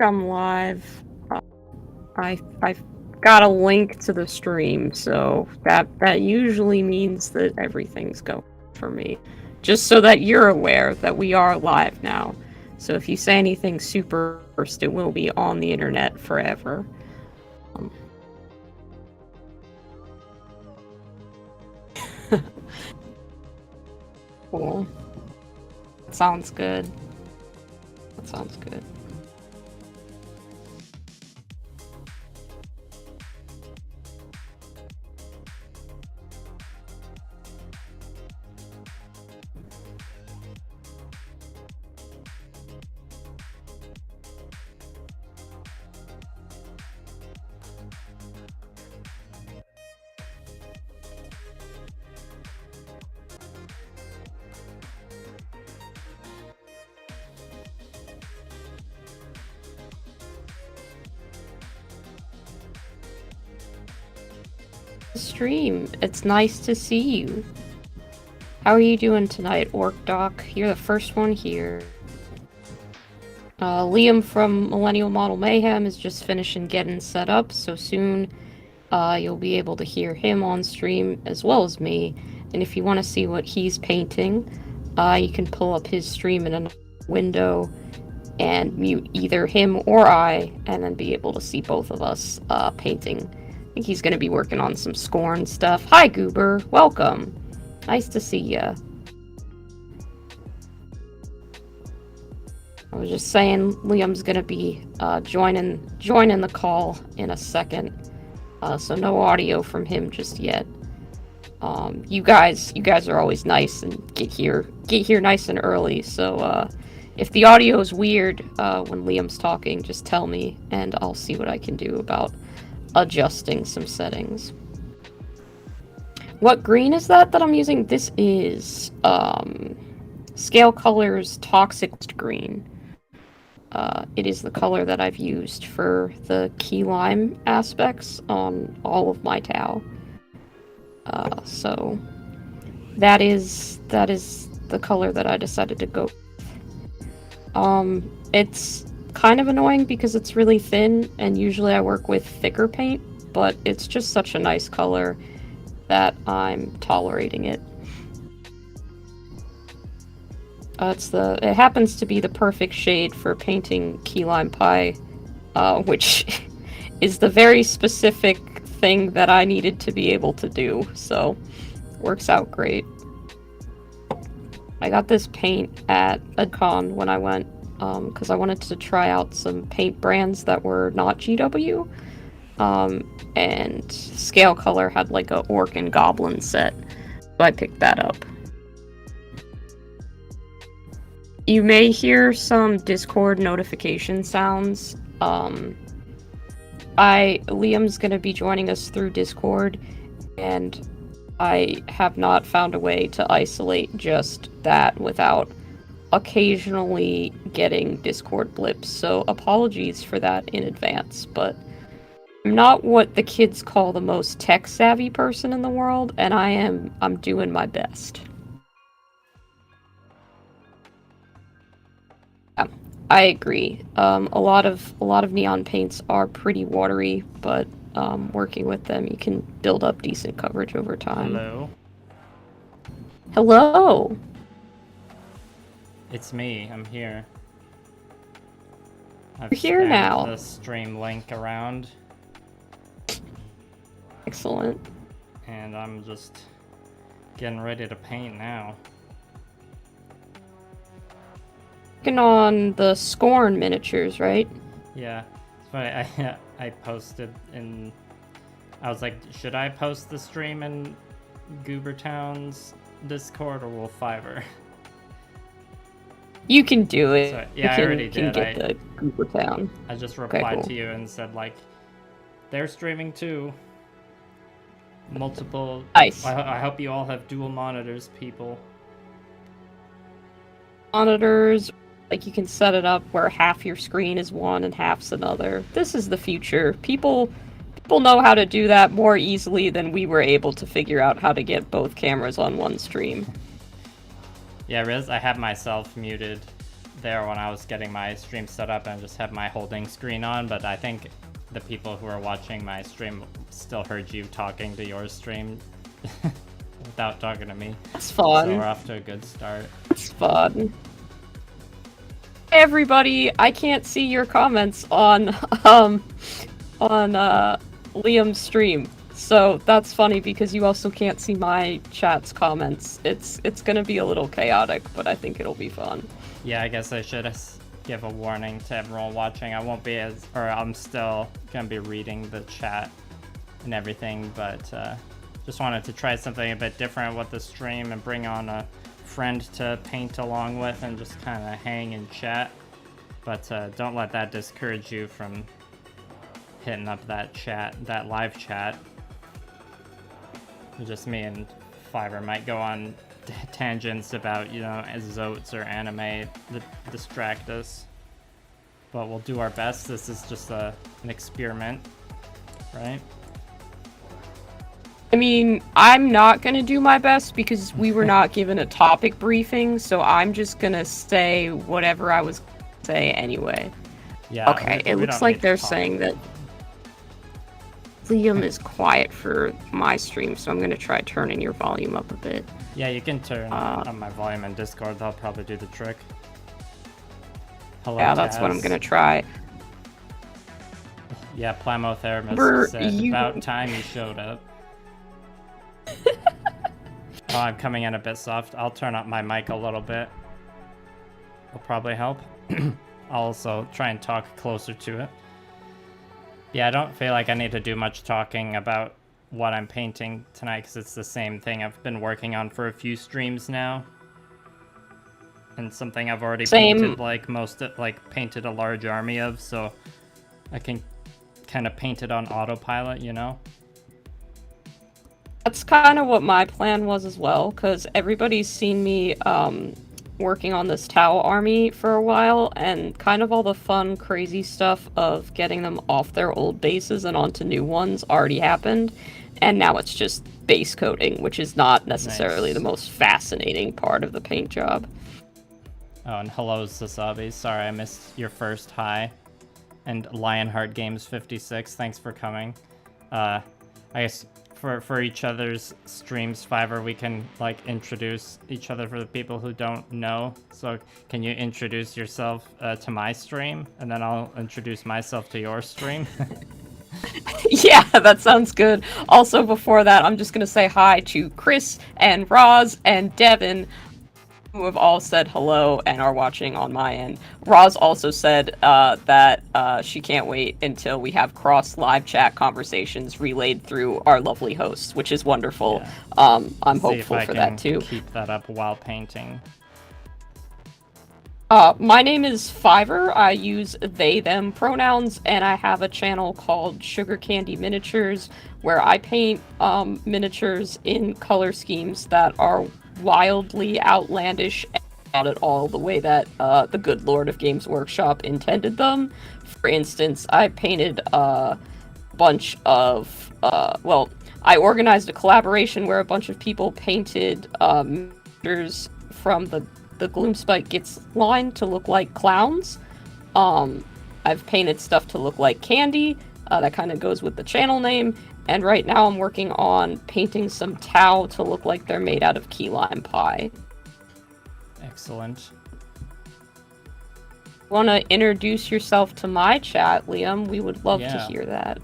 I'm live. I've got a link to the stream, so that usually means that everything's going for me. Just so that you're aware that we are live now. So if you say anything super first, it will be on the internet forever. Cool. That sounds good. That sounds good. Stream. It's nice to see you. How are you doing tonight, Orc Doc? You're the first one here. Liam from Millennial Model Mayhem is just finishing getting set up, so soon you'll be able to hear him on stream as well as me. And if you want to see what he's painting, you can pull up his stream in a window and mute either him or I, and then be able to see both of us painting. I think he's going to be working on some Skorne stuff. Hi, Goober. Welcome. Nice to see ya. I was just saying Liam's going to be joining the call in a second. So no audio from him just yet. You guys are always nice and get here nice and early. So if the audio is weird when Liam's talking, just tell me and I'll see what I can do about adjusting some settings. What green is that I'm using? This is Scale Colors Toxic Green. It is the color that I've used for the key lime aspects on all of my Tau. So that is the color that I decided to go with. It's kind of annoying because it's really thin, and usually I work with thicker paint, but it's just such a nice color that I'm tolerating it. It happens to be the perfect shade for painting key lime pie, which is the very specific thing that I needed to be able to do, so works out great. I got this paint at a con when I went, because I wanted to try out some paint brands that were not GW, and Scale Color had like a Orc and Goblin set, so I picked that up. You may hear some Discord notification sounds. Liam's gonna be joining us through Discord, and I have not found a way to isolate just that without occasionally getting Discord blips, so apologies for that in advance, but I'm not what the kids call the most tech-savvy person in the world, and I'm doing my best. Yeah, I agree. A lot of neon paints are pretty watery, but working with them, you can build up decent coverage over time. Hello. Hello! It's me, I'm here. You're here now. The stream link around. Excellent. And I'm just getting ready to paint now. Working on the Skorne miniatures, right? Yeah. It's funny, I posted in... I was like, should I post the stream in Goobertown's Discord or Wolf Fiverr? You can do it. So, yeah, I already did. Get the Goober Town. I just replied cool. to you and said, like, they're streaming too. Multiple... Nice. I hope you all have dual monitors, people. Monitors, like you can set it up where half your screen is one and half's another. This is the future. People know how to do that more easily than we were able to figure out how to get both cameras on one stream. Yeah, Riz, I have myself muted there when I was getting my stream set up and just have my holding screen on, but I think the people who are watching my stream still heard you talking to your stream without talking to me. It's fun. So we're off to a good start. It's fun. Hey everybody, I can't see your comments on Liam's stream. So that's funny because you also can't see my chat's comments. It's gonna be a little chaotic, but I think it'll be fun. Yeah, I guess I should give a warning to everyone watching. I won't be I'm still gonna be reading the chat and everything, but just wanted to try something a bit different with the stream and bring on a friend to paint along with and just kind of hang and chat. But don't let that discourage you from hitting up that live chat. Just me and Fiverr might go on tangents about, you know, zotes or anime that distract us. But we'll do our best. This is just an experiment, right? I mean, I'm not gonna do my best because we were not given a topic briefing, so I'm just gonna say whatever I was gonna say anyway. Yeah. Okay, it looks like they're saying that Liam is quiet for my stream, so I'm gonna try turning your volume up a bit. Yeah, you can turn on my volume in Discord. That'll probably do the trick. Hello, yeah, that's what I'm gonna try. Yeah, Plamotherapist said, about time you showed up. Oh, I'm coming in a bit soft. I'll turn up my mic a little bit. Will probably help. I'll also try and talk closer to it. Yeah, I don't feel like I need to do much talking about what I'm painting tonight because it's the same thing I've been working on for a few streams now. And something I've already painted painted a large army of, so I can kind of paint it on autopilot, you know? That's kind of what my plan was as well, because everybody's seen me working on this Tau army for a while, and kind of all the fun, crazy stuff of getting them off their old bases and onto new ones already happened, and now it's just base coating, which is not necessarily the most fascinating part of the paint job. Oh, and hello, Sasabi. Sorry I missed your first hi. And Lionheart Games 56, thanks for coming. I guess for each other's streams, Fiverr, we can like introduce each other for the people who don't know. So can you introduce yourself to my stream, and then I'll introduce myself to your stream? Yeah, that sounds good. Also, before that, I'm just gonna say hi to Chris and Roz and Devin, who have all said hello and are watching on my end. Roz also said that she can't wait until we have cross live chat conversations relayed through our lovely hosts, which is wonderful. Yeah. I'm hopeful for that too. Keep that up while painting. My name is Fiverr. I use they, them pronouns, and I have a channel called Sugar Candy Miniatures, where I paint miniatures in color schemes that are wildly outlandish and not at all the way that the good Lord of Games Workshop intended them. For instance, I painted a bunch of, I organized a collaboration where a bunch of people painted miniatures from the Gloomspite Gets line to look like clowns. I've painted stuff to look like candy. That kind of goes with the channel name. And right now I'm working on painting some Tau to look like they're made out of key lime pie. Excellent. Want to introduce yourself to my chat, Liam? We would love to hear that.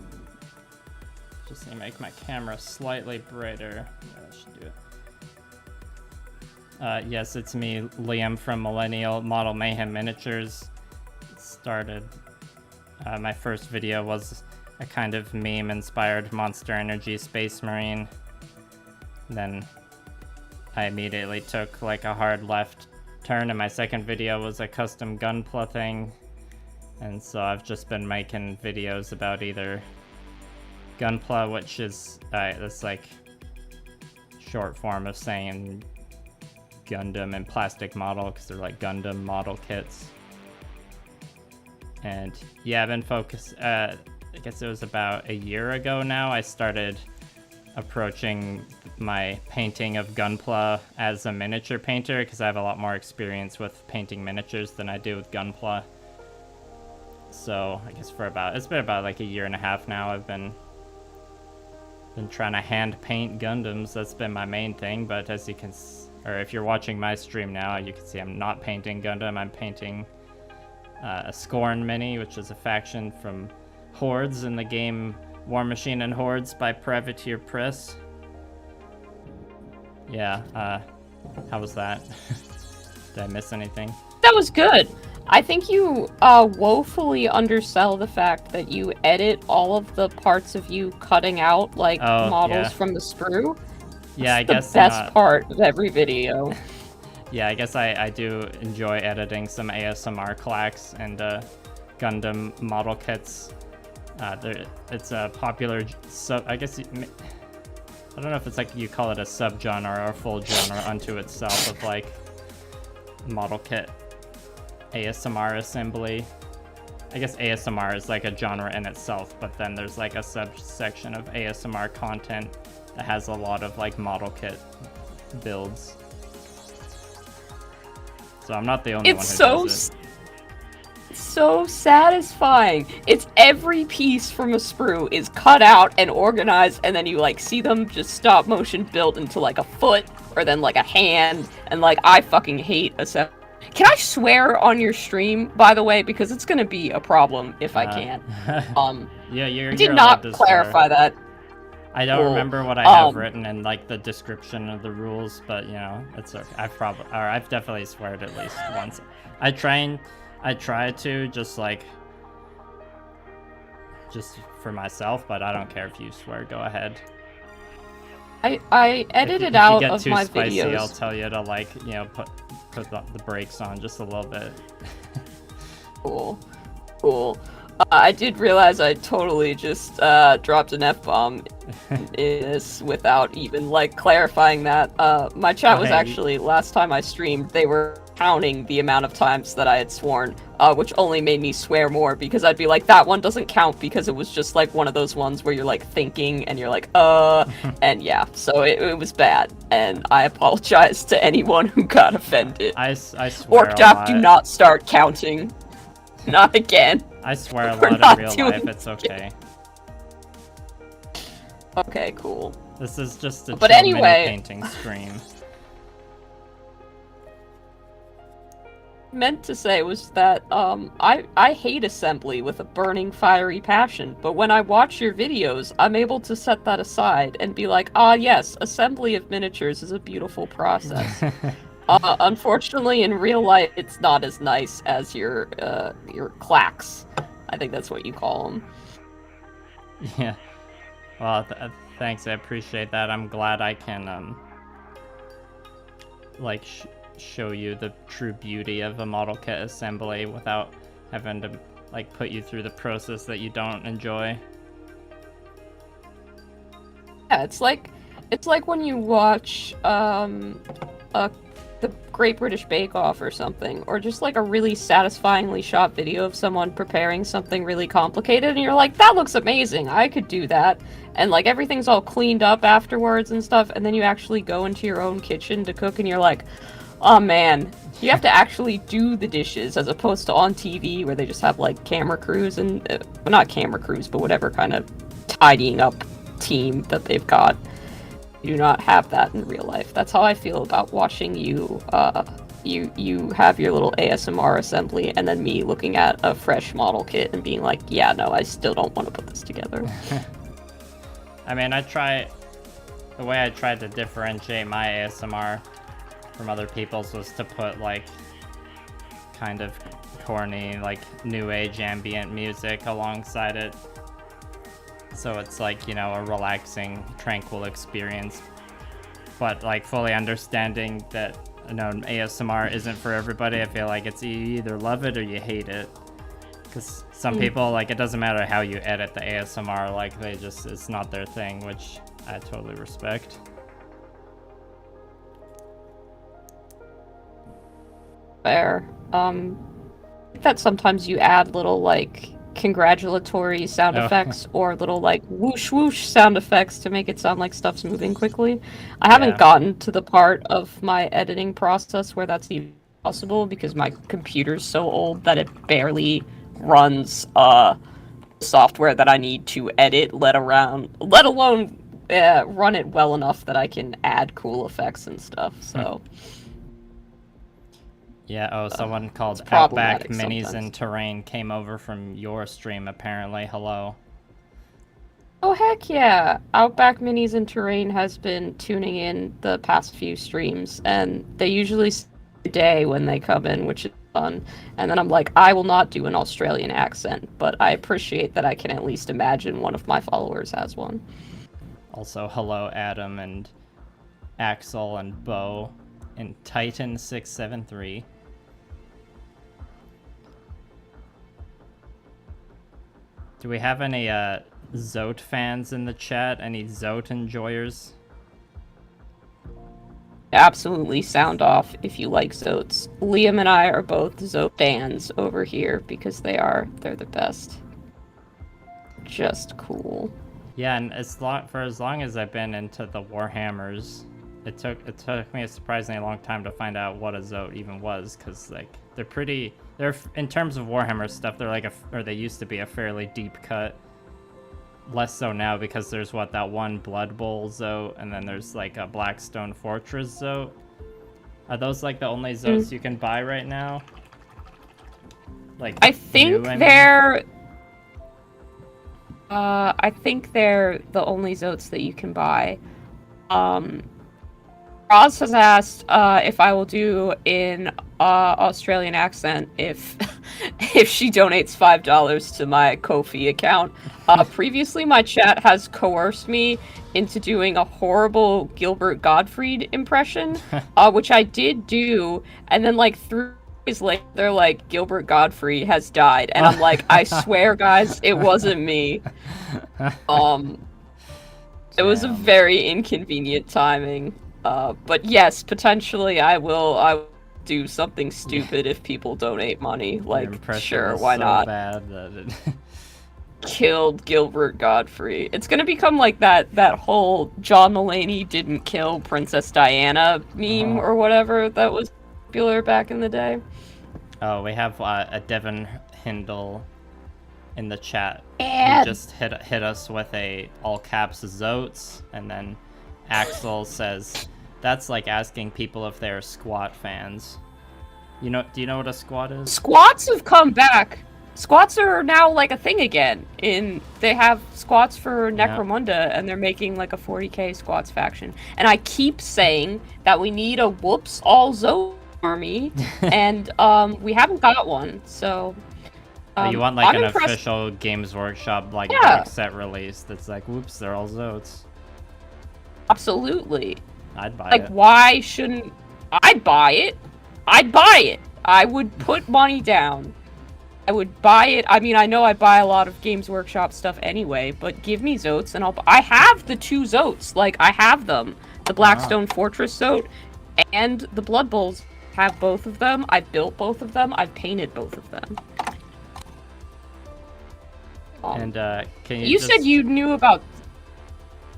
Just need to make my camera slightly brighter. Yeah, that should do it. Yes, it's me, Liam from Millennial Model Mayhem Miniatures. Started. My first video was a kind of meme-inspired Monster Energy Space Marine. Then I immediately took like a hard left turn, and my second video was a custom Gunpla thing. And so I've just been making videos about either Gunpla, which is this like short form of saying Gundam and plastic model, because they're like Gundam model kits. And yeah, I've been focused, I guess it was about a year ago now, I started approaching my painting of Gunpla as a miniature painter, because I have a lot more experience with painting miniatures than I do with Gunpla. So I guess it's been about like a year and a half now. I've been trying to hand paint Gundams. That's been my main thing. But as you can, or if you're watching my stream now, you can see I'm not painting Gundam. I'm painting a Skorne mini, which is a faction from Hordes in the game Warmachine and Hordes by Privateer Press. Yeah, how was that? Did I miss anything? That was good. I think you woefully undersell the fact that you edit all of the parts of you cutting out like models from the sprue. Yeah, I guess the best part of every video. Yeah, I guess I do enjoy editing some ASMR clacks and Gundam model kits. It's a popular I guess I don't know if it's like you call it a subgenre or a full genre unto itself of like model kit ASMR assembly. I guess ASMR is like a genre in itself, but then there's like a subsection of ASMR content that has a lot of like model kit builds. So I'm not the only one who does it. It's so satisfying. It's every piece from a sprue is cut out and organized, and then you like see them just stop motion build into like a foot or then like a hand, and like I fucking hate assembly. Can I swear on your stream, by the way, because it's gonna be a problem if I can't. Yeah, I did not clarify that. I don't remember what I have written in like the description of the rules, but you know, it's okay. I've definitely sweared at least once. I try to just for myself, but I don't care if you swear. Go ahead. I edited out of my videos. If you get too spicy, I'll tell you to like, you know, put the brakes on just a little bit. Cool. I did realize I totally just dropped an F-bomb in this without even like clarifying that. My chat was actually, last time I streamed, they were counting the amount of times that I had sworn, which only made me swear more, because I'd be like, that one doesn't count because it was just like one of those ones where you're like thinking and you're like, and yeah, so it was bad, and I apologize to anyone who got offended. I swear Orkdap, do not start counting. Not again. I swear a lot in real life, it's okay. Okay, cool. This is just a mini painting stream. Meant to say was that I hate assembly with a burning fiery passion, but when I watch your videos I'm able to set that aside and be like, yes, assembly of miniatures is a beautiful process. Unfortunately in real life it's not as nice as your clacks. I think that's what you call them. Yeah, well thanks, I appreciate that. I'm glad I can like show you the true beauty of a model kit assembly without having to like put you through the process that you don't enjoy. Yeah, it's like when you watch the Great British Bake Off or something, or just like a really satisfyingly shot video of someone preparing something really complicated, and you're like, that looks amazing, I could do that, and like everything's all cleaned up afterwards and stuff, and then you actually go into your own kitchen to cook and you're like, oh man, you have to actually do the dishes as opposed to on TV where they just have like camera crews and, well, not camera crews, but whatever kind of tidying up team that they've got. You do not have that in real life. That's how I feel about watching you, you have your little ASMR assembly, and then me looking at a fresh model kit and being like, yeah, no, I still don't want to put this together. I mean, the way I tried to differentiate my ASMR from other people's was to put like kind of corny, like new age ambient music alongside it. So it's like, you know, a relaxing, tranquil experience, but like fully understanding that, you know, ASMR isn't for everybody. I feel like it's you either love it or you hate it, because some people, like, it doesn't matter how you edit the ASMR, like it's not their thing, which I totally respect. Fair. That sometimes you add little like congratulatory sound Oh. effects or little like whoosh whoosh sound effects to make it sound like stuff's moving quickly. I haven't Yeah. gotten to the part of my editing process where that's even possible because my computer's so old that it barely runs software that I need to edit, let alone run it well enough that I can add cool effects and stuff. So. Yeah, someone called Outback problematic Minis sometimes. and Terrain came over from your stream, apparently. Hello. Oh, heck yeah. Outback Minis and Terrain has been tuning in the past few streams, and they usually say a day when they come in, which is fun. And then I'm like, I will not do an Australian accent, but I appreciate that I can at least imagine one of my followers has one. Also, hello, Adam and Axel and Bo and Titan673. Do we have any Zote fans in the chat? Any Zote enjoyers? Absolutely sound off if you like Zotes. Liam and I are both Zote fans over here because they're the best. Just cool. Yeah, and for as long as I've been into the Warhammers, it took me a surprisingly long time to find out what a Zote even was, because like they're in terms of Warhammer stuff, they're like they used to be a fairly deep cut. Less so now because there's that one Blood Bowl Zote, and then there's like a Blackstone Fortress Zote. Are those like the only Zotes you can buy right now? Like I think they're the only Zotes that you can buy. Roz has asked if I will do in Australian accent if she donates $5 to my Ko-fi account. Previously, my chat has coerced me into doing a horrible Gilbert Gottfried impression, which I did do, and then like 3 days later, they're like, Gilbert Gottfried has died, and I'm like, I swear, guys, it wasn't me. It was a very inconvenient timing. But yes, potentially I will do something stupid if people donate money. Like, sure, why not? Bad that it... Killed Gilbert Gottfried. It's gonna become like that whole John Mulaney didn't kill Princess Diana meme or whatever that was popular back in the day. Oh, we have a Devon Hindle in the chat. And... He just hit us with a all caps Zotes, and then Axel says, that's like asking people if they're squat fans. Do you know what a squat is? Squats have come back. Squats are now like a thing again. They have squats for Necromunda, and they're making like a 40k squats faction. And I keep saying that we need a whoops all Zote army, and we haven't got one. So you want like an official Games Workshop box set release that's like, whoops, they're all Zotes. Absolutely. I'd buy it. Like, why shouldn't... I'd buy it. I'd buy it. I would put money down. I would buy it. I mean, I know I buy a lot of Games Workshop stuff anyway, but give me Zotes and I have the 2 Zotes. Like, I have them. The Blackstone Fortress Zote and the Blood Bowls have both of them. I've built both of them. I've painted both of them. And, can you said you knew about...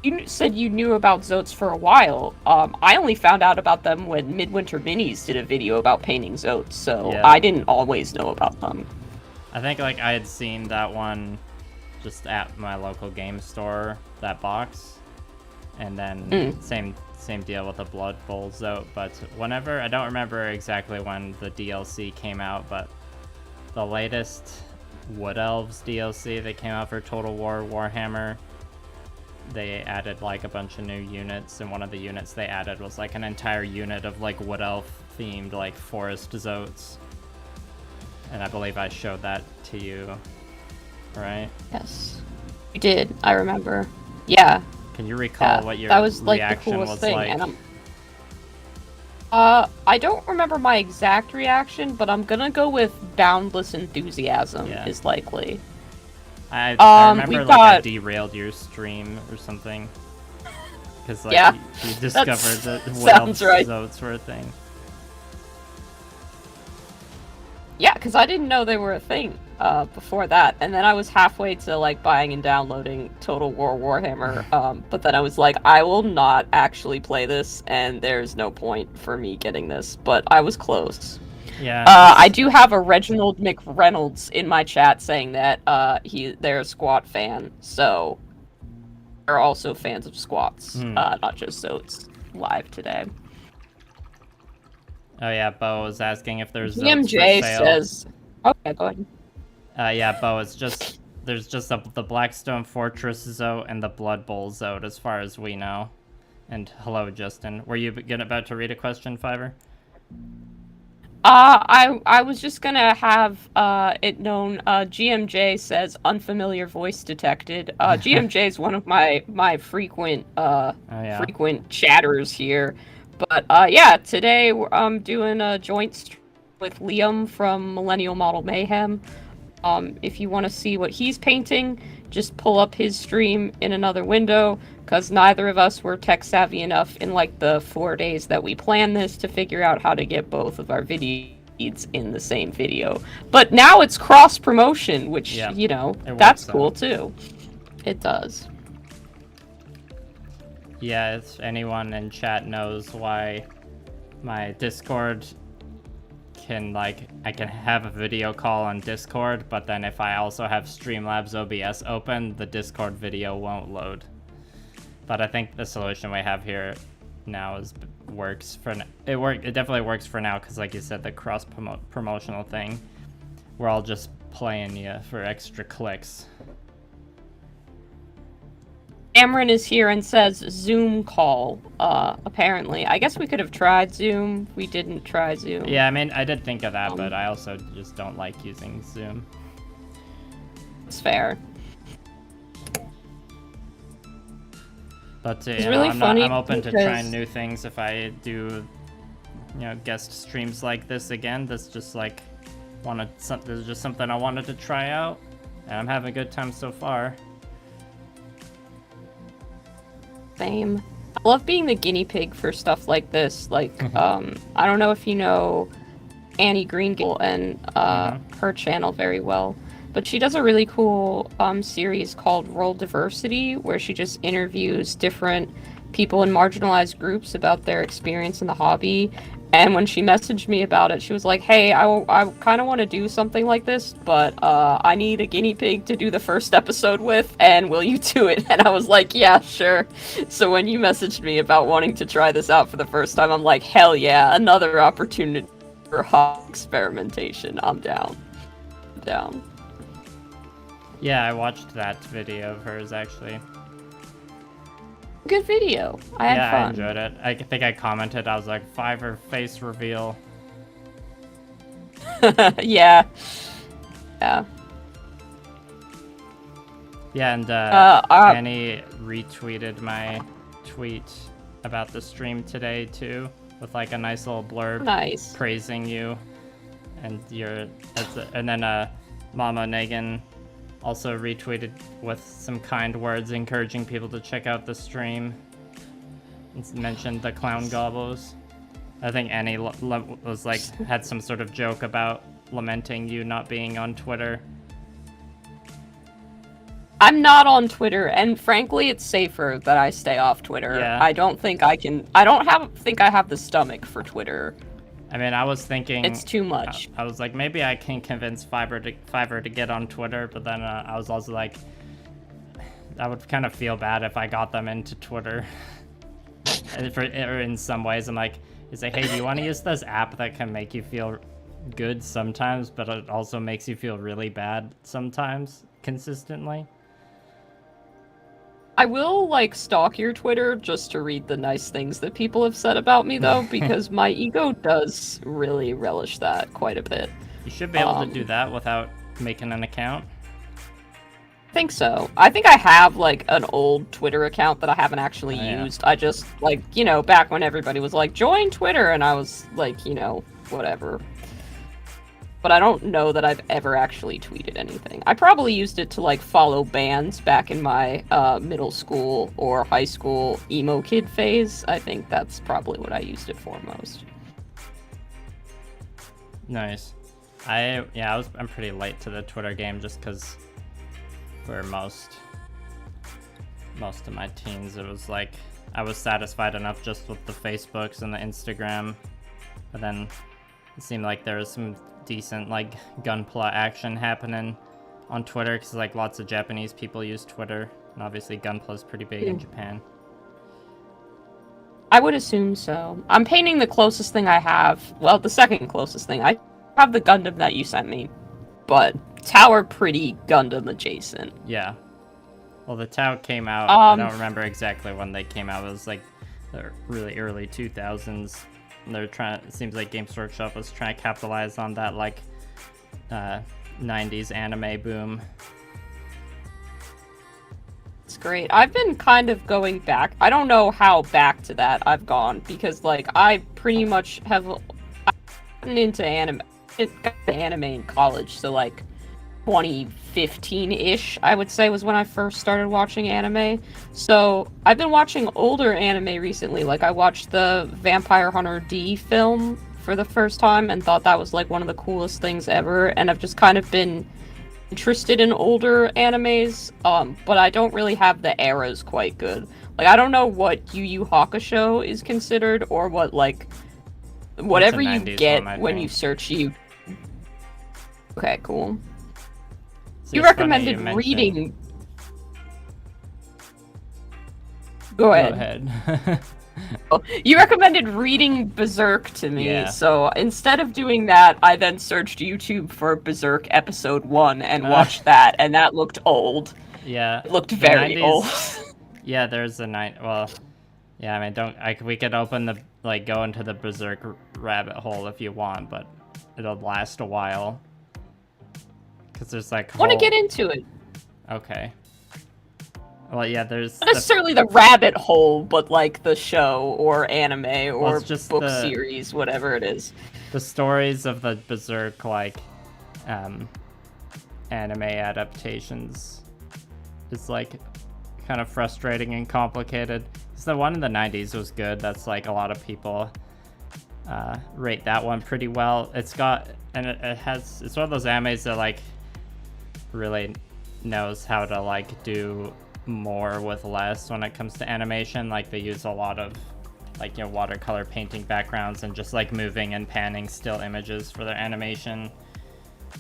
You said you knew about Zotes for a while. I only found out about them when Midwinter Minis did a video about painting Zotes, so I didn't always know about them. I think like I had seen that one just at my local game store, that box, and then same deal with the Blood Bowl Zote. But whenever, I don't remember exactly when the DLC came out, but the latest Wood Elves DLC that came out for Total War Warhammer, they added like a bunch of new units, and one of the units they added was like an entire unit of like Wood Elf themed like forest Zotes. And I believe I showed that to you, right? Yes. You did, I remember. Yeah. Can you recall what your that was, like, reaction the coolest was thing, like? and I don't remember my exact reaction, but I'm gonna go with boundless enthusiasm is likely. I remember like I derailed your stream or something. Because like you discovered that Zotes were a thing. Yeah, because I didn't know they were a thing. before that, and then I was halfway to like buying and downloading Total War Warhammer, but then I was like, I will not actually play this, and there's no point for me getting this, but I was close. Yeah. I do have a Reginald McReynolds in my chat saying that they're a squat fan, so they're also fans of squats, not just Zotes live today. Oh yeah, Bo was asking if there's GMJ says, okay, go ahead. Yeah, Bo, there's just the Blackstone Fortress Zote and the Blood Bowl Zote as far as we know. And hello, Justin. Were you about to read a question, Fiverr? I was just gonna have it known. GMJ says unfamiliar voice detected. GMJ is one of my frequent frequent chatters here. But yeah, today I'm doing a joint stream with Liam from Millennial Model Mayhem. If you want to see what he's painting, just pull up his stream in another window, because neither of us were tech savvy enough in like the 4 days that we planned this to figure out how to get both of our video feeds in the same video. But now it's cross promotion, which, you know, that's cool too. It does. Yeah, if anyone in chat knows why my Discord can, like, I can have a video call on Discord, but then if I also have Streamlabs OBS open, the Discord video won't load. But I think the solution we have here now works for it definitely works for now, because like you said, the cross promotional thing, we're all just playing you for extra clicks. Cameron is here and says Zoom call, apparently. I guess we could have tried Zoom. We didn't try Zoom. Yeah, I mean, I did think of that, but I also just don't like using Zoom. It's fair. But it's really funny. I'm open to trying new things if I do, you know, guest streams like this again. That's just like, this is just something I wanted to try out, and I'm having a good time so far. Same. I love being the guinea pig for stuff like this. Like, I don't know if you know Annie Greengill and her channel very well, but she does a really cool series called Role Diversity, where she just interviews different people in marginalized groups about their experience in the hobby. And when she messaged me about it, she was like, hey, I kind of want to do something like this, but I need a guinea pig to do the first episode with, and will you do it? And I was like, yeah, sure. So when you messaged me about wanting to try this out for the first time, I'm like, hell yeah, another opportunity for hobby experimentation. I'm down. I'm down. Yeah, I watched that video of hers, actually. Good video. I had fun. I enjoyed it. I think I commented, I was like, Fiverr face reveal. Yeah. Yeah. Yeah, and Annie retweeted my tweet about the stream today, too, with like a nice little blurb praising you and and then Mama Negan also retweeted with some kind words encouraging people to check out the stream. It's mentioned the clown gobos. I think Annie was like, had some sort of joke about lamenting you not being on Twitter. I'm not on Twitter, and frankly, it's safer that I stay off Twitter. Yeah. I don't think I can. I don't think I have the stomach for Twitter. I mean, I was thinking it's too much. I was like, maybe I can convince Fiverr to get on Twitter, but then I was also like, I would kind of feel bad if I got them into Twitter. Or in some ways, I'm like, it's like, hey, do you want to use this app that can make you feel good sometimes, but it also makes you feel really bad sometimes, consistently? I will, like, stalk your Twitter just to read the nice things that people have said about me, though, because my ego does really relish that quite a bit. You should be able to do that without making an account. I think so. I think I have, like, an old Twitter account that I haven't actually used. I just, like, you know, back when everybody was like, join Twitter, and I was like, you know, whatever. But I don't know that I've ever actually tweeted anything. I probably used it to, like, follow bands back in my middle school or high school emo kid phase. I think that's probably what I used it for most. Nice. I'm pretty late to the Twitter game just because for most of my teens it was like I was satisfied enough just with the Facebooks and the Instagram, but then it seemed like there was some decent like gunpla action happening on Twitter because like lots of Japanese people use Twitter, and obviously gunpla is pretty big in Japan. I would assume so. I'm painting the closest thing I have. Well, the second closest thing. I have the Gundam that you sent me, but Tower pretty Gundam adjacent. Yeah. Well, the Tau came out. I don't remember exactly when they came out. It was like the really early 2000s. They're trying. It seems like Games Workshop was trying to capitalize on that like 90s anime boom. It's great. I've been kind of going back. I don't know how back to that I've gone because like I pretty much have gotten into anime in college, so like 2015-ish I would say was when I first started watching anime. So I've been watching older anime recently. Like I watched the Vampire Hunter D film for the first time and thought that was like one of the coolest things ever, and I've just kind of been interested in older animes, but I don't really have the eras quite good. Like I don't know what Yu Yu Hakusho is considered, or what like whatever you get when you search you. Okay, cool. So you recommended reading. Go ahead. You recommended reading Berserk to me, so instead of doing that, I then searched YouTube for Berserk episode 1 and watched that, and that looked old. Yeah. It looked very 90s, old. Yeah, there's a night. Well, yeah, I mean, we could open the, like, go into the Berserk rabbit hole if you want, but it'll last a while. Because there's, like, I want to get into it. Okay. Well, yeah, there's... Not necessarily the rabbit hole, but, like, the show, or anime, or just book series, whatever it is. The stories of the Berserk, like, anime adaptations is, like, kind of frustrating and complicated. Because the one in the 90s was good. That's, like, a lot of people rate that one pretty well. It's got... And it's one of those animes that, like, really knows how to, like, do more with less when it comes to animation. Like they use a lot of like, you know, watercolor painting backgrounds and just like moving and panning still images for their animation,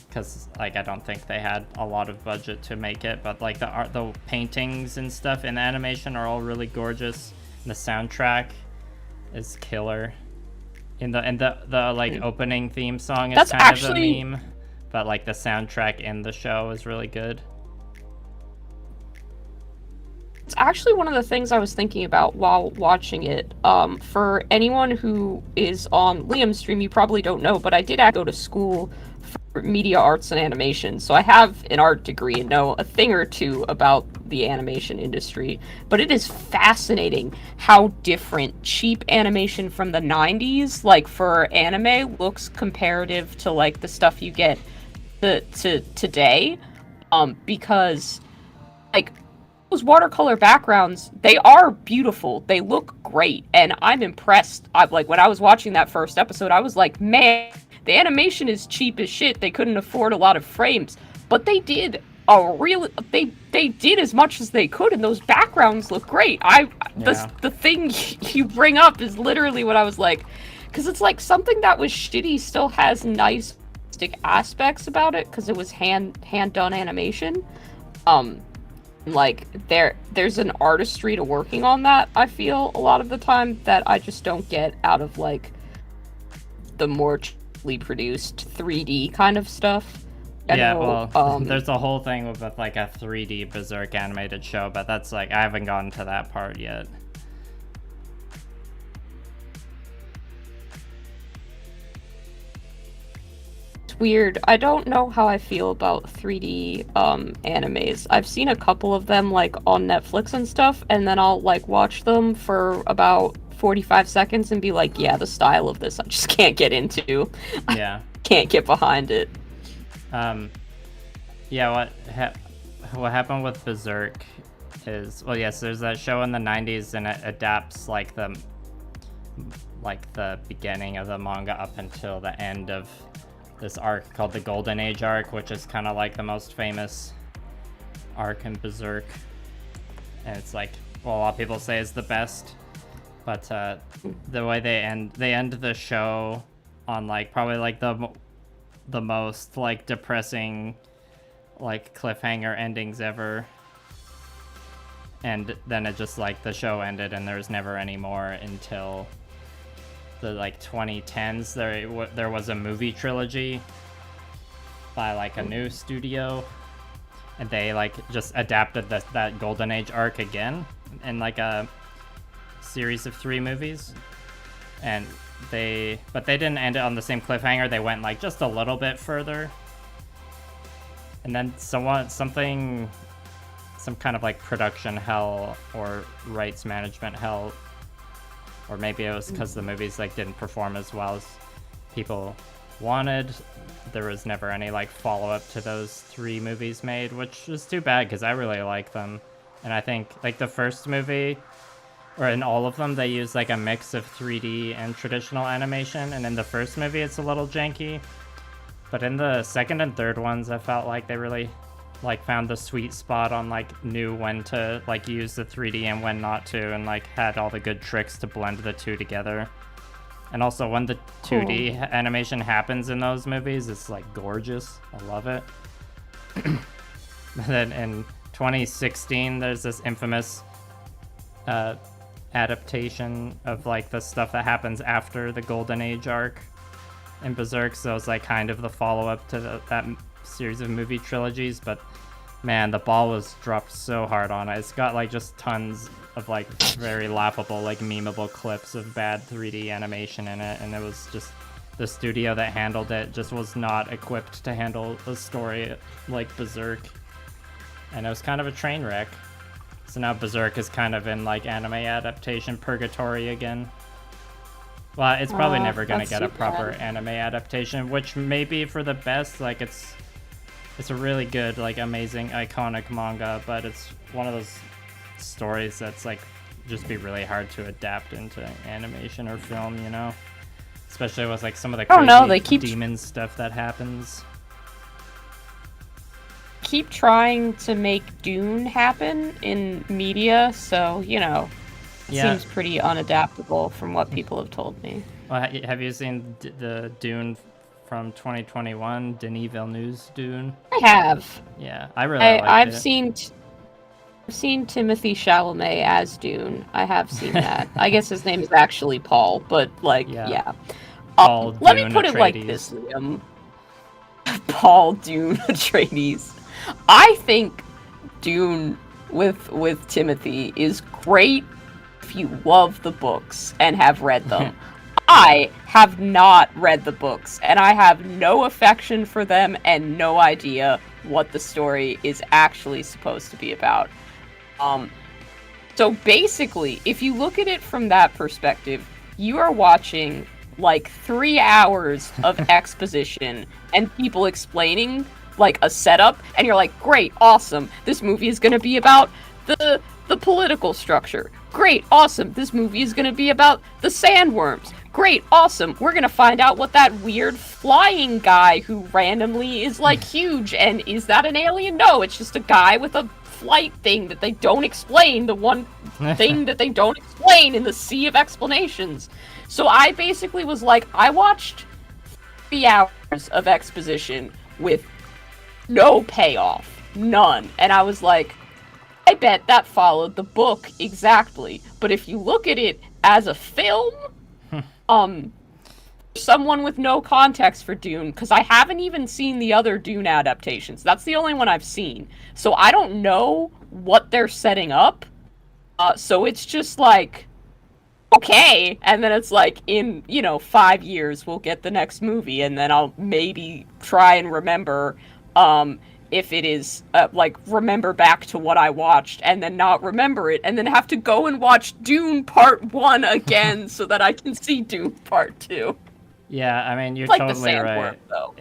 because like I don't think they had a lot of budget to make it, but like the paintings and stuff in the animation are all really gorgeous, and the soundtrack is killer. In the like opening theme song is That's kind actually... of a meme, but like the soundtrack in the show is really good. It's actually one of the things I was thinking about while watching it. For anyone who is on Liam's stream, you probably don't know, but I did go to school for media arts and animation, so I have an art degree and know a thing or two about the animation industry. But it is fascinating how different cheap animation from the 90s, like for anime, looks comparative to like the stuff you get to today. Because like those watercolor backgrounds, they are beautiful. They look great, and I'm impressed. Like when I was watching that first episode, I was like, man, the animation is cheap as shit. They couldn't afford a lot of frames, but they did they did as much as they could, and those backgrounds look great. The thing you bring up is literally what I was like, because it's like something that was shitty still has nice aspects about it because it was hand done animation. Like there's an artistry to working on that, I feel a lot of the time, that I just don't get out of like the more cheaply produced 3D kind of stuff. There's a whole thing with like a 3D Berserk animated show, but that's like I haven't gotten to that part yet. Weird. I don't know how I feel about 3D animes. I've seen a couple of them like on Netflix and stuff, and then I'll like watch them for about 45 seconds and be like, yeah, the style of this I just can't get into. Yeah. I can't get behind it. Yeah, what happened with Berserk is, well, yes, there's that show in the 90s, and it adapts like the beginning of the manga up until the end of this arc called the Golden Age arc, which is kind of like the most famous arc in Berserk. And it's like, well, a lot of people say it's the best. But the way they end the show on like probably like the most like depressing like cliffhanger endings ever. And then it just like the show ended and there was never any more until the like 2010s. There was a movie trilogy by like a new studio, and they like just adapted that Golden Age arc again in like a series of 3 movies. And they didn't end it on the same cliffhanger. They went like just a little bit further, and then some kind of like production hell or rights management hell, or maybe it was because the movies like didn't perform as well as people wanted. There was never any like follow-up to those 3 movies made, which is too bad because I really like them. And I think like the first movie, or in all of them, they use like a mix of 3D and traditional animation, and in the first movie it's a little janky, but in the second and third ones I felt like they really like found the sweet spot on like knew when to like use the 3D and when not to, and like had all the good tricks to blend the two together. And also when the 2D animation happens in those movies, it's like gorgeous. I love it. Then in 2016 there's this infamous adaptation of like the stuff that happens after the Golden Age arc in Berserk, so it's like kind of the follow-up to that series of movie trilogies. But man, the ball was dropped so hard on it. It's got like just tons of like very laughable, like memeable clips of bad 3D animation in it, and it was just the studio that handled it just was not equipped to handle a story like Berserk, and it was kind of a train wreck. So now Berserk is kind of in like anime adaptation purgatory again. Well, it's probably never gonna get a proper anime adaptation, which may be for the best. Like it's a really good, like amazing, iconic manga, but it's one of those stories that's like just be really hard to adapt into animation or film, you know? Especially with like some of the crazy demon stuff that happens. Keep trying to make Dune happen in media, so you know, it seems pretty unadaptable from what people have told me. Well, have you seen the Dune from 2021, Denis Villeneuve's Dune? I have. Yeah, I really liked I've it. seen Timothée Chalamet as Dune. I have seen that. I guess his name is actually Paul, but like, yeah. Paul let me Dune put Atreides. it like this, Liam. Paul Dune Atreides. I think Dune with Timothy is great if you love the books and have read them. I have not read the books, and I have no affection for them and no idea what the story is actually supposed to be about. So basically, if you look at it from that perspective, you are watching like 3 hours of exposition and people explaining like a setup, and you're like, great, awesome, this movie is going to be about the political structure. Great, awesome, this movie is going to be about the sandworms. Great, awesome, we're going to find out what that weird flying guy who randomly is like huge, and is that an alien? No, it's just a guy with a flight thing that they don't explain, the one thing that they don't explain in the sea of explanations. So I basically was like, I watched 3 hours of exposition with no payoff, none, and I was like, I bet that followed the book exactly. But if you look at it as a film, someone with no context for Dune, because I haven't even seen the other Dune adaptations. That's the only one I've seen. So I don't know what they're setting up. So it's just like, okay. And then it's like, in, 5 years, we'll get the next movie. And then I'll maybe try and remember, if it is, remember back to what I watched and then not remember it, and then have to go and watch Dune Part 1 again so that I can see Dune Part 2. Yeah, I mean, you're like totally the sandworm, right. Though.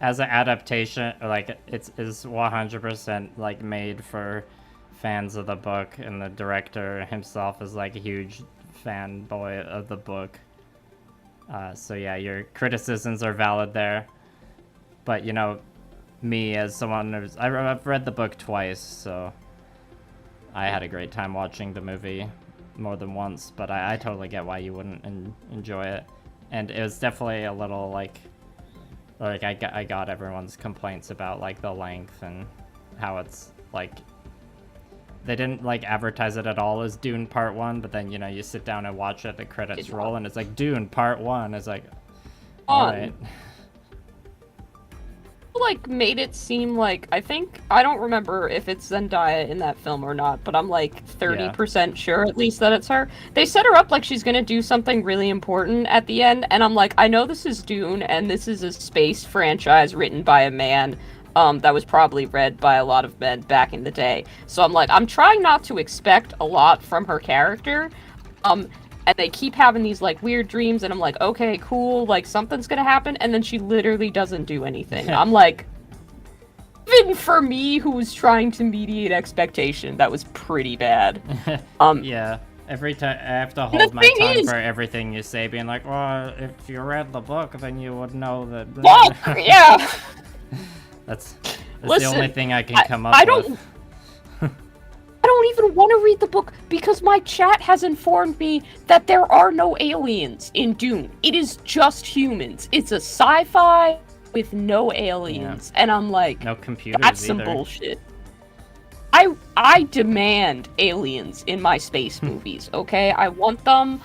As an adaptation, like, it is 100% like made for fans of the book, and the director himself is like a huge fanboy of the book. So yeah, your criticisms are valid there. But, you know, me as someone who's... I've read the book twice, so... I had a great time watching the movie more than once, but I totally get why you wouldn't enjoy it. And it was definitely a little, like I got everyone's complaints about, like, the length and how it's, like... They didn't, like, advertise it at all as Dune Part 1, but then, you know, you sit down and watch it, the credits roll, and it's like, Dune Part 1. It's like, alright. Like, made it seem like, I don't remember if it's Zendaya in that film or not, but I'm, like, 30% sure, at least, that it's her. They set her up like she's gonna do something really important at the end, and I'm like, I know this is Dune, and this is a space franchise written by a man, that was probably read by a lot of men back in the day. So I'm like, I'm trying not to expect a lot from her character. And they keep having these, like, weird dreams, and I'm like, okay, cool, like, something's gonna happen, and then she literally doesn't do anything. I'm like, even for me, who was trying to mediate expectation, that was pretty bad. Yeah. Every time I have to hold my tongue for everything you say, being like, well, if you read the book, then you would know that... Well, yeah! That's Listen, the only thing I can come up with. I don't even want to read the book because my chat has informed me that there are no aliens in Dune. It is just humans. It's a sci-fi with no aliens. Yeah. And I'm like, no computers that's some bullshit. I demand aliens in my space movies, okay? I want them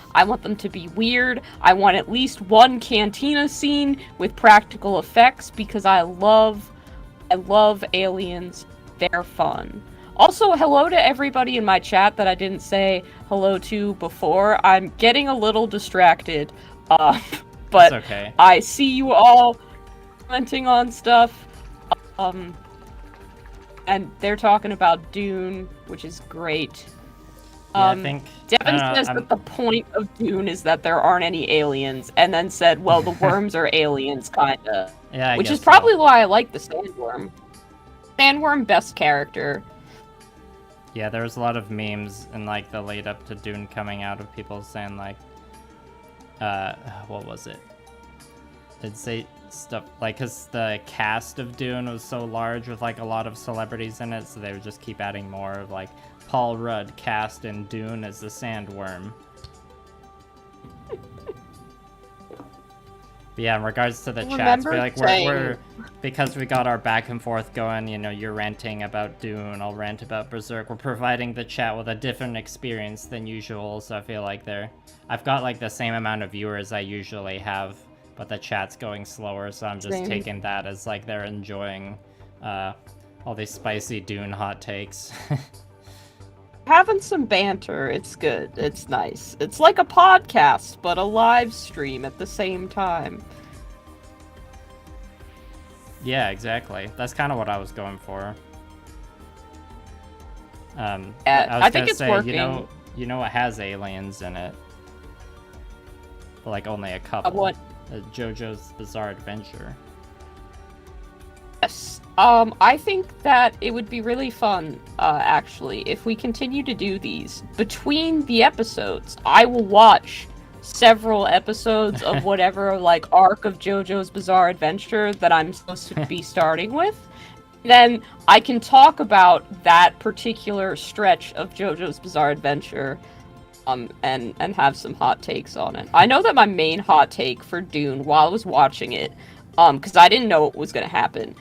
to be weird. I want at least one cantina scene with practical effects because I love aliens. They're fun. Also, hello to everybody in my chat that I didn't say hello to before. I'm getting a little distracted, but okay. I see you all commenting on stuff, and they're talking about Dune, which is great. Yeah, I think... Devin says that the point of Dune is that there aren't any aliens, and then said, well, the worms are aliens, kinda. Yeah, which is probably why I like the Sandworm. Sandworm, best character. Yeah, there was a lot of memes in, like, the lead up to Dune coming out of people saying, like, what was it? They'd say stuff, like, because the cast of Dune was so large with, like, a lot of celebrities in it, so they would just keep adding more of, like, Paul Rudd cast in Dune as the Sandworm. But yeah, in regards to the chats, be like, we're because we got our back and forth going, you know, you're ranting about Dune, I'll rant about Berserk. We're providing the chat with a different experience than usual, so I feel like I've got, like, the same amount of viewers I usually have, but the chat's going slower, so I'm just taking that as, like, they're enjoying all these spicy Dune hot takes. Having some banter, it's good. It's nice. It's like a podcast, but a live stream at the same time. Yeah, exactly. That's kind of what I was going for. I think it's working. You know it has aliens in it. But, like, only a couple. What? JoJo's Bizarre Adventure. Yes. I think that it would be really fun, actually, if we continue to do these. Between the episodes, I will watch several episodes of whatever, like, arc of JoJo's Bizarre Adventure that I'm supposed to be starting with. Then I can talk about that particular stretch of JoJo's Bizarre Adventure, and have some hot takes on it. I know that my main hot take for Dune, while I was watching it, because I didn't know what was going to happen,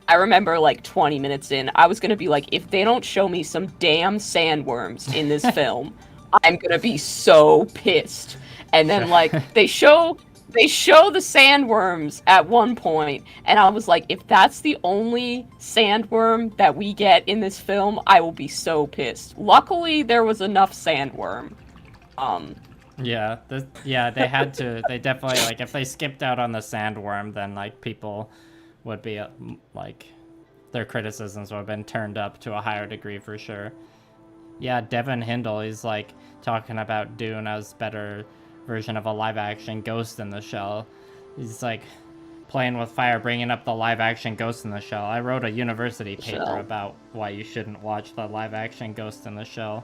I remember, like, 20 minutes in, I was gonna be like, if they don't show me some damn sandworms in this film, I'm gonna be so pissed. And then, like, they show the sandworms at one point, and I was like, if that's the only sandworm that we get in this film, I will be so pissed. Luckily, there was enough sandworm. Yeah, they had to, they definitely, like, if they skipped out on the sandworm, then, like, people would be, like, their criticisms would have been turned up to a higher degree for sure. Yeah, Devin Hindle, he's, like, talking about Dune as better version of a live-action Ghost in the Shell. He's, like, playing with fire, bringing up the live-action Ghost in the Shell. I wrote a university paper about why you shouldn't watch the live-action Ghost in the Shell.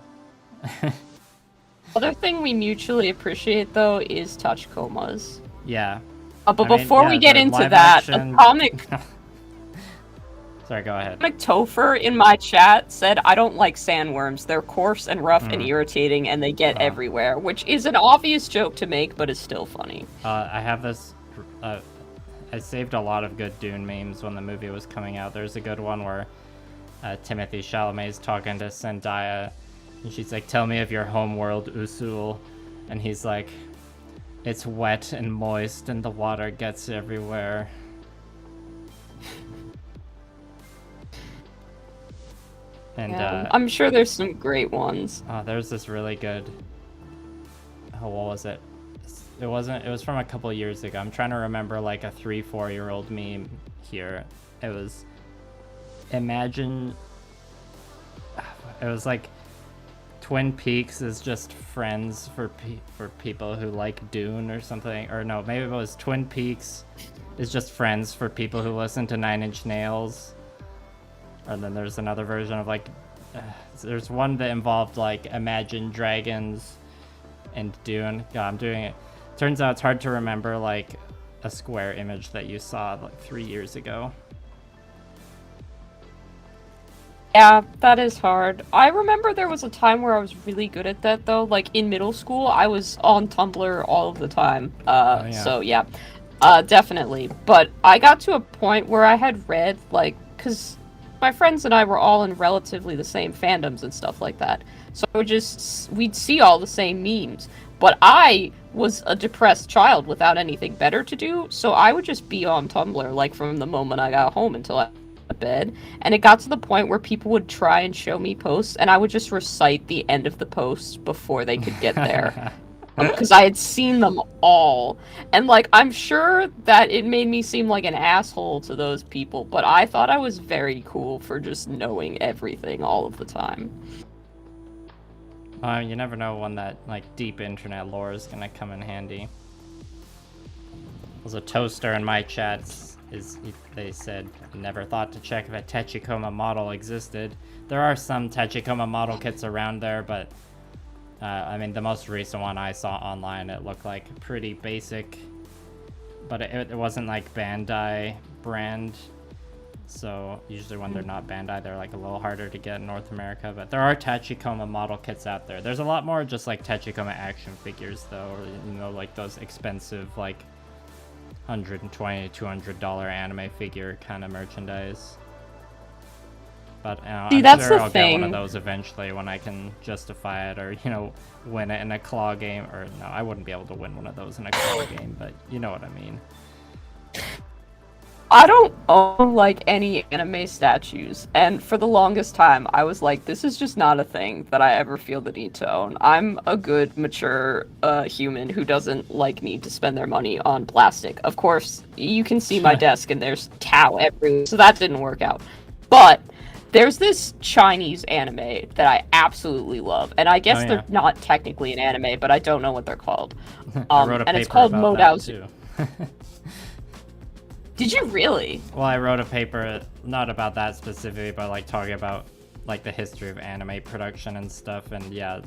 Other thing we mutually appreciate, though, is touch comas. Yeah. But before we get into that, Sorry, go ahead. Topher in my chat said, I don't like sandworms. They're coarse and rough and irritating, and they get everywhere, which is an obvious joke to make, but is still funny. I have this... I saved a lot of good Dune memes when the movie was coming out. There's a good one where Timothée Chalamet's talking to Zendaya, and she's like, tell me of your homeworld, Usul. And he's like, it's wet and moist, and the water gets everywhere. And yeah, I'm sure there's some great ones. There's this really good... Oh, what was it? It was from a couple years ago. I'm trying to remember like a 3-4-year-old meme here. It was... Imagine... It was like... Twin Peaks is just friends for people who like Dune or something. Or no, maybe it was Twin Peaks is just friends for people who listen to Nine Inch Nails. And then there's another version of like, there's one that involved like Imagine Dragons and Dune. Yeah, I'm doing it. Turns out it's hard to remember like a square image that you saw like 3 years ago. Yeah, that is hard. I remember there was a time where I was really good at that though. Like in middle school, I was on Tumblr all of the time. Yeah. So yeah, definitely. But I got to a point where I had read like, cause my friends and I were all in relatively the same fandoms and stuff like that. So we'd see all the same memes. But I was a depressed child without anything better to do, so I would just be on Tumblr, like, from the moment I got home until I went to bed. And it got to the point where people would try and show me posts, and I would just recite the end of the post before they could get there. Because I had seen them all. And, like, I'm sure that it made me seem like an asshole to those people, but I thought I was very cool for just knowing everything all of the time. You never know when that, like, deep internet lore is gonna come in handy. There's a toaster in my chats. They said, never thought to check if a Tachikoma model existed. There are some Tachikoma model kits around there, but... I mean, the most recent one I saw online, it looked like pretty basic, but it wasn't like Bandai brand. So usually when they're not Bandai, they're like a little harder to get in North America. But there are Tachikoma model kits out there. There's a lot more just like Tachikoma action figures though, or you know, like those expensive like $120 to $200 anime figure kind of merchandise. But you know, I'm sure I'll get one of those eventually when I can justify it, or you know, win it in a claw game. Or no, I wouldn't be able to win one of those in a claw game, but you know what I mean. I don't own like any anime statues, and for the longest time I was like, this is just not a thing that I ever feel the need to own. I'm a good, mature human who doesn't like need to spend their money on plastic. Of course, you can see my desk and there's towel everywhere, so that didn't work out. But there's this Chinese anime that I absolutely love, and I guess they're not technically an anime, but I don't know what they're called. And it's called Modao. Did you really? Well, I wrote a paper, not about that specifically, but like talking about like the history of anime production and stuff, and yeah,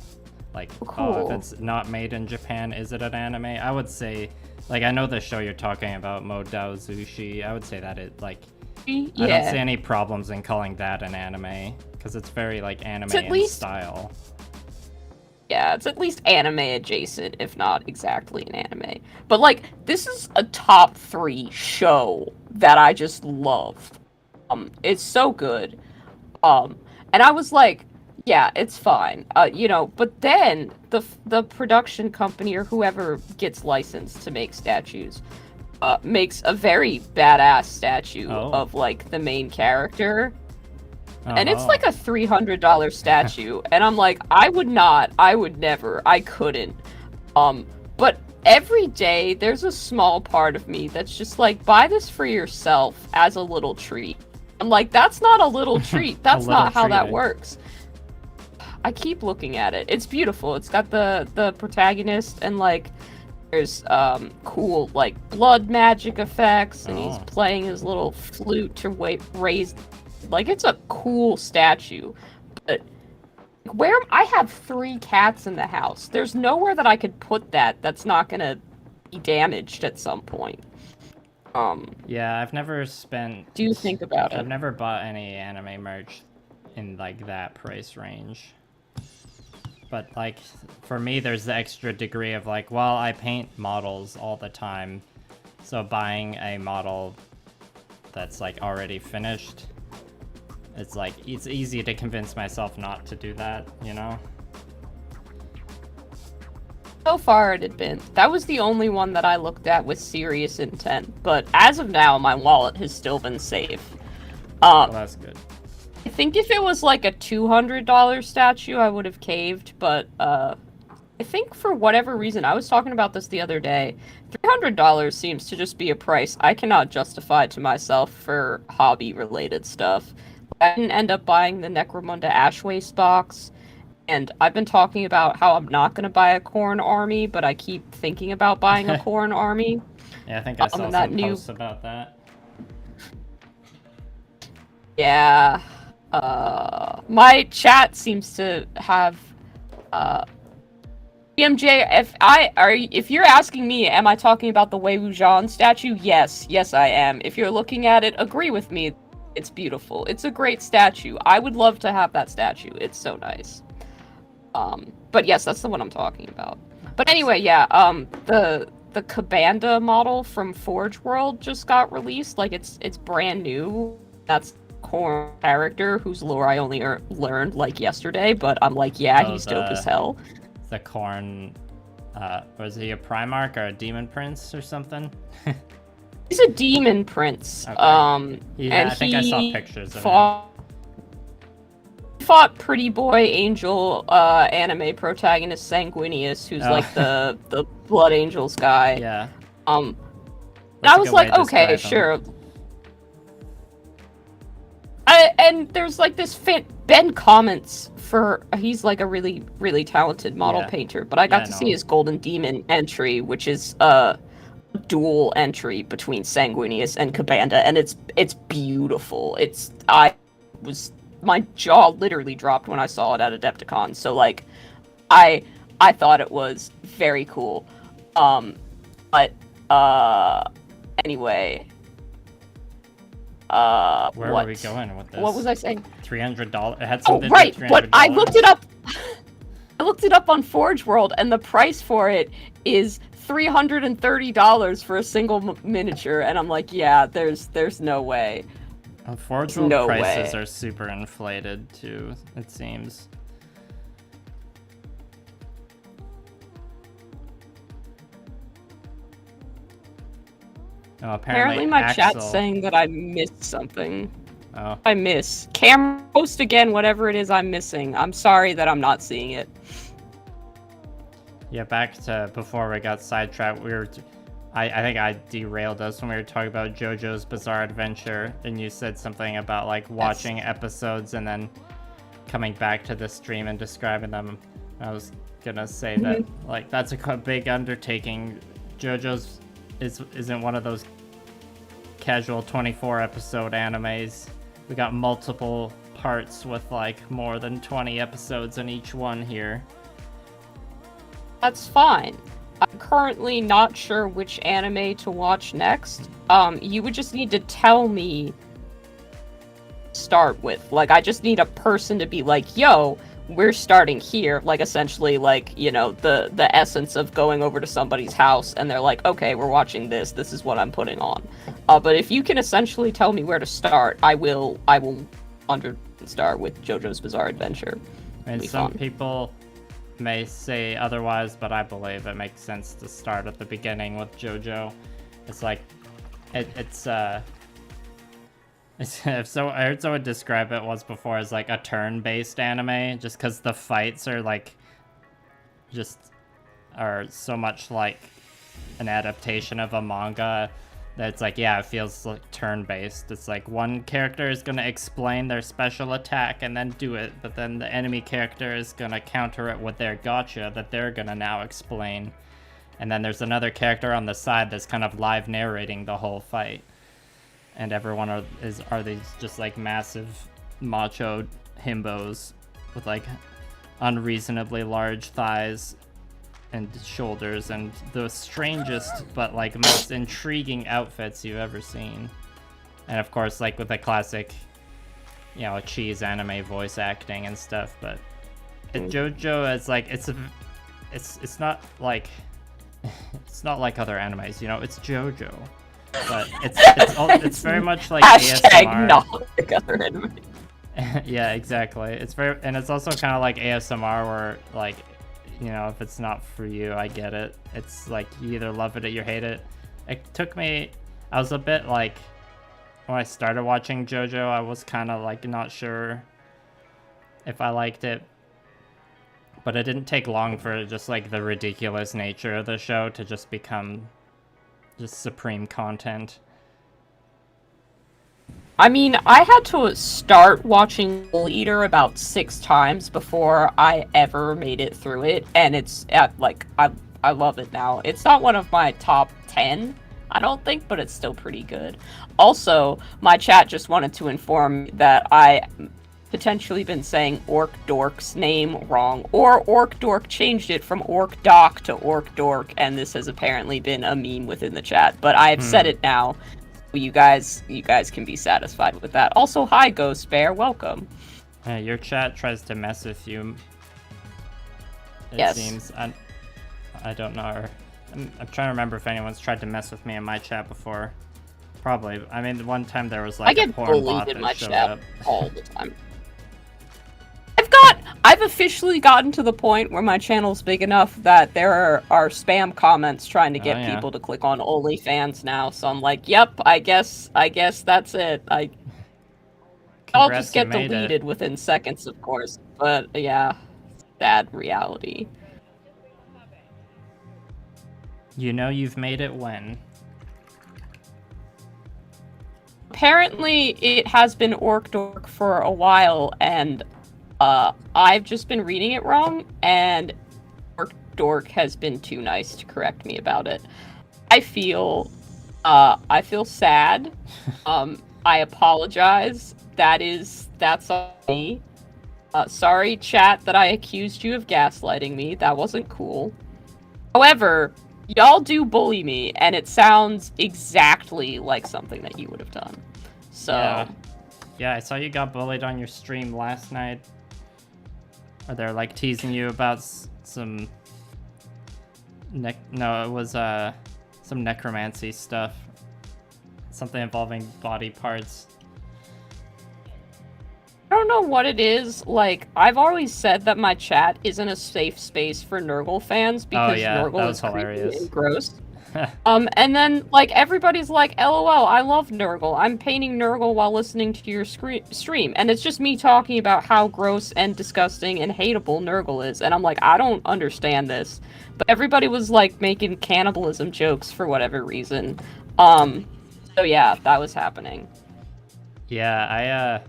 like, cool. If it's not made in Japan, is it an anime? I would say, like, I know the show you're talking about, Modao Zushi, I would say that it, like, I don't see any problems in calling that an anime, because it's very, like, anime in style. Yeah, it's at least anime adjacent, if not exactly an anime. But, like, this is a top 3 show that I just love. It's so good. And I was like, yeah, it's fine. You know, but then the production company or whoever gets licensed to make statues makes a very badass statue of like the main character. And it's like a $300 statue. And I'm like, I would never, I couldn't. But every day there's a small part of me that's just like, buy this for yourself as a little treat. I'm like, that's not a little treat. That's not how that works. I keep looking at it. It's beautiful. It's got the protagonist and like there's cool like blood magic effects, and he's playing his little flute to raise. Like, it's a cool statue. But where I have 3 cats in the house, there's nowhere that I could put that that's not gonna be damaged at some point. Yeah, I've never spent... do think about I've it. never bought any anime merch in, like, that price range. But, like, for me, there's the extra degree of, like, well, I paint models all the time, so buying a model that's, like, already finished, it's, like, it's easy to convince myself not to do that, you know? So far it had been. That was the only one that I looked at with serious intent, but as of now, my wallet has still been safe. Well, that's good. I think if it was like a $200 statue, I would have caved, but I think for whatever reason, I was talking about this the other day, $300 seems to just be a price I cannot justify to myself for hobby-related stuff. I didn't end up buying the Necromunda Ashwaste box, and I've been talking about how I'm not going to buy a Khorne army, but I keep thinking about buying a Khorne army. Yeah, I think I saw some posts about that. Yeah. My chat seems to have, BMJ, if you're asking me, am I talking about the Wei Wuxian statue? Yes, I am. If you're looking at it, agree with me. It's beautiful. It's a great statue. I would love to have that statue. It's so nice. But yes, that's the one I'm talking about. But anyway, yeah, the Kabanda model from Forge World just got released. Like, it's brand new. That's Khorne character whose lore I only learned, like, yesterday, but I'm like, yeah, he's dope as hell. The Khorne, was he a Primarch or a Demon Prince or something? He's a Demon Prince. Okay. Yeah, and I think I saw pictures of him. Fought Pretty Boy Angel anime protagonist Sanguinius, who's like the Blood Angels guy. Yeah. And I was like, okay, sure. And there's like this Ben comments for he's like a really, really talented model painter, but I got to see his Golden Demon entry, which is a dual entry between Sanguinius and Kabanda, and it's beautiful. My jaw literally dropped when I saw it at Adepticon. So like, I thought it was very cool. But anyway. Where were we going with this? What was I saying? $300. It had something. Oh right, but I looked it up. I looked it up on Forge World, and the price for it is $330 for a single miniature, and I'm like, yeah, there's no way. Forge World prices are super inflated too, it seems. Oh, apparently my Axel... chat's saying that I missed something. Oh. I miss. Camera post again, whatever it is I'm missing. I'm sorry that I'm not seeing it. Yeah, back to before we got sidetracked, I think I derailed us when we were talking about JoJo's Bizarre Adventure, and you said something about like watching episodes and then coming back to the stream and describing them. I was gonna say that like that's a big undertaking. JoJo's isn't one of those casual 24 episode animes. We got multiple parts with like more than 20 episodes in each one here. That's fine. I'm currently not sure which anime to watch next. You would just need to tell me start with. Like, I just need a person to be like, yo, we're starting here. Like, essentially, like, you know, the essence of going over to somebody's house and they're like, okay, we're watching this. This is what I'm putting on. But if you can essentially tell me where to start, I will start with JoJo's Bizarre Adventure. And some people may say otherwise, but I believe it makes sense to start at the beginning with JoJo. It's like it's I heard someone describe it once before as like a turn-based anime, just because the fights are like are so much like an adaptation of a manga that it's like, yeah, it feels like turn-based. It's like one character is going to explain their special attack and then do it, but then the enemy character is going to counter it with their gotcha that they're going to now explain. And then there's another character on the side that's kind of live narrating the whole fight. And everyone are these just like massive macho himbos with like unreasonably large thighs and shoulders and the strangest but like most intriguing outfits you've ever seen. And of course, like with the classic, you know, cheese anime voice acting and stuff. But JoJo is like it's not like it's not like other animes, you know. It's JoJo, but it's very much like ASMR. Not like other anime. Yeah, exactly. It's also kind of like ASMR where, like, you know, if it's not for you, I get it. It's like you either love it or you hate it. It took me, I was a bit like, when I started watching JoJo, I was kind of like not sure if I liked it. But it didn't take long for just like the ridiculous nature of the show to just become just supreme content. I mean, I had to start watching Bull Eater about 6 times before I ever made it through it, and it's like I love it now. It's not one of my top 10, I don't think, but it's still pretty good. Also, my chat just wanted to inform me that I potentially been saying Orc Dork's name wrong, or Orc Dork changed it from Orc Doc to Orc Dork, and this has apparently been a meme within the chat. But I've said it now. You guys can be satisfied with that. Also, hi Ghost Bear, welcome. Your chat tries to mess with you. It seems. I don't know. I'm trying to remember if anyone's tried to mess with me in my chat before. Probably. I mean, one time there was like I get a porn bot bullied in that my showed chat up. all the time. I've officially gotten to the point where my channel's big enough that there are spam comments trying to get people to click on OnlyFans now. So I'm like, yep, I guess that's it. I'll just get deleted within seconds, of course. But yeah, sad reality. You know you've made it when? Apparently, it has been Orc Dork for a while, and I've just been reading it wrong, and Orc Dork has been too nice to correct me about it. I feel sad. I apologize. That's on me. Sorry, chat, that I accused you of gaslighting me. That wasn't cool. However, y'all do bully me, and it sounds exactly like something that you would have done. So. Yeah, I saw you got bullied on your stream last night. Are they like teasing you about some no, it was some necromancy stuff. Something involving body parts. I don't know what it is. Like, I've always said that my chat isn't a safe space for Nurgle fans because Nurgle is creepy and gross. And then, like, everybody's like, LOL, I love Nurgle. I'm painting Nurgle while listening to your stream. And it's just me talking about how gross and disgusting and hateable Nurgle is. And I'm like, I don't understand this. But everybody was, like, making cannibalism jokes for whatever reason. So yeah, that was happening. Yeah,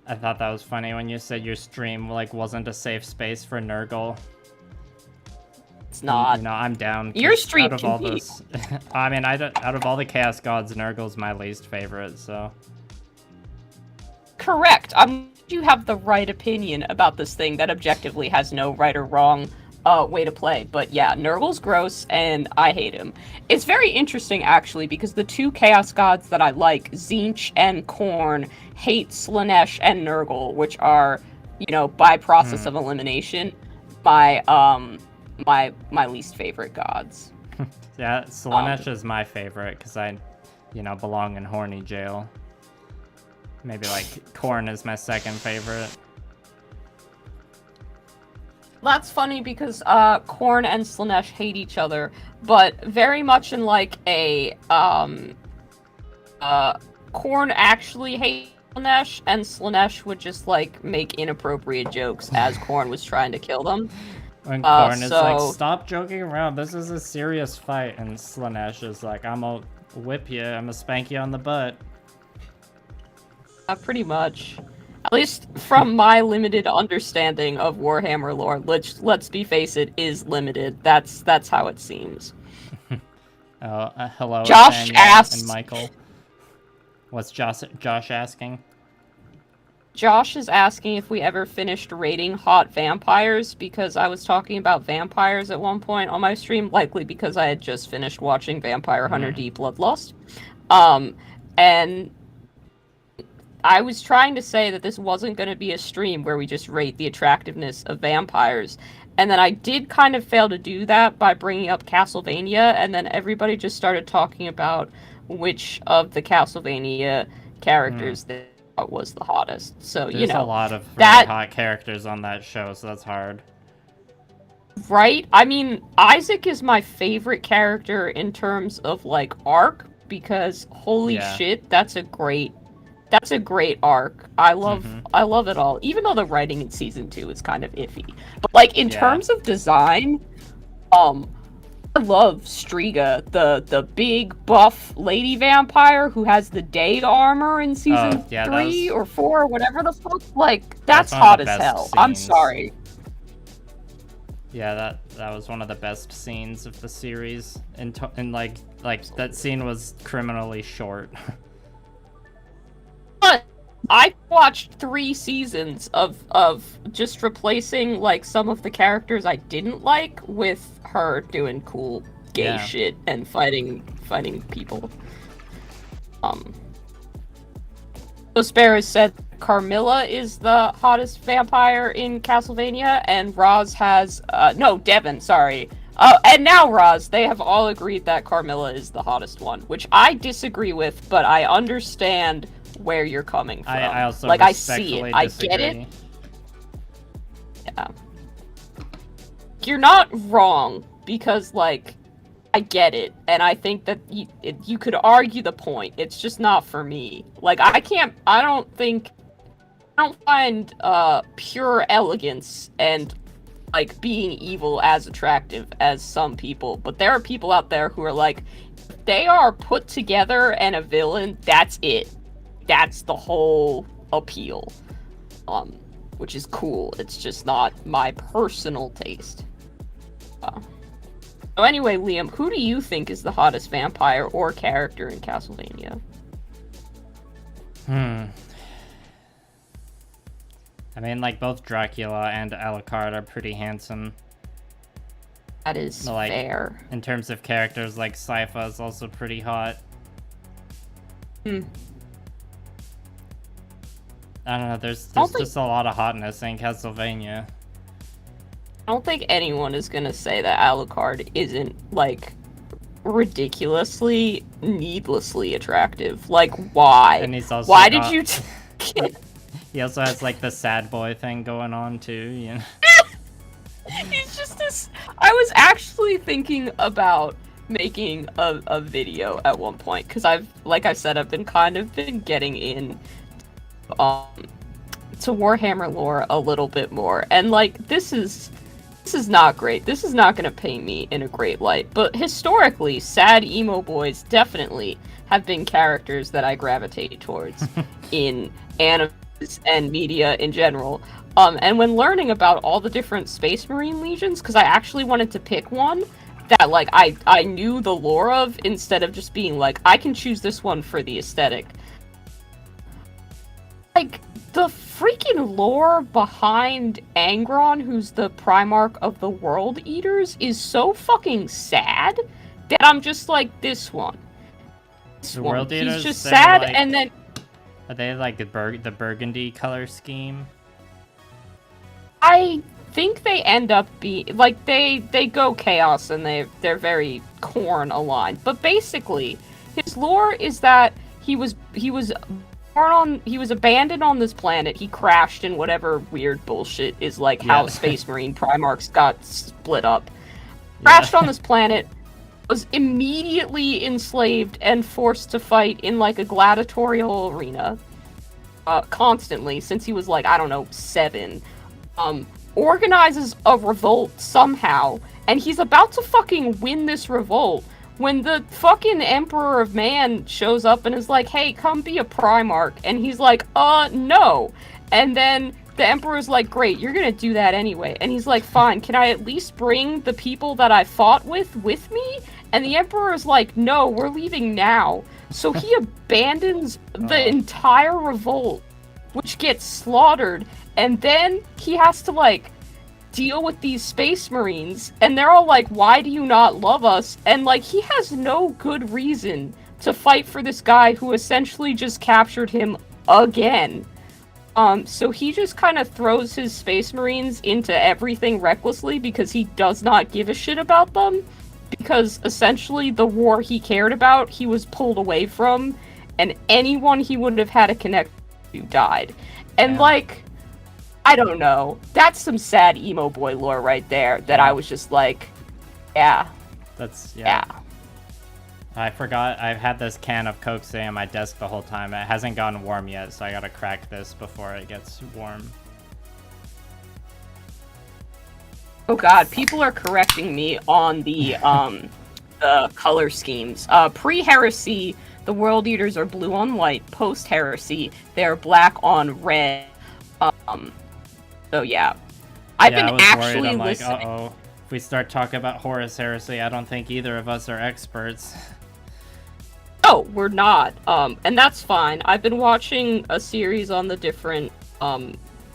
I thought that was funny when you said your stream, like, wasn't a safe space for Nurgle. It's not. You know, I'm down. Your stream out of all those, I mean, out of all the Chaos Gods, Nurgle's my least favorite, so. Correct. You have the right opinion about this thing that objectively has no right or wrong way to play. But yeah, Nurgle's gross, and I hate him. It's very interesting, actually, because the 2 Chaos Gods that I like, Tzeentch and Skorne, hate Slaanesh and Nurgle, which are, you know, by process of elimination, my least favorite gods. Yeah, Slaanesh is my favorite because I, you know, belong in horny jail. Maybe like Khorne is my second favorite. That's funny because Khorne and Slaanesh hate each other, but very much in like a Khorne actually hates Slaanesh, and Slaanesh would just like make inappropriate jokes as Khorne was trying to kill them. When Khorne is like, stop joking around, this is a serious fight, and Slaanesh is like, I'm gonna whip you, I'm gonna spank you on the butt. Pretty much. At least from my limited understanding of Warhammer lore, which, let's be face it, is limited. That's how it seems. Hello, Josh asks, and Michael. What's Josh asking? Josh is asking if we ever finished rating hot vampires, because I was talking about vampires at one point on my stream, likely because I had just finished watching Vampire Hunter D Bloodlust. And I was trying to say that this wasn't going to be a stream where we just rate the attractiveness of vampires. And then I did kind of fail to do that by bringing up Castlevania, and then everybody just started talking about which of the Castlevania characters that was the hottest. So, There's a lot of really hot characters on that show, so that's hard. Right? I mean, Isaac is my favorite character in terms of, like, arc, because holy shit, that's a great arc. I love it all. Even though the writing in season 2 is kind of iffy. But like in terms of design, I love Striga, the big buff lady vampire who has the day armor in season 3 or 4 or whatever the fuck. Like that's hot as hell. Scenes. I'm sorry. Yeah, that was one of the best scenes of the series, and like that scene was criminally short. But I watched 3 seasons of just replacing like some of the characters I didn't like with her doing cool gay shit and fighting people. So Sparrow said Carmilla is the hottest vampire in Castlevania, and Roz has no, Devin, sorry. And now Roz, they have all agreed that Carmilla is the hottest one, which I disagree with, but I understand where you're coming from. I also like I see it. I disagree. get it. Yeah. You're not wrong, because like I get it, and I think that you could argue the point. It's just not for me. Like I don't find pure elegance and like being evil as attractive as some people, but there are people out there who are like, if they are put together and a villain, that's it. That's the whole appeal. Which is cool. It's just not my personal taste. So anyway, Liam, who do you think is the hottest vampire or character in Castlevania? I mean, like, both Dracula and Alucard are pretty handsome. That is fair. In terms of characters, like, Sypha is also pretty hot. I don't know, there's just a lot of hotness in Castlevania. I don't think anyone is gonna say that Alucard isn't, like, ridiculously, needlessly attractive. Like, why? And he's also why did you He also has, like, the sad boy thing going on, too, you know? He's just this... I was actually thinking about making a video at one point, because like I said, I've been getting in to Warhammer lore a little bit more, and, like, this is not great. This is not going to paint me in a great light, but historically, sad emo boys definitely have been characters that I gravitate towards in anime and media in general. And when learning about all the different Space Marine legions, because I actually wanted to pick one that, like, I knew the lore of, instead of just being like, I can choose this one for the aesthetic. Like, the freaking lore behind Angron, who's the Primarch of the World Eaters, is so fucking sad that I'm just like, this one. The World Eaters, he's just sad, like, and then... Are they like the burgundy color scheme? I think they end up being... Like, they go chaos, and they're very Khorne aligned. But basically, his lore is that he was abandoned on this planet. He crashed in whatever weird bullshit is like how Space Marine Primarchs got split up. Crashed on this planet, was immediately enslaved and forced to fight in like a gladiatorial arena. Constantly, since he was like, I don't know, 7. Organizes a revolt somehow, and he's about to fucking win this revolt when the fucking Emperor of Man shows up and is like, hey, come be a Primarch. And he's like, no. And then the Emperor's like, great, you're gonna do that anyway. And he's like, fine, can I at least bring the people that I fought with me? And the Emperor's like, no, we're leaving now. So he abandons the entire revolt which gets slaughtered, and then he has to, like, deal with these space marines, and they're all like, why do you not love us? And, like, he has no good reason to fight for this guy who essentially just captured him again. So he just kind of throws his space marines into everything recklessly because he does not give a shit about them. Because essentially the war he cared about, he was pulled away from, and anyone he would have had to connect to died. And like, I don't know. That's some sad emo boy lore right there that I was just like, yeah. That's, yeah. I forgot I've had this can of Coke sitting on my desk the whole time. It hasn't gotten warm yet, so I gotta crack this before it gets warm. Oh god, people are correcting me on the color schemes. Pre-heresy, the World Eaters are blue on white. Post-heresy, they're black on red. So yeah. I've been actually worried. I'm listening. like, uh-oh. If we start talking about Horus heresy, I don't think either of us are experts. Oh, we're not. And that's fine. I've been watching a series on the different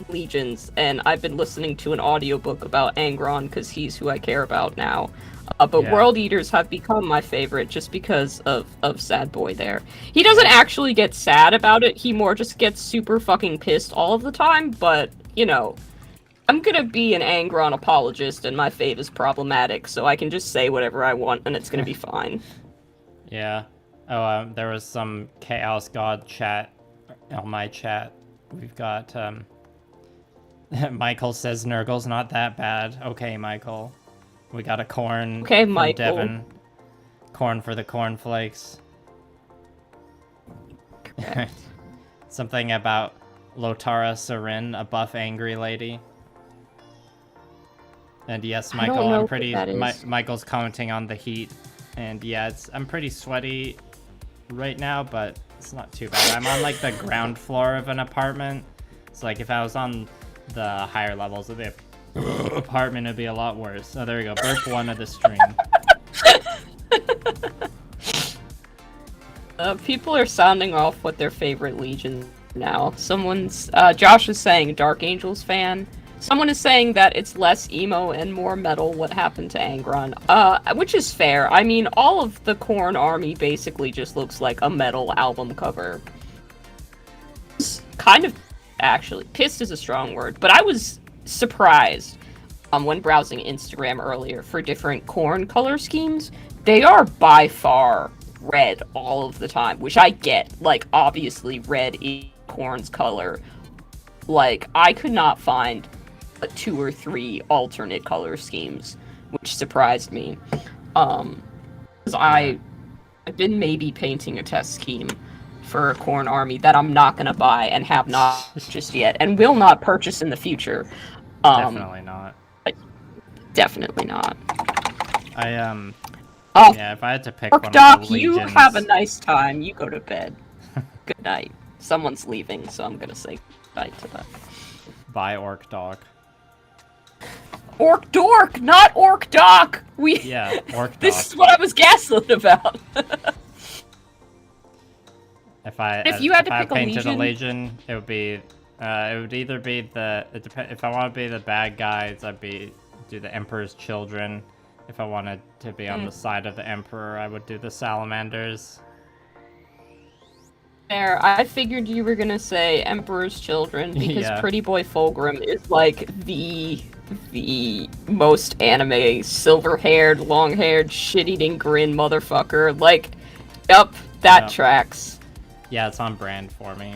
legions, and I've been listening to an audiobook about Angron because he's who I care about now. But World Eaters have become my favorite just because of Sad Boy there. He doesn't actually get sad about it, he more just gets super fucking pissed all of the time, but, you know, I'm gonna be an Angron apologist and my fave is problematic, so I can just say whatever I want and it's gonna be fine. Yeah. Oh, there was some Chaos God chat on my chat. We've got, Michael says Nurgle's not that bad. Okay, Michael. We got a corn from Devin. Corn for the cornflakes. Something about Lotara Sarin, a buff angry lady. And yes, Michael, I'm pretty... Michael's commenting on the heat. And yeah, I'm pretty sweaty right now, but it's not too bad. I'm on, like, the ground floor of an apartment. It's like, if I was on the higher levels of the apartment, it'd be a lot worse. Oh, there we go. Burp 1 of the stream. People are sounding off what their favorite legion now. Someone's... Josh is saying Dark Angels fan. Someone is saying that it's less emo and more metal what happened to Angron. Which is fair. I mean, all of the Korn army basically just looks like a metal album cover. It's kind of... Actually, pissed is a strong word, but I was surprised when browsing Instagram earlier for different Korn color schemes. They are by far red all of the time, which I get. Like, obviously, red is Korn's color. Like, I could not find 2 or 3 alternate color schemes, which surprised me. Because I've been maybe painting a test scheme for a Korn army that I'm not gonna buy and have not just yet, and will not purchase in the future. Definitely not. Definitely not. Yeah, if I had to pick one of the legions... you have a nice time. You go to bed. Good night. Someone's leaving, so I'm gonna say goodnight to them. Bye, Orc Dog. Orc Dork, not Orc Doc! Yeah, Orc Dog. This is what I was gaslit about. If you had to pick a legion, it would be, it would either be if I want to be the bad guys, do the Emperor's Children. If I wanted to be on the side of the Emperor, I would do the Salamanders. There, I figured you were gonna say Emperor's Children, because Pretty Boy Fulgrim is like the most anime silver-haired, long-haired, shit-eating grin motherfucker. Like, yup, that tracks. Yeah, it's on brand for me.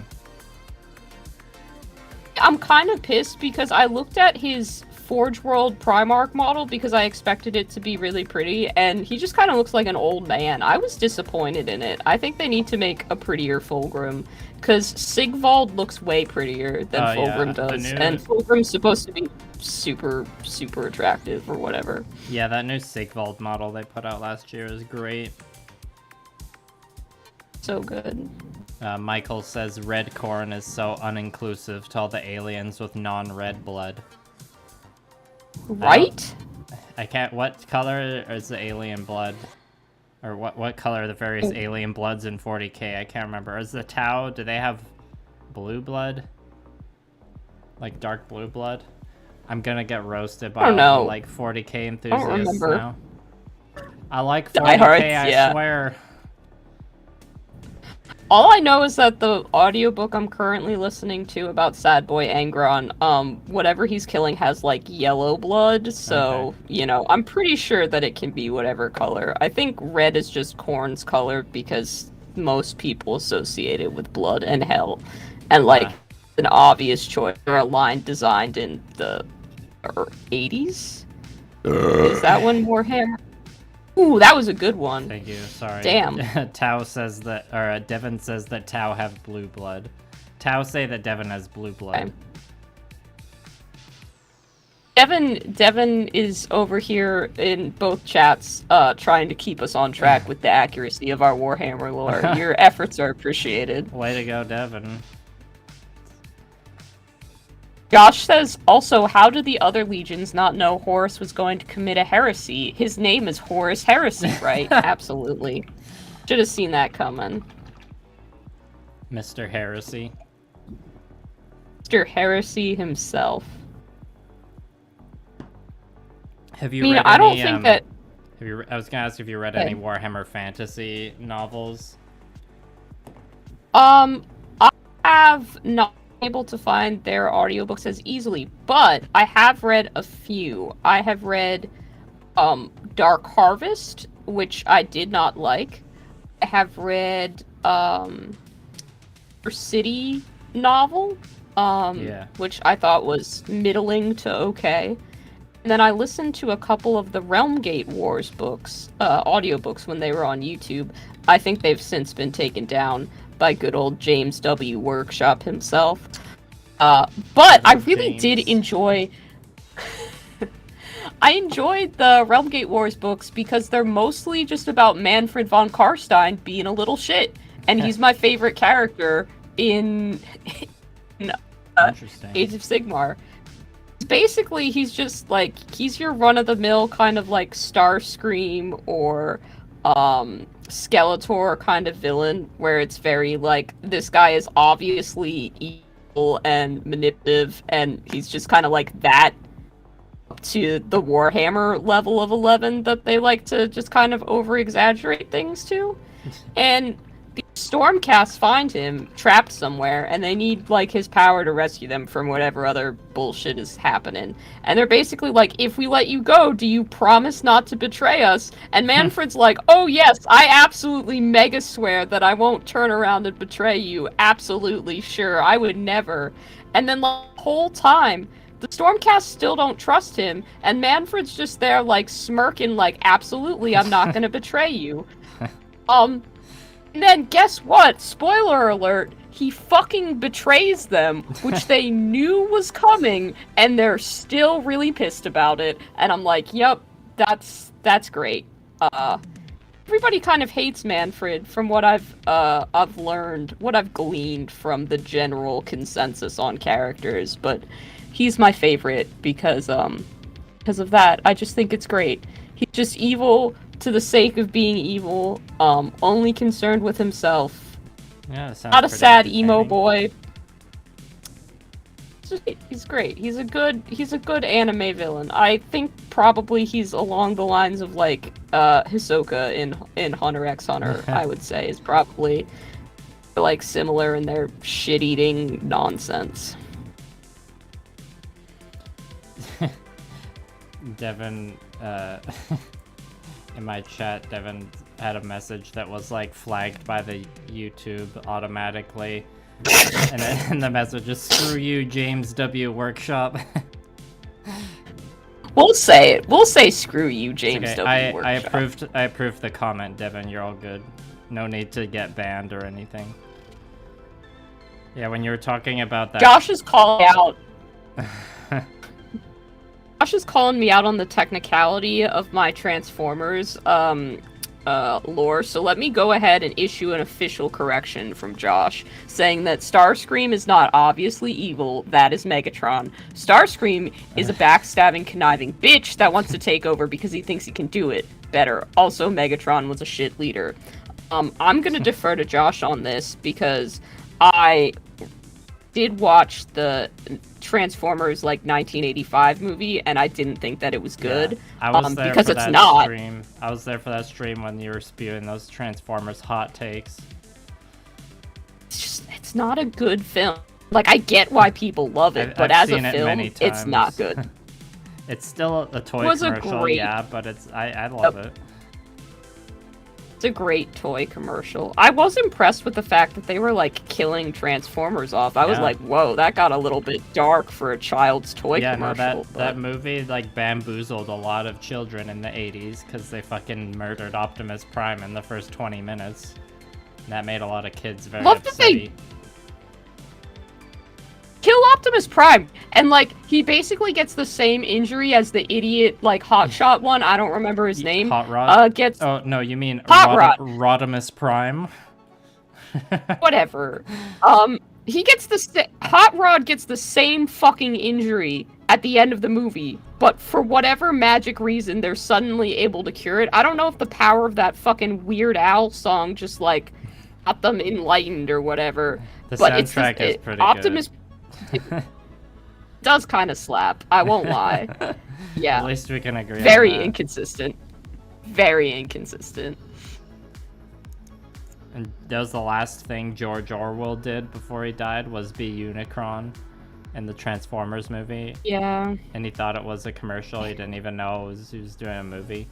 I'm kind of pissed because I looked at his Forge World Primarch model because I expected it to be really pretty, and he just kind of looks like an old man. I was disappointed in it. I think they need to make a prettier Fulgrim, because Sigvald looks way prettier than Fulgrim does, and Fulgrim's supposed to be super, super attractive or whatever. Yeah, that new Sigvald model they put out last year is great. So good. Michael says red corn is so uninclusive to all the aliens with non-red blood. Right? I can't... What color is the alien blood? Or what color are the various alien bloods in 40k? I can't remember. Is the Tau... Do they have blue blood? Like dark blue blood? I'm gonna get roasted I by don't know. like 40k enthusiasts remember. now. I like Die 40k, Hards, I yeah. swear. All I know is that the audiobook I'm currently listening to about Sad Boy Angron, whatever he's killing has like yellow blood, so, Okay. you know, I'm pretty sure that it can be whatever color. I think red is just Korn's color because most people associate it with blood and hell. And like an obvious choice for a line designed in the 80s? Is that when Warhammer? Ooh, that was a good one. Thank you, sorry. Damn. Tao says that, or Devin says that Tao have blue blood. Tao say that Devin has blue blood. Okay. Devin is over here in both chats, trying to keep us on track with the accuracy of our Warhammer lore. Your efforts are appreciated. Way to go, Devin. Josh says, also, how did the other legions not know Horus was going to commit a heresy? His name is Horus Heresy, right? Absolutely. Should have seen that coming. Mr. Heresy. Mr. Heresy himself. Have you I mean, read I don't any, think that... I was gonna ask if you read any Warhammer Fantasy novels. I have not been able to find their audiobooks as easily, but I have read a few. I have read Dark Harvest, which I did not like. I have read City novel, which I thought was middling to okay. And then I listened to a couple of the Realm Gate Wars books, audiobooks when they were on YouTube. I think they've since been taken down by good old James W. Workshop himself. But I really did enjoy... I enjoyed the Realm Gate Wars books because they're mostly just about Manfred von Karstein being a little shit. And he's my favorite character in Age of Sigmar. Basically, he's just like, he's your run-of-the-mill kind of like Starscream or Skeletor kind of villain, where it's very like, this guy is obviously evil and manipulative, and he's just kind of like that to the Warhammer level of 11 that they like to just kind of over-exaggerate things to. And the Stormcast find him trapped somewhere, and they need, like, his power to rescue them from whatever other bullshit is happening. And they're basically like, if we let you go, do you promise not to betray us? And Manfred's like, oh yes, I absolutely mega swear that I won't turn around and betray you. Absolutely, sure, I would never. And then the whole time, the Stormcast still don't trust him, and Manfred's just there, like, smirking, like, absolutely, I'm not gonna betray you. And then guess what? Spoiler alert, he fucking betrays them, which they knew was coming, and they're still really pissed about it. And I'm like, yep, that's great. Everybody kind of hates Manfred from what I've learned, what I've gleaned from the general consensus on characters, but he's my favorite because of that. I just think it's great. He's just evil to the sake of being evil, only concerned with himself. Yeah, not a sad emo boy. He's great. He's a good anime villain. I think probably he's along the lines of like Hisoka in Hunter x Hunter. I would say is probably like similar in their shit-eating nonsense. Devin, in my chat, Devin had a message that was like flagged by the YouTube automatically. and the message is, screw you, James W. Workshop. We'll say it. We'll say screw you, James okay. W. Workshop. I approved the comment, Devin. You're all good. No need to get banned or anything. Yeah, when you were talking about that... Josh is calling out... Josh is calling me out on the technicality of my Transformers lore, so let me go ahead and issue an official correction from Josh, saying that Starscream is not obviously evil, that is Megatron. Starscream is a backstabbing, conniving bitch that wants to take over because he thinks he can do it better. Also, Megatron was a shit leader. I'm gonna defer to Josh on this because I did watch the Transformers like 1985 movie, and I didn't think that it was good. Yeah, I was there because for it's that not. stream. I was there for that stream when you were spewing those Transformers hot takes. It's not a good film. Like, I get why people love it, but I've as a seen it film, many it's not times. good. It's still a toy It was commercial, a great... yeah, but I love it. It's a great toy commercial. I was impressed with the fact that they were, like, killing Transformers off. I was like, whoa, that got a little bit dark for a child's toy commercial. No, that movie, like, bamboozled a lot of children in the 80s, because they fucking murdered Optimus Prime in the first 20 minutes. And that made a lot of kids very upset. Kill Optimus Prime, and like he basically gets the same injury as the idiot like hotshot one. I don't remember his name. Hot Rod. Gets. Oh no, you mean Hot Rod. Rodimus Prime. Whatever. He gets Hot Rod gets the same fucking injury at the end of the movie, but for whatever magic reason, they're suddenly able to cure it. I don't know if the power of that fucking Weird Al song just like got them enlightened or whatever. The but soundtrack is pretty Optimus good. It does kind of slap. I won't lie. Yeah. At least we can agree. Very on that. inconsistent. Very inconsistent. And that was the last thing George Orwell did before he died, was be Unicron in the Transformers movie. Yeah. And he thought it was a commercial. He didn't even know he was doing a movie.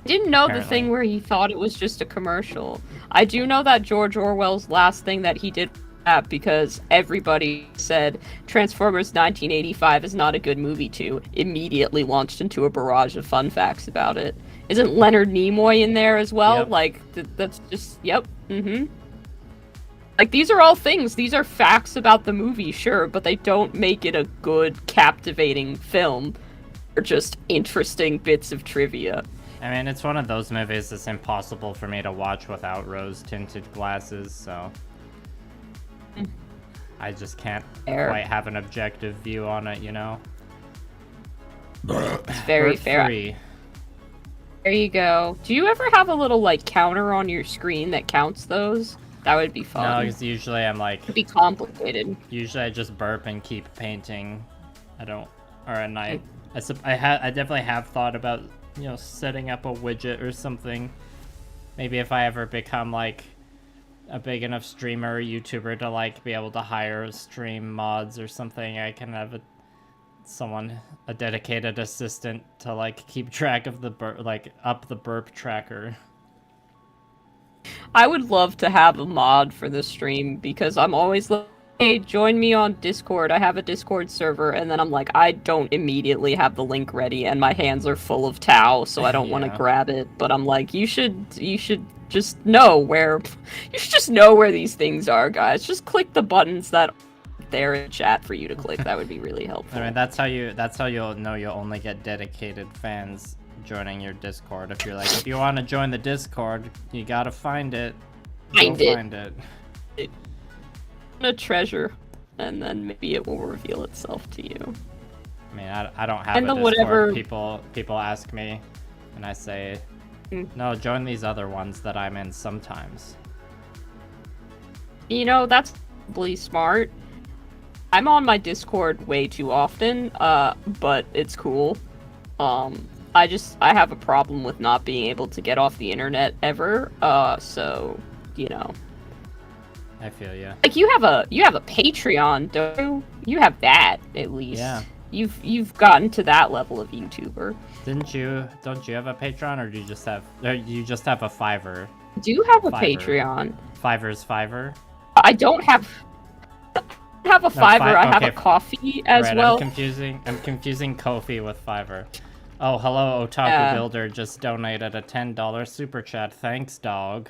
I didn't know Apparently. the thing where he thought it was just a commercial. I do know that George Orwell's last thing that he did because everybody said Transformers 1985 is not a good movie to, immediately launched into a barrage of fun facts about it. Isn't Leonard Nimoy in there as well? Yep. Like, that's just, yep, Like, these are all things, these are facts about the movie, sure, but they don't make it a good, captivating film. They're just interesting bits of trivia. I mean, it's one of those movies that's impossible for me to watch without rose-tinted glasses, so... I just can't quite have an objective view on it, you know? It's very fair. 3. There you go. Do you ever have a little, like, counter on your screen that counts those? That would be fun. No, because usually I'm like... It'd be complicated. Usually I just burp and keep painting. I don't... Or at night. I definitely have thought about, you know, setting up a widget or something. Maybe if I ever become, like... a big enough streamer or YouTuber to like be able to hire stream mods or something, I can have a dedicated assistant to like keep track of the up the burp tracker. I would love to have a mod for this stream because I'm always like, hey, join me on Discord. I have a Discord server, and then I'm like, I don't immediately have the link ready, and my hands are full of tau, so I don't want to grab it. But I'm like, you should just know where these things are, guys. Just click the buttons that are there in chat for you to click. That would be really helpful. I mean, that's how you'll know you'll only get dedicated fans joining your Discord. If you're like, if you want to join the Discord, you gotta find it. Find it. A treasure, and then maybe it will reveal itself to you. I mean, I don't have a Discord. Whatever... People ask me, and I say, no, join these other ones that I'm in sometimes. You know, that's probably smart. I'm on my Discord way too often, but it's cool. I have a problem with not being able to get off the internet ever, so, you know. I feel you. Like, you have a Patreon, don't you? You have that, at least. Yeah. You've gotten to that level of YouTuber. Don't you have a Patreon, or do you just have a Fiverr? I do have a Patreon. Fiverr's Fiverr? I don't have a Fiverr, I have a Coffee as well. I'm confusing Ko-fi with Fiverr. Oh, hello, Otaku Builder just donated a $10 super chat. Thanks, dog.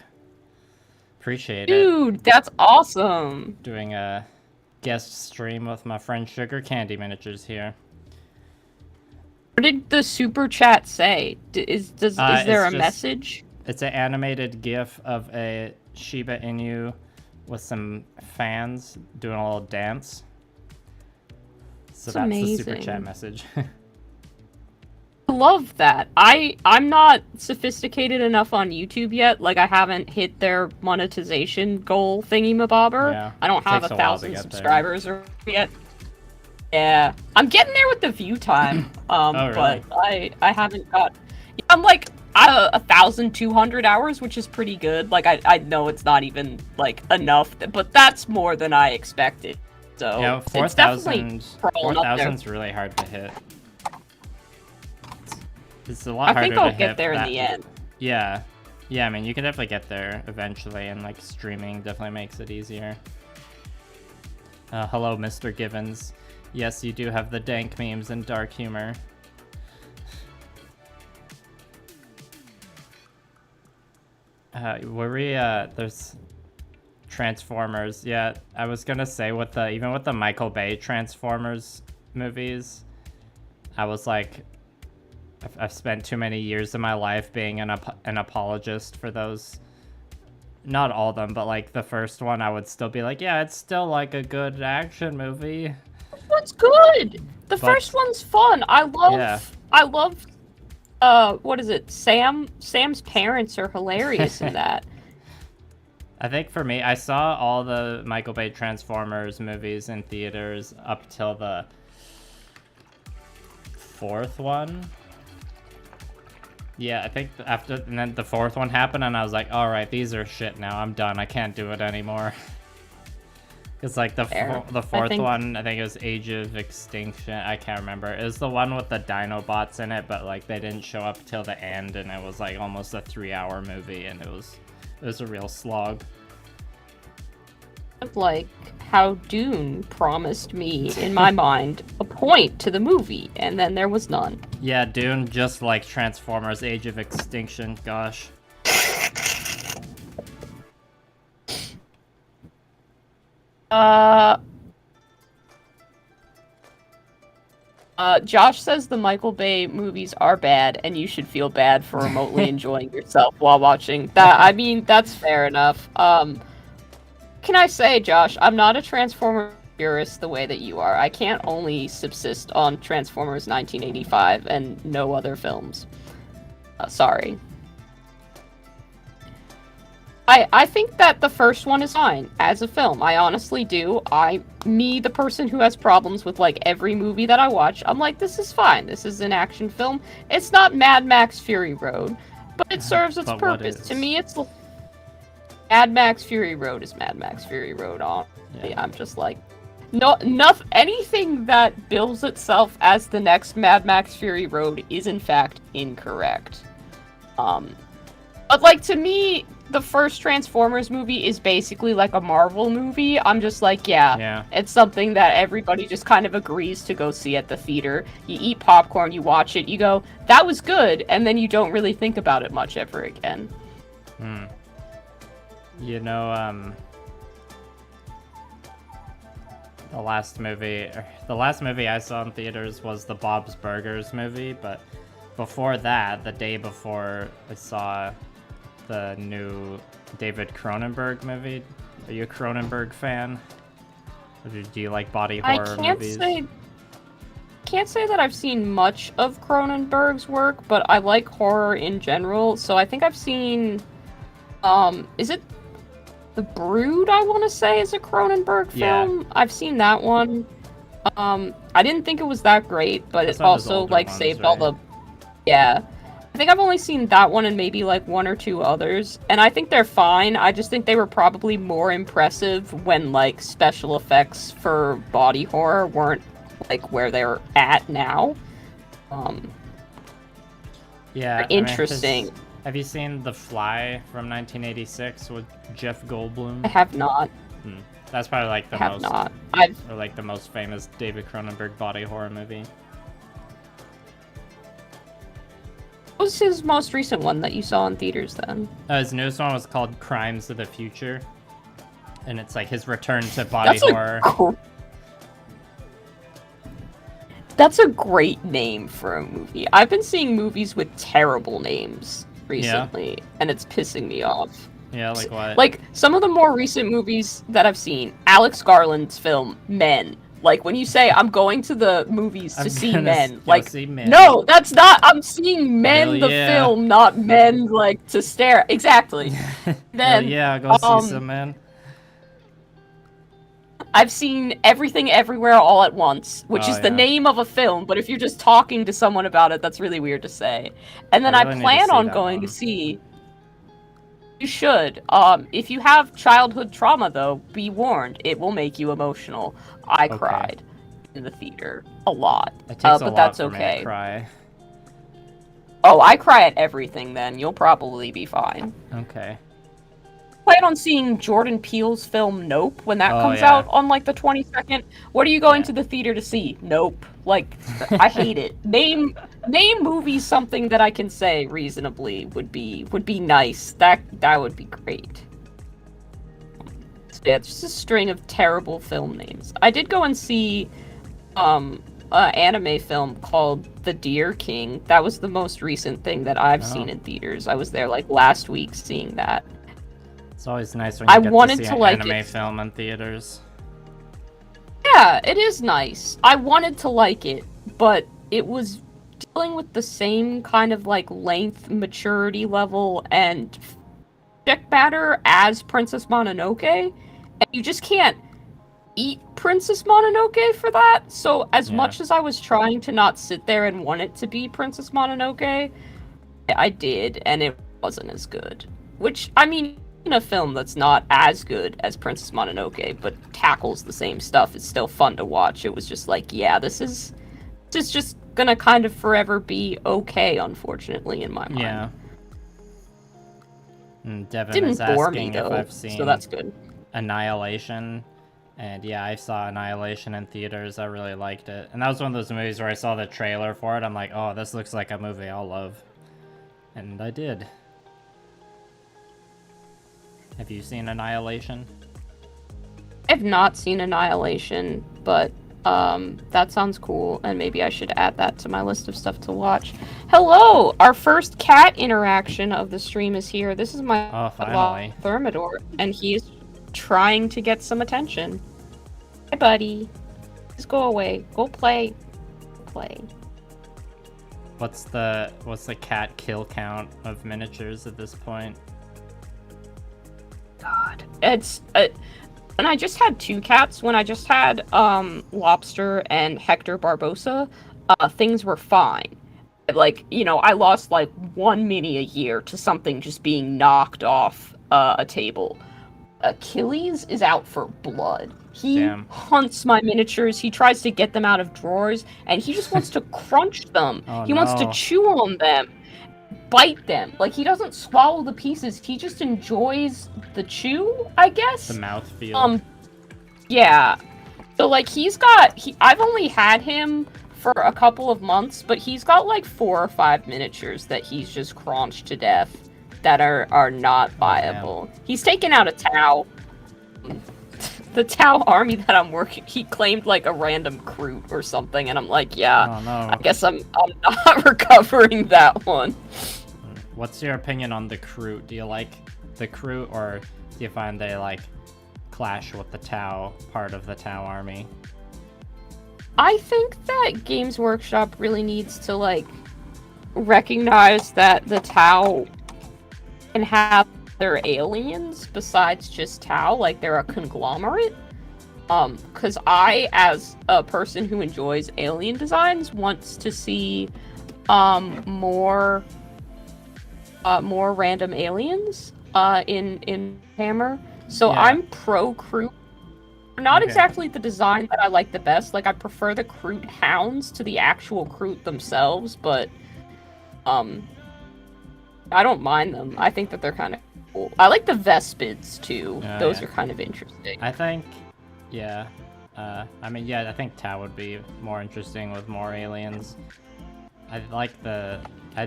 Appreciate it. Dude, that's awesome. Doing a guest stream with my friend Sugar Candy Miniatures here. What did the super chat say? Is there a message? It's an animated GIF of a Shiba Inu with some fans doing a little dance. So that's the super chat message. I love that. I'm not sophisticated enough on YouTube yet. Like, I haven't hit their monetization goal thingy-mabobber. Yeah, I don't have takes a while to 1,000 get subscribers or yet. Yeah, I'm getting there with the view time. really? But I haven't got. Yeah, I'm like 1,200 hours, which is pretty good. Like, I know it's not even like enough, but that's more than I expected. So yeah, it's definitely 4,000's really hard to hit. It's a lot harder I think to I'll hit get there in that. the end. Yeah. Yeah, I mean, you can definitely get there eventually, and, like, streaming definitely makes it easier. Hello, Mr. Givens. Yes, you do have the dank memes and dark humor. There's Transformers. Yeah, I was gonna say, even with the Michael Bay Transformers movies, I was like, I've spent too many years of my life being an apologist for those. Not all of them, but like the first one, I would still be like, yeah, it's still like a good action movie. What's good? The first one's fun. I love, what is it? Sam's parents are hilarious in that. I think for me, I saw all the Michael Bay Transformers movies in theaters up till the 4th one. Yeah, I think and then the 4th one happened, and I was like, all right, these are shit now. I'm done. I can't do it anymore. It's like the 4th one, I think it was Age of Extinction. I can't remember. It was the one with the Dinobots in it, but like they didn't show up till the end, and it was like almost a 3-hour movie, and it was a real slog. Like how Dune promised me, in my mind, a point to the movie, and then there was none. Yeah, Dune, just like Transformers Age of Extinction, gosh. Josh says the Michael Bay movies are bad, and you should feel bad for remotely enjoying yourself while watching. That, I mean, that's fair enough. Can I say, Josh, I'm not a Transformers purist the way that you are. I can't only subsist on Transformers 1985 and no other films. Sorry. I think that the first one is fine as a film. I honestly do. The person who has problems with like every movie that I watch, I'm like, this is fine. This is an action film. It's not Mad Max Fury Road, but it serves its purpose. To me, it's Mad Max Fury Road is Mad Max Fury Road. I'm just like, anything that bills itself as the next Mad Max Fury Road is in fact incorrect. But like, to me, the first Transformers movie is basically like a Marvel movie. I'm just like, yeah, it's something that everybody just kind of agrees to go see at the theater. You eat popcorn, you watch it, you go, that was good, and then you don't really think about it much ever again. You know, the last movie I saw in theaters was the Bob's Burgers movie, but before that, the day before, I saw the new David Cronenberg movie. Are you a Cronenberg fan? Or do you like body horror movies? Can't say that I've seen much of Cronenberg's work, but I like horror in general. So I think I've seen, is it The Brood, I want to say, is a Cronenberg film? Yeah. I've seen that one. I didn't think it was that great, but it also like saved all the... Yeah. I think I've only seen that one and maybe like one or two others, and I think they're fine. I just think they were probably more impressive when like special effects for body horror weren't like where they're at now. Yeah, interesting. Have you seen The Fly from 1986 with Jeff Goldblum? I have not. That's probably like the most famous David Cronenberg body horror movie. What was his most recent one that you saw in theaters then? His newest one was called Crimes of the Future, and it's like his return to body horror. That's a great name for a movie. I've been seeing movies with terrible names recently, and it's pissing me off. Yeah, like what? Like, some of the more recent movies that I've seen, Alex Garland's film, Men. Like when you say I'm going to the movies to I'm see gonna men, go like see men. no, that's not. I'm seeing men Hell the yeah. film, not men like to stare. Exactly. Hell Then yeah, go see some men. I've seen Everything Everywhere All at Once, which Oh, is the yeah. name of a film, but if you're just talking to someone about it, that's really weird to say. And then I I really need to plan see on that going one. to see. You should. If you have childhood trauma, though, be warned, it will make you emotional. I Okay. cried in the theater a lot, It takes a but lot that's for me to okay. cry. Oh, I cry at everything. Then you'll probably be fine. Okay. Plan on seeing Jordan Peele's film Nope when that Oh, comes yeah. out on like the 22nd. What are you going Yeah. to the theater to see? Nope. Like I hate it. Name movies something that I can say reasonably would be nice. That would be great. So yeah, it's just a string of terrible film names. I did go and see an anime film called The Deer King. That was the most recent thing that I've seen in theaters. I was there like last week seeing that. It's always nice when you get wanted to see to an like anime it. film in theaters. Yeah, it is nice. I wanted to like it, but it was dealing with the same kind of like length, maturity level, and subject matter as Princess Mononoke, and you just can't eat Princess Mononoke for that. So as much as I was trying to not sit there and want it to be Princess Mononoke, I did, and it wasn't as good. Which, I mean, in a film that's not as good as Princess Mononoke, but tackles the same stuff, it's still fun to watch. It was just like, yeah, this is just gonna kind of forever be okay, unfortunately, in my mind. Yeah. And Devin Didn't is bore me, asking though, if I've seen so that's good. Annihilation. And yeah, I saw Annihilation in theaters. I really liked it. And that was one of those movies where I saw the trailer for it. I'm like, oh, this looks like a movie I'll love. And I did. Have you seen Annihilation? I've not seen Annihilation, but that sounds cool, and maybe I should add that to my list of stuff to watch. Hello! Our first cat interaction of the stream is here. This is my finally. Thermidor, and he is trying to get some attention. Hi, buddy. Just go away. Go play. Play. What's the cat kill count of miniatures at this point? God, it's and I just had 2 cats. When I just had Lobster and Hector Barbosa, things were fine. Like, you know, I lost like 1 mini a year to something just being knocked off a table. Achilles is out for blood. He hunts my miniatures. He tries to get them out of drawers, and he just wants to crunch them. He wants to chew on them, bite them. Like, he doesn't swallow the pieces. He just enjoys the chew, I guess. The mouthfeel. Yeah. So, like, I've only had him for a couple of months, but he's got, like, 4 or 5 miniatures that he's just crunched to death that are not viable. He's taken out a Tau. The Tau army that I'm working, he claimed, like, a random Kroot or something, and I'm like, yeah, I guess I'm not recovering that one. What's your opinion on the Kroot? Do you like the Kroot, or do you find they, like, clash with the Tau part of the Tau army? I think that Games Workshop really needs to, like, recognize that the Tau can have their aliens besides just Tau, like they're a conglomerate. Because I, as a person who enjoys alien designs, wants to see more random aliens in Hammer. So I'm pro Kroot. Not exactly the design that I like the best. Like, I prefer the Kroot hounds to the actual Kroot themselves, but I don't mind them. I think that they're kind of cool. I like the Vespids too. Those are kind of interesting. I think, I mean, I think Tau would be more interesting with more aliens. I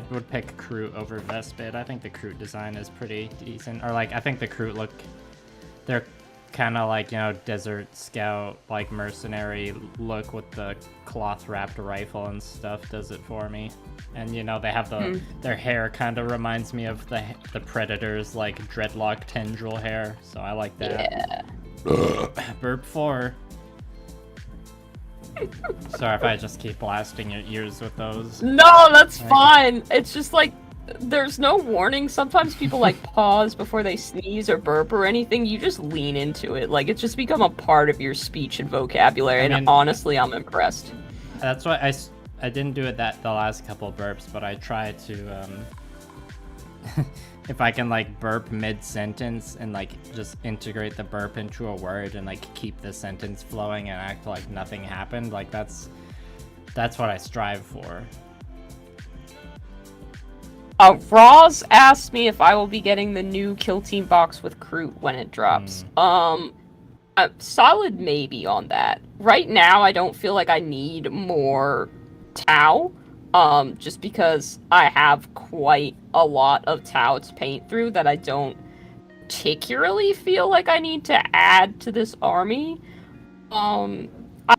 would pick Kroot over Vespid. I think the Kroot design is pretty decent. Or, like, I think the Kroot they're kind of like, you know, desert scout, like, mercenary look with the cloth-wrapped rifle and stuff does it for me. And, you know, they have their hair kind of reminds me of the Predator's, like, dreadlock tendril hair, so I like that. Yeah. Burp 4. Sorry if I just keep blasting your ears with those. No, that's fine. It's just like there's no warning. Sometimes people like pause before they sneeze or burp or anything. You just lean into it. Like it's just become a part of your speech and vocabulary. And honestly, I'm impressed. That's why I didn't do it the last couple burps, but I tried to if I can like burp mid-sentence and like just integrate the burp into a word and like keep the sentence flowing and act like nothing happened, like that's what I strive for. Roz asked me if I will be getting the new Kill Team box with Kroot when it drops. A solid maybe on that. Right now, I don't feel like I need more Tau, just because I have quite a lot of Tau to paint through that I don't particularly feel like I need to add to this army. I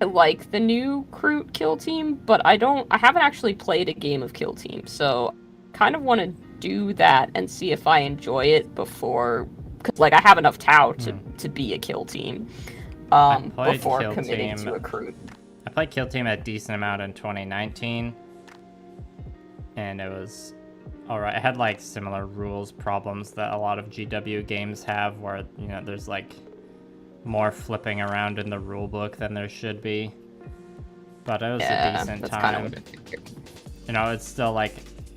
like the new Kroot Kill Team, but I haven't actually played a game of Kill Team, so kind of want to do that and see if I enjoy it before, because like I have enough Tau to be a Kill Team before committing to a Kroot. I played Kill Team a decent amount in 2019, and it was alright. I had like similar rules problems that a lot of GW games have, where you know there's like more flipping around in the rulebook than there should be, but it was a decent time. Kind of what you know, it's still like,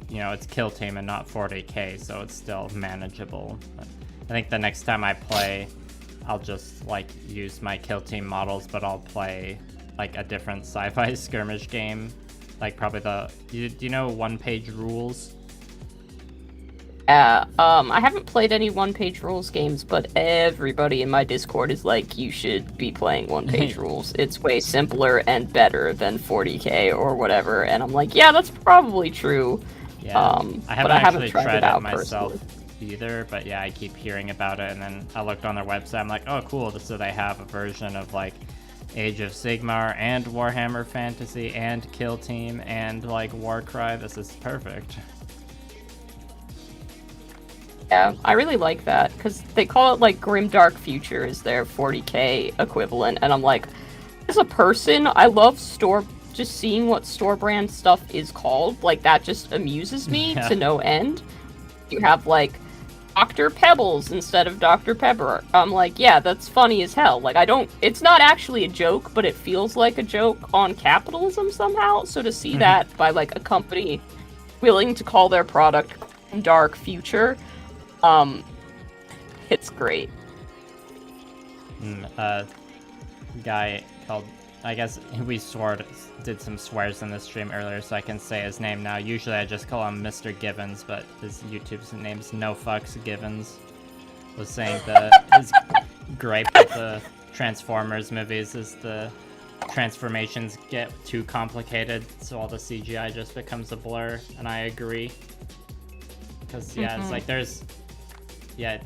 you know, it's Kill Team and not 40k, so it's still manageable. But I think the next time I play, I'll just like use my Kill Team models, but I'll play like a different sci-fi skirmish game, like probably do you know one-page rules? I haven't played any one-page rules games, but everybody in my Discord is like, you should be playing one-page rules. It's way simpler and better than 40k or whatever, and I'm like, yeah, that's probably true. Yeah, I haven't actually tried it out myself either, but yeah, I keep hearing about it, and then I looked on their website, I'm like, oh cool, so they have a version of like Age of Sigmar and Warhammer Fantasy and Kill Team and like Warcry. This is perfect. Yeah, I really like that, because they call it like Grimdark Future is their 40k equivalent, and I'm like, as a person, I love just seeing what store brand stuff is called. Like, that just amuses me to no end. You have like Dr. Pebbles instead of Dr. Pepper. I'm like, yeah, that's funny as hell. Like, it's not actually a joke, but it feels like a joke on capitalism somehow. So to see that by like a company willing to call their product Dark Future, it's great. Guy called, I guess we did some swears in the stream earlier, so I can say his name now. Usually I just call him Mr. Givens, but his YouTube's name's No Fucks Givens. Was saying his gripe with the Transformers movies is the transformations get too complicated, so all the CGI just becomes a blur, and I agree. Because it's like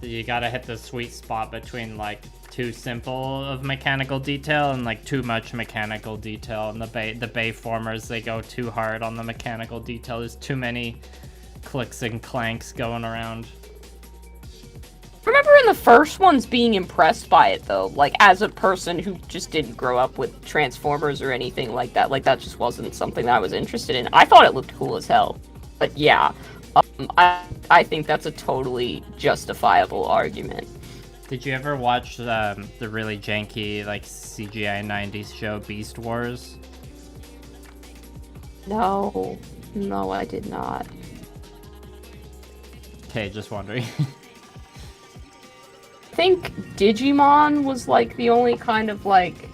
you gotta hit the sweet spot between like too simple of mechanical detail and like too much mechanical detail. And the Bayformers, they go too hard on the mechanical detail. There's too many clicks and clanks going around. Remember in the first ones being impressed by it though, like as a person who just didn't grow up with Transformers or anything like that just wasn't something that I was interested in. I thought it looked cool as hell. But yeah, I think that's a totally justifiable argument. Did you ever watch the really janky like CGI 90s show Beast Wars? No, I did not. Okay, just wondering. I think Digimon was like the only kind of like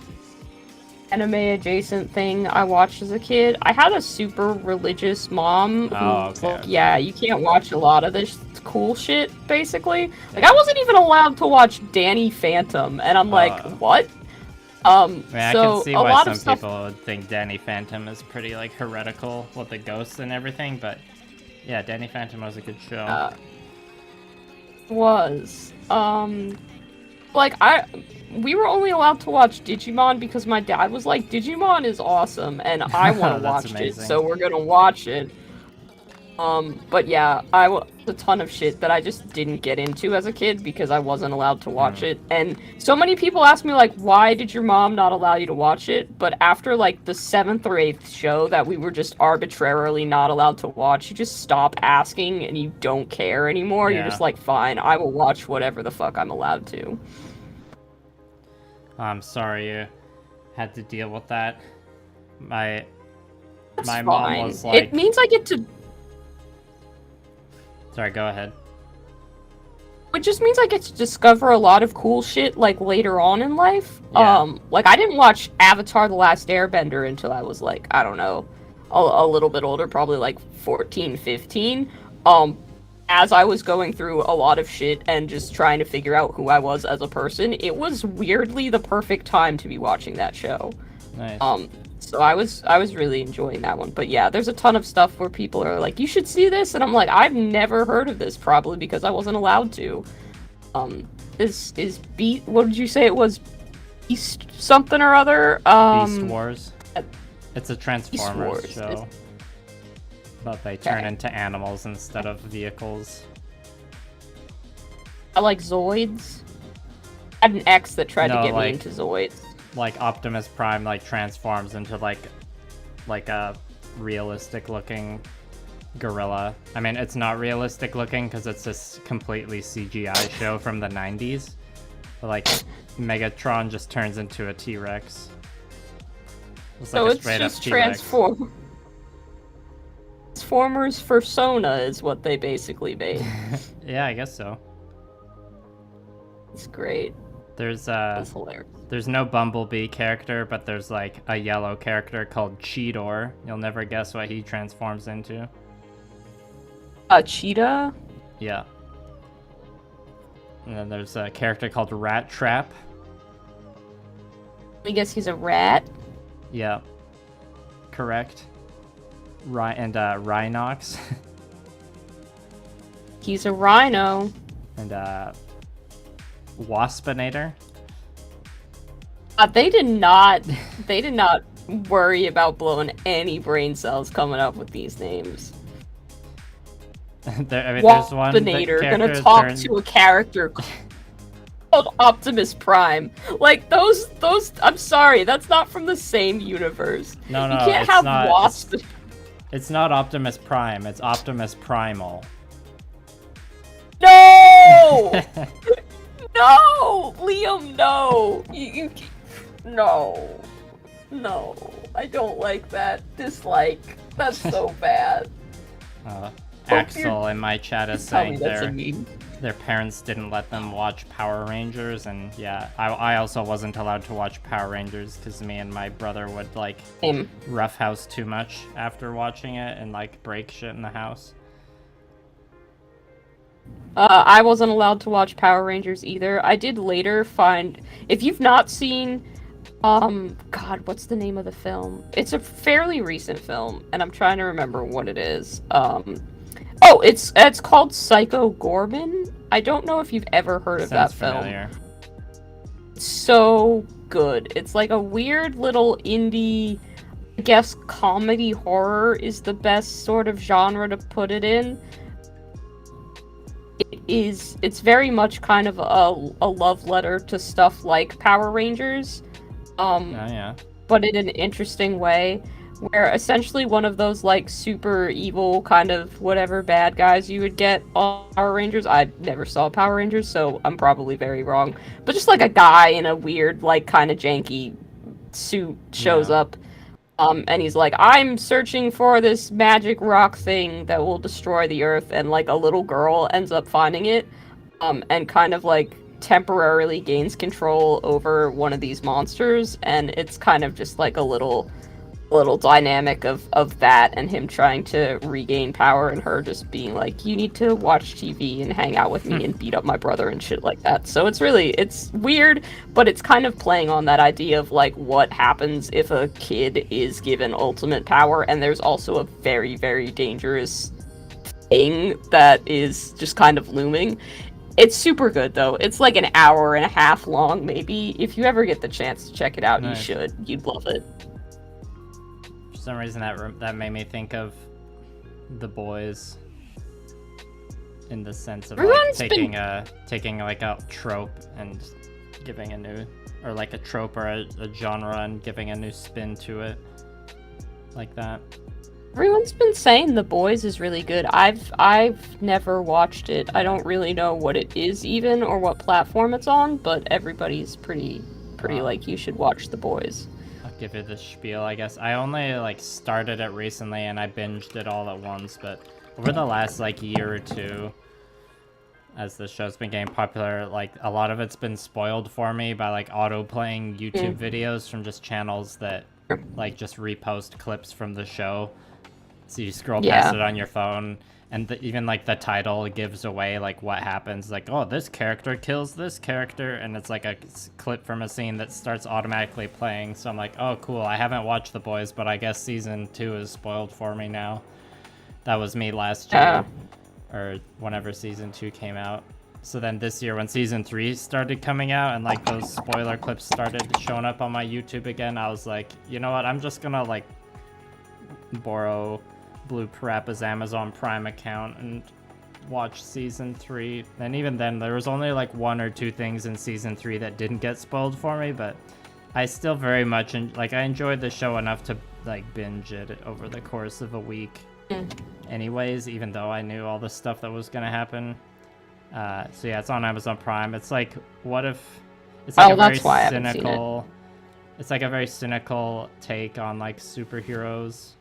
anime adjacent thing I watched as a kid. I had a super religious mom who was like, yeah, you can't watch a lot of this cool shit, basically. Like, I wasn't even allowed to watch Danny Phantom, and I'm like, what? I can see why some people would think Danny Phantom is pretty like heretical with the ghosts and everything, but yeah, Danny Phantom was a good show. We were only allowed to watch Digimon because my dad was like, Digimon is awesome, and I want to watch it, so we're gonna watch it. But yeah, a ton of shit that I just didn't get into as a kid because I wasn't allowed to watch it. And so many people ask me, like, why did your mom not allow you to watch it? But after, like, the 7th or 8th show that we were just arbitrarily not allowed to watch, you just stop asking and you don't care anymore. Yeah. You're just like, fine, I will watch whatever the fuck I'm allowed to. I'm sorry you had to deal with that. My That's mom fine. was like... It means I get to... Sorry, go ahead. It just means I get to discover a lot of cool shit, like, later on in life. Yeah. Like, I didn't watch Avatar: The Last Airbender until I was, like, I don't know, a little bit older, probably, like, 14, 15. As I was going through a lot of shit and just trying to figure out who I was as a person, it was weirdly the perfect time to be watching that show. Nice. So I was really enjoying that one. But yeah, there's a ton of stuff where people are like, you should see this, and I'm like, I've never heard of this, probably because I wasn't allowed to. Is Beast, what did you say it was? Beast something or other? Beast Wars. It's a Transformers show. But they turn into animals instead of vehicles. I like Zoids. I had an ex that tried to get me into Zoids. Like Optimus Prime like transforms into like a realistic looking gorilla. I mean, it's not realistic looking because it's this completely CGI show from the 90s. But like Megatron just turns into a T-Rex. It's like so a it's straight just up T-Rex. Transformers Persona is what they basically made. Yeah, I guess so. It's great. That's hilarious. There's no Bumblebee character, but there's like a yellow character called Cheetor. You'll never guess what he transforms into. A cheetah? Yeah. And then there's a character called Rat Trap. I guess he's a rat? Yeah. Correct. And Rhinox. He's a rhino. And Waspinator. They did not worry about blowing any brain cells coming up with these names. There's one Waspinator gonna talk to a character called Optimus Prime. Like those I'm sorry, that's not from the same universe. No, you can't have Wasp. It's not Optimus Prime, it's Optimus Primal. No! No! Liam, no! No. I don't like that. Dislike. That's so bad. Axel in my chat is saying their parents didn't let them watch Power Rangers, and yeah, I also wasn't allowed to watch Power Rangers because me and my brother would like roughhouse too much after watching it and like break shit in the house. I wasn't allowed to watch Power Rangers either. I did later find, if you've not seen, God, what's the name of the film? It's a fairly recent film, and I'm trying to remember what it is. Oh, it's called Psycho Gorman. I don't know if you've ever heard of that film. Familiar. It's so good. It's like a weird little indie, I guess comedy horror is the best sort of genre to put it in. It's very much kind of a love letter to stuff like Power Rangers. Yeah. But in an interesting way, where essentially one of those like super evil kind of whatever bad guys you would get on Power Rangers. I never saw Power Rangers, so I'm probably very wrong. But just like a guy in a weird, like kind of janky suit shows up. And he's like, I'm searching for this magic rock thing that will destroy the earth, and like a little girl ends up finding it, and kind of like temporarily gains control over one of these monsters, and it's kind of just like a little dynamic of that and him trying to regain power and her just being like, you need to watch TV and hang out with me and beat up my brother and shit like that. So it's weird, but it's kind of playing on that idea of like what happens if a kid is given ultimate power, and there's also a very, very dangerous thing that is just kind of looming. It's super good though. It's like an hour and a half long maybe. If you ever get the chance to check it out, Nice. You should. You'd love it. For some reason that made me think of The Boys, in the sense of Everyone's like been- taking like a trope and giving a new, or like a trope or a genre and giving a new spin to it, like that. Everyone's been saying The Boys is really good. I've never watched it. I don't really know what it is even or what platform it's on, but everybody's pretty Wow. like you should watch The Boys. I'll give it the spiel, I guess. I only like started it recently and I binged it all at once, but over the last like year or two, as the show's been getting popular, like a lot of it's been spoiled for me by like auto playing YouTube videos from just channels that like just repost clips from the show. So you scroll past it on your phone, and even like the title gives away like what happens. Like, oh, this character kills this character, and it's like a clip from a scene that starts automatically playing. So I'm like, oh, cool. I haven't watched The Boys, but I guess season 2 is spoiled for me now. That was me last year, or whenever season 2 came out. So then this year when season 3 started coming out and like those spoiler clips started showing up on my YouTube again, I was like, you know what? I'm just gonna like borrow Blue Parappa's Amazon Prime account and watch season 3. And even then, there was only like 1 or 2 things in season 3 that didn't get spoiled for me, but I still very much I enjoyed the show enough to like binge it over the course of a week. Anyways, even though I knew all the stuff that was gonna happen. So yeah, it's on Amazon Prime. It's like, what if it's like a very cynical, it's like a very cynical take on like superheroes.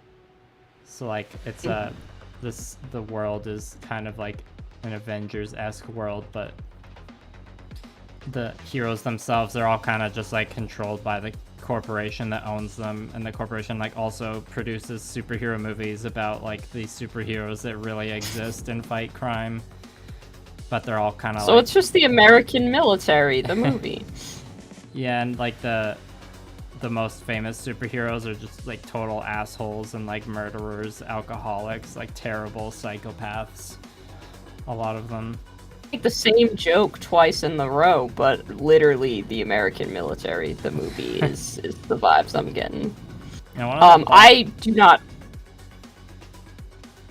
So like it's the world is kind of like an Avengers-esque world, but the heroes themselves, they're all kind of just like controlled by the corporation that owns them, and the corporation like also produces superhero movies about like these superheroes that really exist and fight crime, but they're all kind of So it's just the American military, the movie. Yeah, and like the most famous superheroes are just like total assholes and like murderers, alcoholics, like terrible psychopaths. A lot of them. Like the same joke twice in a row, but literally the American military, the movie is the vibes I'm getting. You know, I do not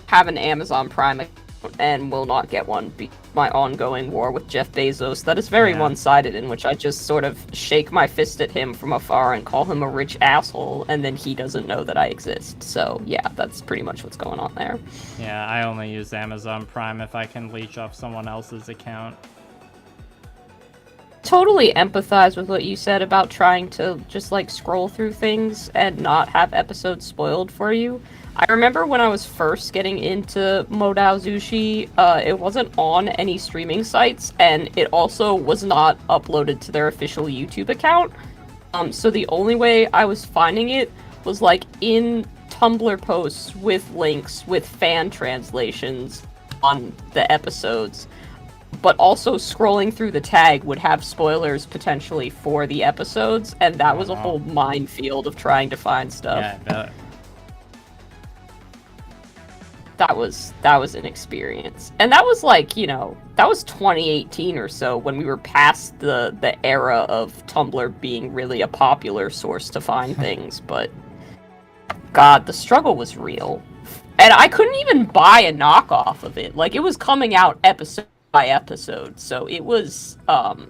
have an Amazon Prime account and will not get one. My ongoing war with Jeff Bezos, that is very one-sided, in which I just sort of shake my fist at him from afar and call him a rich asshole, and then he doesn't know that I exist. So yeah, that's pretty much what's going on there. Yeah, I only use Amazon Prime if I can leech off someone else's account. Totally empathize with what you said about trying to just like scroll through things and not have episodes spoiled for you. I remember when I was first getting into Modal Zushi, it wasn't on any streaming sites, and it also was not uploaded to their official YouTube account. So the only way I was finding it was like in Tumblr posts with links with fan translations on the episodes. But also scrolling through the tag would have spoilers potentially for the episodes, and that was a whole minefield of trying to find stuff. Yeah, I bet. That was an experience. And that was like, you know, that was 2018 or so, when we were past the era of Tumblr being really a popular source to find things, but God, the struggle was real. And I couldn't even buy a knockoff of it. Like, it was coming out episode by episode, so it was an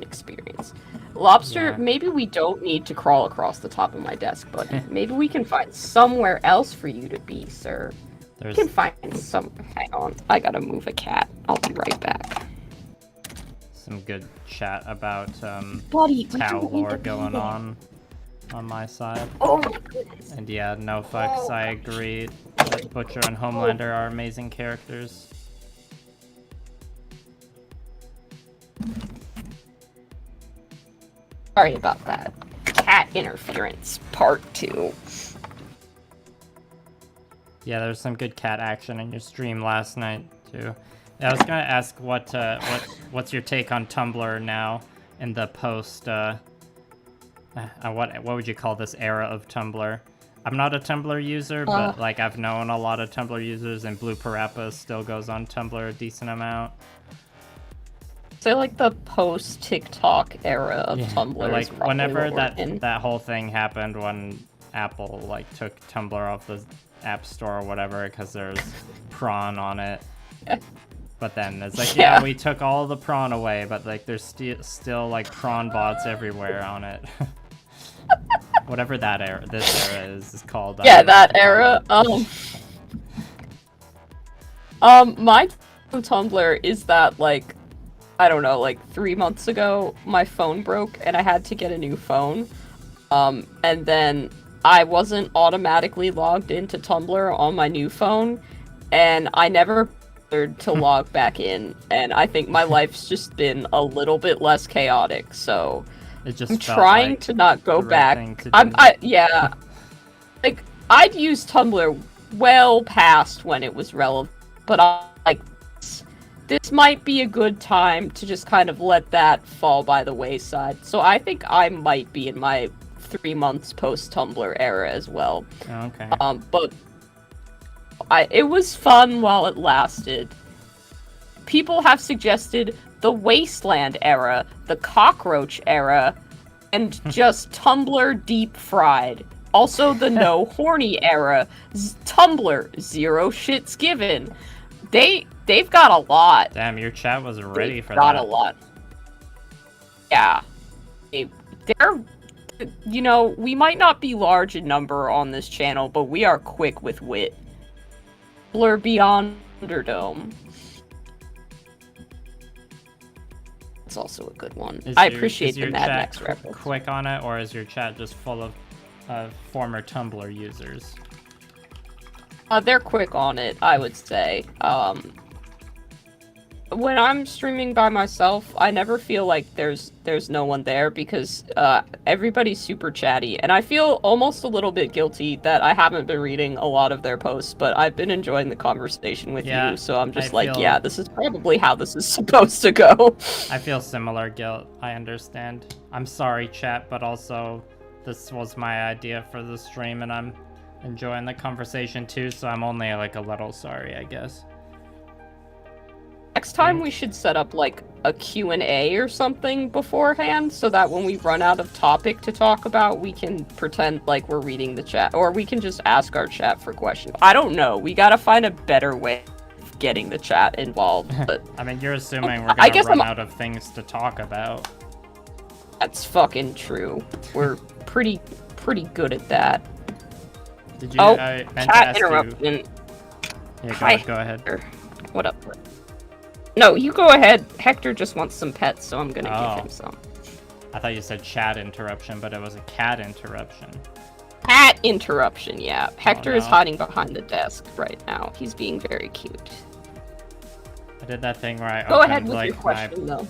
experience. Lobster, maybe we don't need to crawl across the top of my desk, buddy. Maybe we can find somewhere else for you to be, sir. We can find some... Hang on, I gotta move a cat. I'll be right back. Some good chat about Buddy, cow lore going on my side. Oh my goodness. And yeah, no fucks, I agree that Butcher and Homelander are amazing characters. Sorry about that. Cat interference, part 2. Yeah, there's some good cat action in your stream last night too. I was gonna ask what's your take on Tumblr now in the post what would you call this era of Tumblr? I'm not a Tumblr user, but like I've known a lot of Tumblr users, and Blue Parappa still goes on Tumblr a decent amount. So like the post TikTok era of Tumblr. Like whenever that whole thing happened when Apple like took Tumblr off the App Store or whatever because there's prawn on it. But then it's like, yeah, we took all the prawn away, but like there's still like prawn bots everywhere on it. Whatever that era, this era is called. Yeah, that era. My Tumblr is that, like, I don't know, like 3 months ago, my phone broke and I had to get a new phone. And then I wasn't automatically logged into Tumblr on my new phone, and I never bothered to log back in. And I think my life's just been a little bit less chaotic, so it just I'm trying like to not go the right back. thing to Yeah, like I'd used Tumblr well past when it was relevant, but this might be a good time to just kind of let that fall by the wayside. So I think I might be in my 3 months post Tumblr era as well. Okay. But it was fun while it lasted. People have suggested the Wasteland era, the Cockroach era, and just Tumblr deep fried. Also the No Horny era, Tumblr, zero shits given. They've got a lot. Damn, your chat was ready for that. Got a lot. Yeah. They're, you know, we might not be large in number on this channel, but we are quick with wit. Blur Beyond Underdome. It's also a good one. I appreciate the Mad Max reference. Quick on it, or is your chat just full of former Tumblr users? They're quick on it, I would say. When I'm streaming by myself, I never feel like there's no one there because everybody's super chatty, and I feel almost a little bit guilty that I haven't been reading a lot of their posts, but I've been enjoying the conversation with you, so I'm just yeah, this is probably how this is supposed to go. I feel similar guilt. I understand. I'm sorry, chat, but also this was my idea for the stream, and I'm enjoying the conversation too, so I'm only like a little sorry, I guess. Next time we should set up like a Q&A or something beforehand so that when we run out of topic to talk about, we can pretend like we're reading the chat, or we can just ask our chat for questions. I don't know. We gotta find a better way of getting the chat involved. But I mean, you're assuming we're gonna run out of things to talk about. That's fucking true. We're pretty good at that. Did you? Oh, I meant chat to ask interruption. Yeah, Hi, go ahead. What up? No, you go ahead. Hector just wants some pets, so I'm gonna give him some. I thought you said chat interruption, but it was a cat interruption. Cat interruption, yeah. Hector is hiding behind the desk right now. He's being very cute. I did that thing where I go opened, ahead with like, your question, though.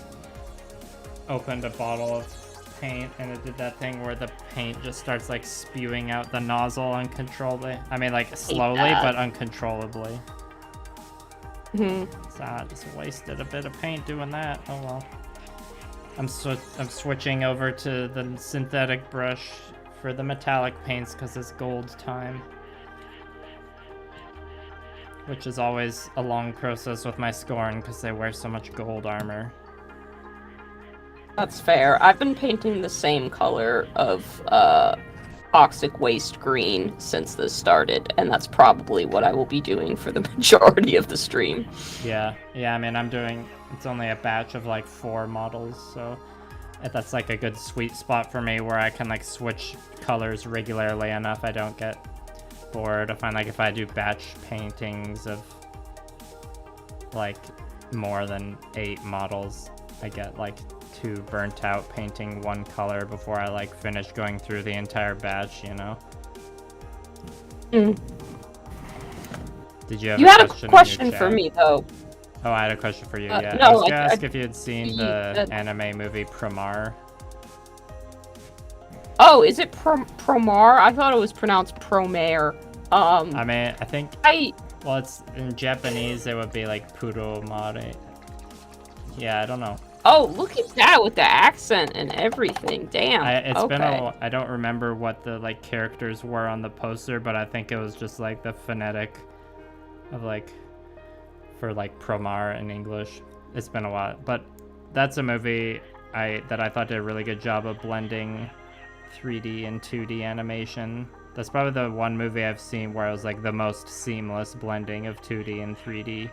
Opened a bottle of paint, and it did that thing where the paint just starts like spewing out the nozzle uncontrollably. I mean, like slowly, but uncontrollably. So I just wasted a bit of paint doing that. Oh well. I'm switching over to the synthetic brush for the metallic paints because it's gold time. Which is always a long process with my Skorne because they wear so much gold armor. That's fair. I've been painting the same color of toxic waste green since this started, and that's probably what I will be doing for the majority of the stream. Yeah, I mean, it's only a batch of like 4 models, so that's like a good sweet spot for me where I can like switch colors regularly enough I don't get bored. I find like if I do batch paintings of like more than 8 models, I get like too burnt out painting one color before I like finish going through the entire batch, you know? Did you have a question for me though? Oh, I had a question for you, yeah. No, I was gonna ask if you had seen the anime movie Promare. Oh, is it Promare? I thought it was pronounced Promare. I mean, I think well, it's in Japanese it would be like Puromare. Yeah, I don't know. Oh, look at that with the accent and everything. Damn. It's been I don't remember what the like characters were on the poster, but I think it was just like the phonetic of like for like Promare in English. It's been a while, but that's a movie that I thought did a really good job of blending 3D and 2D animation That's probably the one movie I've seen where it was like the most seamless blending of 2D and 3D.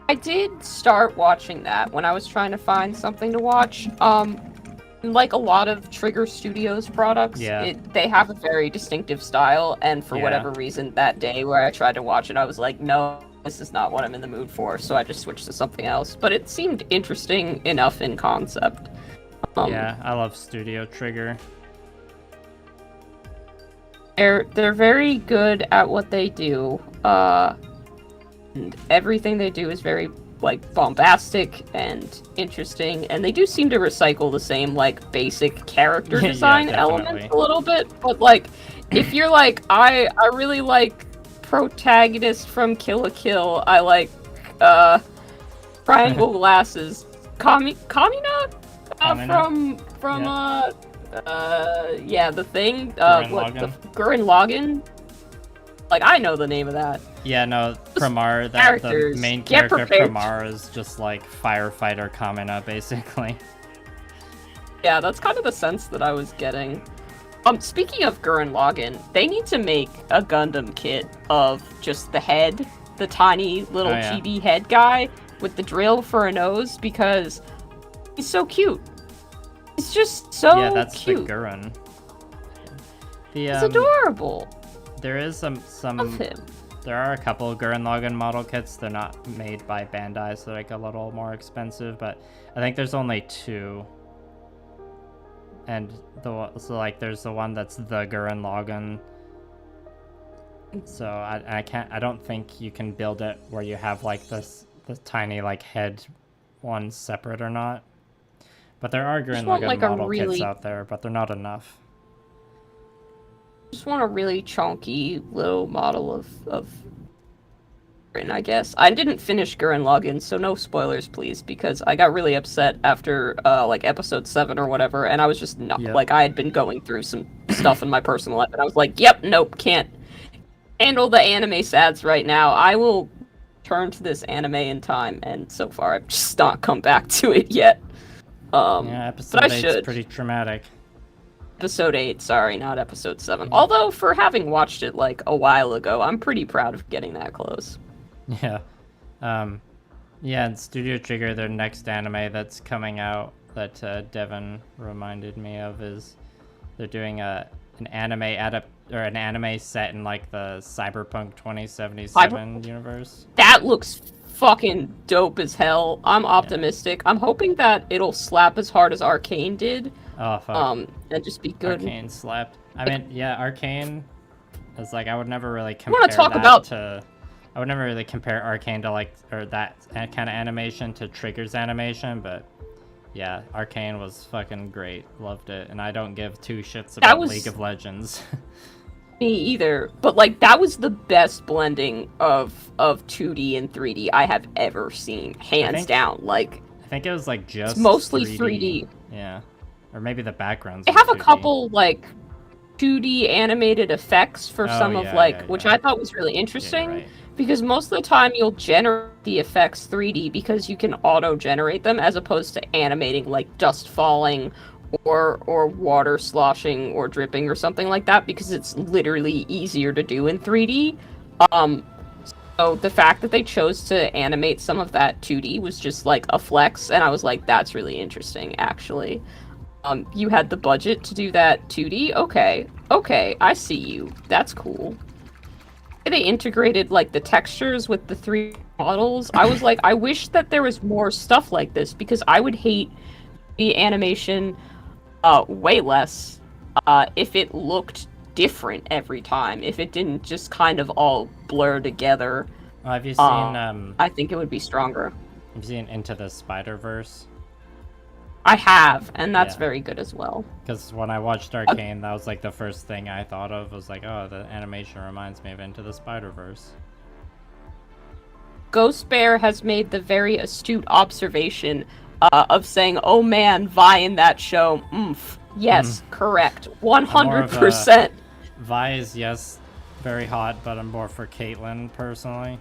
I did start watching that when I was trying to find something to watch. Like a lot of Trigger Studios products, they have a very distinctive style, and for whatever reason, that day where I tried to watch it, I was like, no, this is not what I'm in the mood for, so I just switched to something else. But it seemed interesting enough in concept. Yeah, I love Studio Trigger. They're very good at what they do. And everything they do is very like bombastic and interesting, and they do seem to recycle the same like basic character design elements a little bit. But like, if you're like, I really like protagonist from Kill la Kill, I like triangle glasses, Kamina from the thing, Gurren Lagann. Like, I know the name of that. Yeah, no, Primar, the main character Primar is just like firefighter Kamina, basically. Yeah, that's kind of the sense that I was getting. Speaking of Gurren Lagann, they need to make a Gundam kit of just the head, the tiny little chibi head guy with the drill for a nose, because he's so cute. He's just so cute. Yeah, that's the Gurren. He's adorable. There is some there are a couple of Gurren Lagann model kits. They're not made by Bandai, so they're like a little more expensive, but I think there's only 2. And there's the one that's the Gurren Lagann. So I don't think you can build it where you have like the tiny like head one separate or not. But there are Gurren Lagann model kits out there, but they're not enough. Just want a really chunky little model of Gurren, I guess. I didn't finish Gurren Lagann, so no spoilers, please, because I got really upset after like episode 7 or whatever, and I was just not like, I had been going through some stuff in my personal life, and I was like, yep, nope, can't handle the anime sads right now. I will turn to this anime in time, and so far I've just not come back to it yet. Episode 8's pretty traumatic. Episode 8, sorry, not episode 7. Although, for having watched it, like, a while ago, I'm pretty proud of getting that close. Yeah. And Studio Trigger, their next anime that's coming out that Devin reminded me of is they're doing an anime set in, like, the Cyberpunk 2077 universe. That looks fucking dope as hell. I'm optimistic. I'm hoping that it'll slap as hard as Arcane did. Oh, fuck. And just be good. Arcane slapped. I mean, yeah, Arcane is like, I would never really compare I would never really compare Arcane to like, or that kind of animation to Trigger's animation, but yeah, Arcane was fucking great. Loved it. And I don't give 2 shits about League of Legends. Me either, but like, that was the best blending of 2D and 3D I have ever seen, hands down. Like, I think it was like just it's mostly 3D. Yeah. Or maybe the backgrounds. They have a couple like 2D animated effects for which I thought was really interesting, because most of the time you'll generate the effects 3D because you can auto-generate them, as opposed to animating like dust falling or water sloshing or dripping or something like that, because it's literally easier to do in 3D. So the fact that they chose to animate some of that 2D was just like a flex, and I was like, that's really interesting, actually. You had the budget to do that 2D? Okay, I see you. That's cool. They integrated, like, the textures with the 3 models. I was like, I wish that there was more stuff like this, because I would hate the animation way less if it looked different every time. If it didn't just kind of all blur together. Have you seen, I think it would be stronger. Have you seen Into the Spider-Verse? I have, and that's very good as well. Because when I watched Arcane, that was like the first thing I thought of, was like, oh, the animation reminds me of Into the Spider-Verse. Ghost Bear has made the very astute observation of saying, oh man, Vi in that show, yes, correct, 100%. Vi is, yes, very hot, but I'm more for Caitlyn, personally.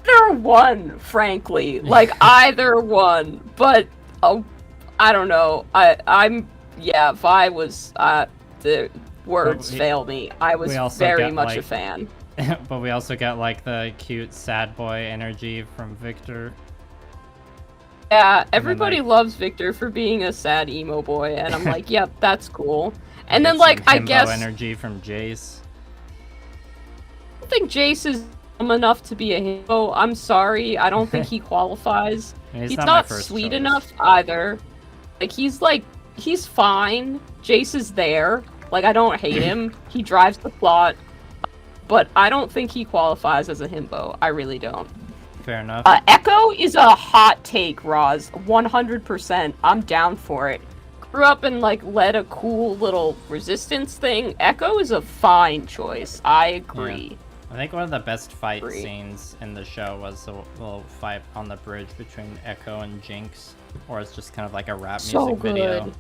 Either one, frankly. Like, either one. But, I don't know. I'm yeah, Vi was the words we- fail me. I was we also very get, much like- a fan. But we also get like the cute sad boy energy from Victor. Yeah, everybody like- loves Victor for being a sad emo boy, and I'm like, yep, that's cool. And then Get like some I himbo guess energy from Jace. I don't think Jace is dumb enough to be a himbo. I'm sorry, I don't think he qualifies. He's He's not my not first sweet choice. enough either. Like he's fine. Jace is there. Like I don't hate him. He drives the plot. But I don't think he qualifies as a himbo. I really don't. Fair enough. Echo is a hot take, Roz. 100%. I'm down for it. Grew up and like led a cool little resistance thing. Echo is a fine choice. I agree. I think one of the best fight Agree. scenes in the show was the little fight on the bridge between Echo and Jinx, or it's just kind of like a rap So music video. good.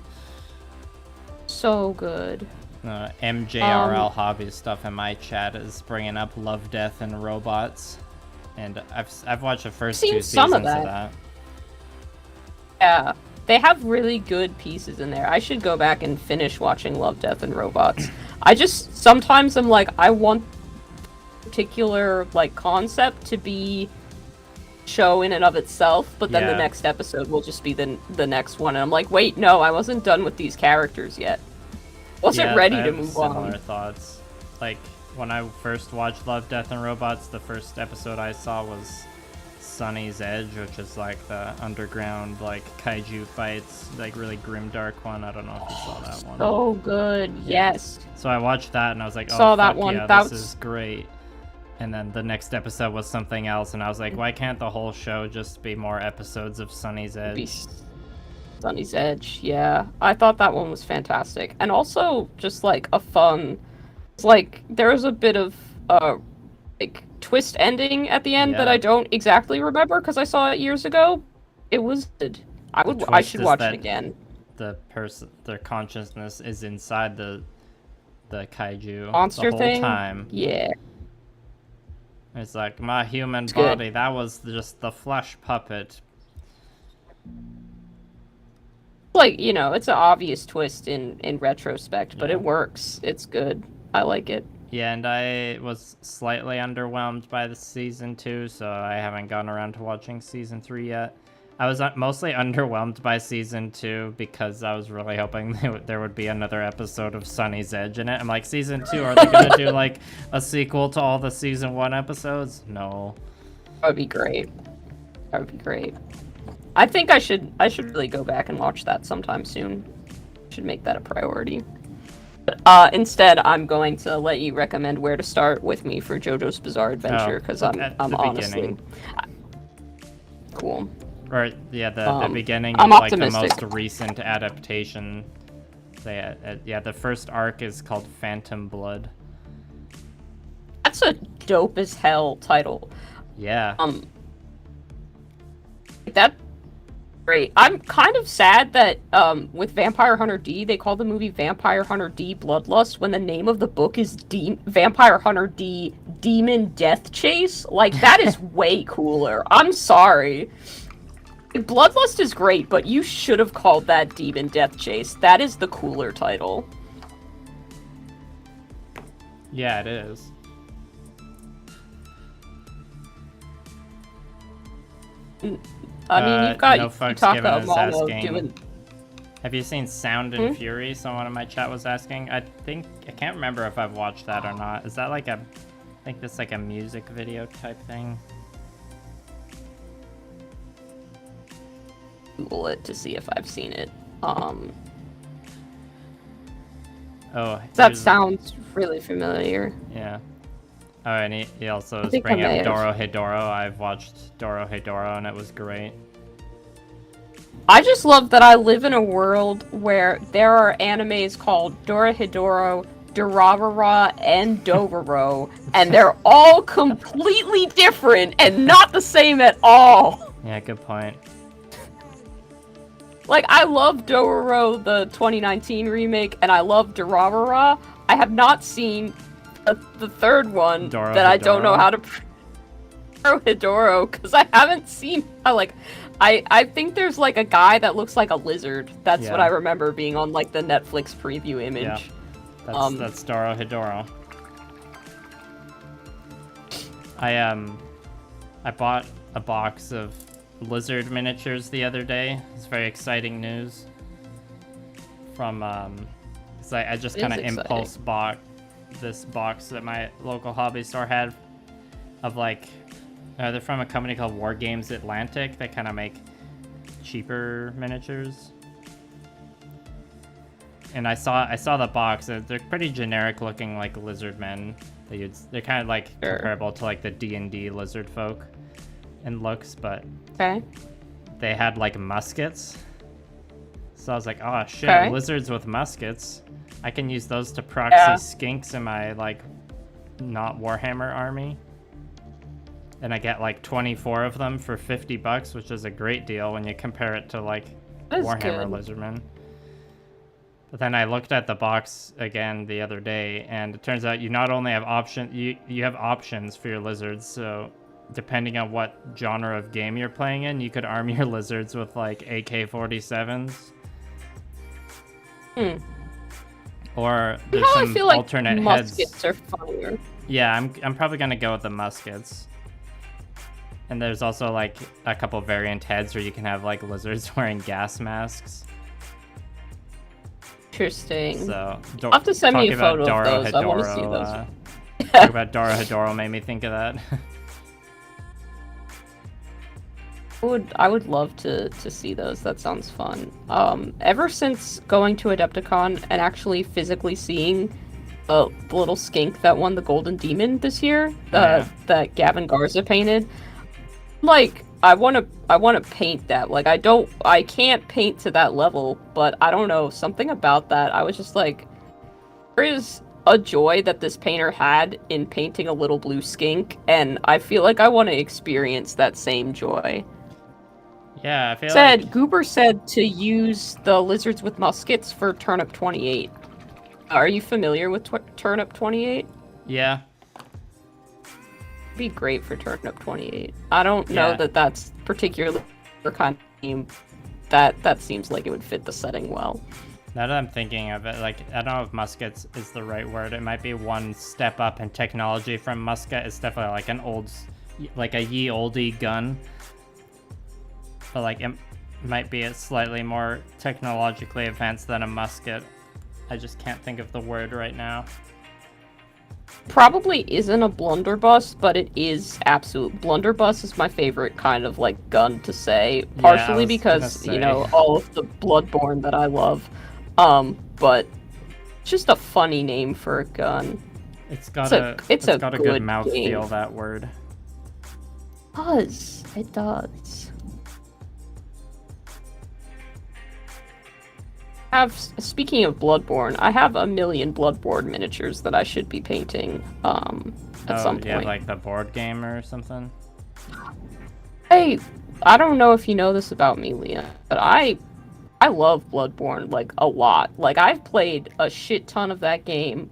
So good. MJRL hobby stuff in my chat is bringing up Love, Death, and Robots, and I've watched the first Seen 2 some seasons of of that. that. Yeah. They have really good pieces in there. I should go back and finish watching Love, Death, and Robots. Sometimes I'm like, I want particular like concept to be show in and of itself, but then the Yeah. next episode will just be the next one, and I'm like, wait, no, I wasn't done with these characters yet. Wasn't Yeah, ready I to have move similar on. thoughts. Like when I first watched Love, Death, and Robots, the first episode I saw was Sunny's Edge, which is like the underground like kaiju fights, like really grimdark one. I don't know if you saw that one. So good, yes. So I watched that and I was like, oh, Saw that fuck one. yeah, That this was- is great. And then the next episode was something else, and I was like, why can't the whole show just be more episodes of Sunny's Edge? Be Sunny's Edge, yeah. I thought that one was fantastic. And also just like a fun, it's like there was a bit of like twist ending at the end that Yeah. I don't exactly remember because I saw it years ago. It was good. I twist should is watch that- it again. Their consciousness is inside the kaiju Monster the whole thing? time. Yeah. It's like my human It's good. body. That was just the flesh puppet. Like, you know, it's an obvious twist in retrospect, but Yeah. it works. It's good. I like it. Yeah, and I was slightly underwhelmed by the season 2, so I haven't gotten around to watching season 3 yet. I was mostly underwhelmed by season 2 because I was really hoping there would be another episode of Sunny's Edge in it. I'm like, season 2, are they gonna do like a sequel to all the season 1 episodes? No. That would be great. That would be great. I think I should really go back and watch that sometime soon. Should make that a priority. But, instead, I'm going to let you recommend where to start with me for JoJo's Bizarre Adventure because I'm at the honestly beginning. cool. Or yeah, the beginning I'm is like the optimistic. most recent adaptation. Yeah, the first arc is called Phantom Blood. That's a dope as hell title. Yeah. That great. I'm kind of sad that with Vampire Hunter D, they call the movie Vampire Hunter D Bloodlust when the name of the book is Vampire Hunter D Demon Death Chase. Like that is way cooler. I'm sorry. Bloodlust is great, but you should have called that Demon Death Chase. That is the cooler title. Yeah, it is. I mean, you've got No Fucks Yutaka Given is Amano asking, doing. have you seen Sound and Fury? Someone in my chat was asking. I can't remember if I've watched that or not. Is that like I think that's like a music video type thing. Google it to see if I've seen it. Oh, That here's- sounds really familiar. Yeah. Oh, and he also is think I bringing may up have. Dorohedoro. I've watched Dorohedoro and it was great. I just love that I live in a world where there are animes called Dorohedoro, Durarara, and Dororo, and they're all completely different and not the same at all. Yeah, good point. Like, I love Dororo, the 2019 remake, and I love Durarara. I have not seen the third one that I don't know Dorohedoro? how to Dorohedoro, because I haven't seen... I I think there's like a guy that looks like a lizard. That's what Yeah. I remember being on like the Netflix preview image. Yeah. That's Dorohedoro. I bought a box of lizard miniatures the other day. It's very exciting news. From 'cause I just kind of impulse bought this box that my local hobby store had of like they're from a company called War Games Atlantic. They kind of make cheaper miniatures. And I saw the box. They're pretty generic looking, like lizard men. They're kind of like comparable to like the D&D lizard folk in looks, but they had like muskets. So I was like, oh shit, lizards with muskets. I can use those to proxy skinks in my like not Warhammer army. And I get like 24 of them for $50, which is a great deal when you compare it to like Warhammer lizardmen. But then I looked at the box again the other day, and it turns out you not only have you have options for your lizards. So depending on what genre of game you're playing in, you could arm your lizards with like AK-47s. Or there's some I feel like alternate muskets heads. are funnier. Yeah, I'm probably gonna go with the muskets. And there's also like a couple variant heads where you can have like lizards wearing gas masks. Interesting. So I'll have to send me a photo of those. I want to see those. Talk about Dorohedoro made me think of that. I would love to see those. That sounds fun. Ever since going to Adepticon and actually physically seeing the little skink that won the Golden Demon this year, that Gavin Garza painted, like I want to paint that. Like I can't paint to that level, but I don't know, something about that. I was just like, there is a joy that this painter had in painting a little blue skink, and I feel like I want to experience that same joy. Yeah, I feel like... Goober said to use the lizards with muskets for Turnip 28. Are you familiar with Turnip 28? Yeah. Be great for Turnip 28. I don't know that that's particularly the kind of game that seems like it would fit the setting well. Now that I'm thinking of it, like, I don't know if muskets is the right word. It might be one step up in technology from musket. It's definitely like an old, like a ye olde gun. But like, it might be a slightly more technologically advanced than a musket. I just can't think of the word right now. Probably isn't a blunderbuss, but it is absolute. Blunderbuss is my favorite kind of like gun to say, partially because you know all of the Bloodborne that I love, but it's just a funny name for a gun. It's got a good mouthfeel, that word. It does. Speaking of Bloodborne, I have a million Bloodborne miniatures that I should be painting at some point. Yeah, like the board game or something? Hey, I don't know if you know this about me, Leah, but I love Bloodborne, like, a lot. Like, I've played a shit ton of that game.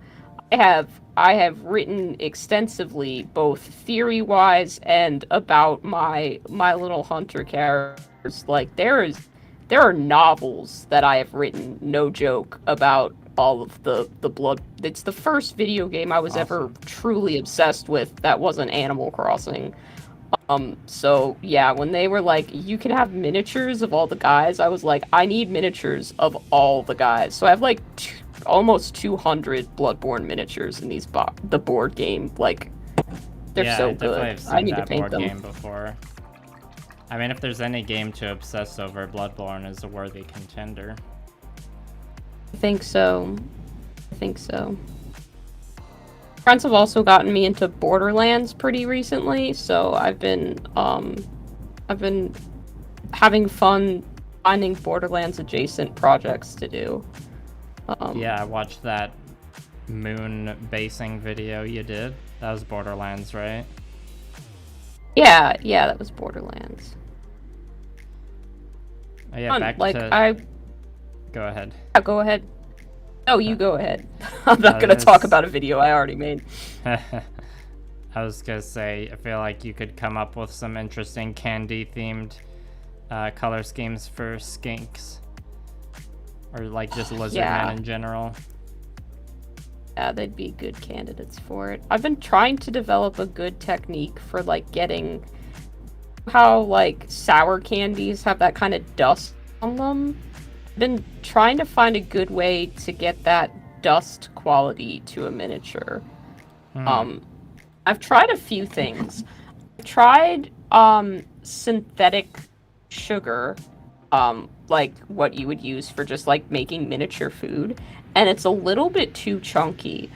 I have written extensively, both theory-wise and about my little hunter characters. Like, there are novels that I have written, no joke, about all of the blood. It's the first video game I was ever truly obsessed with that wasn't Animal Crossing. So yeah, when they were like, you can have miniatures of all the guys, I was like, I need miniatures of all the guys. So I have like almost 200 Bloodborne miniatures in the board game. Like, they're so good. I need to paint them. Game before. I mean, if there's any game to obsess over, Bloodborne is a worthy contender. I think so. Friends have also gotten me into Borderlands pretty recently, so I've been having fun finding Borderlands adjacent projects to do. Yeah, I watched that moon basing video you did. That was Borderlands, right? Yeah, that was Borderlands. Oh, yeah, Go ahead. Yeah, go ahead. No, you go ahead. I'm not gonna talk about a video I already made. I was gonna say, I feel like you could come up with some interesting candy-themed color schemes for skinks. Or like just lizardmen Yeah. in general. Yeah, they'd be good candidates for it. I've been trying to develop a good technique for like getting how like sour candies have that kind of dust on them. I've been trying to find a good way to get that dust quality to a miniature. I've tried a few things. I tried synthetic sugar, like what you would use for just like making miniature food, and it's a little bit too chunky.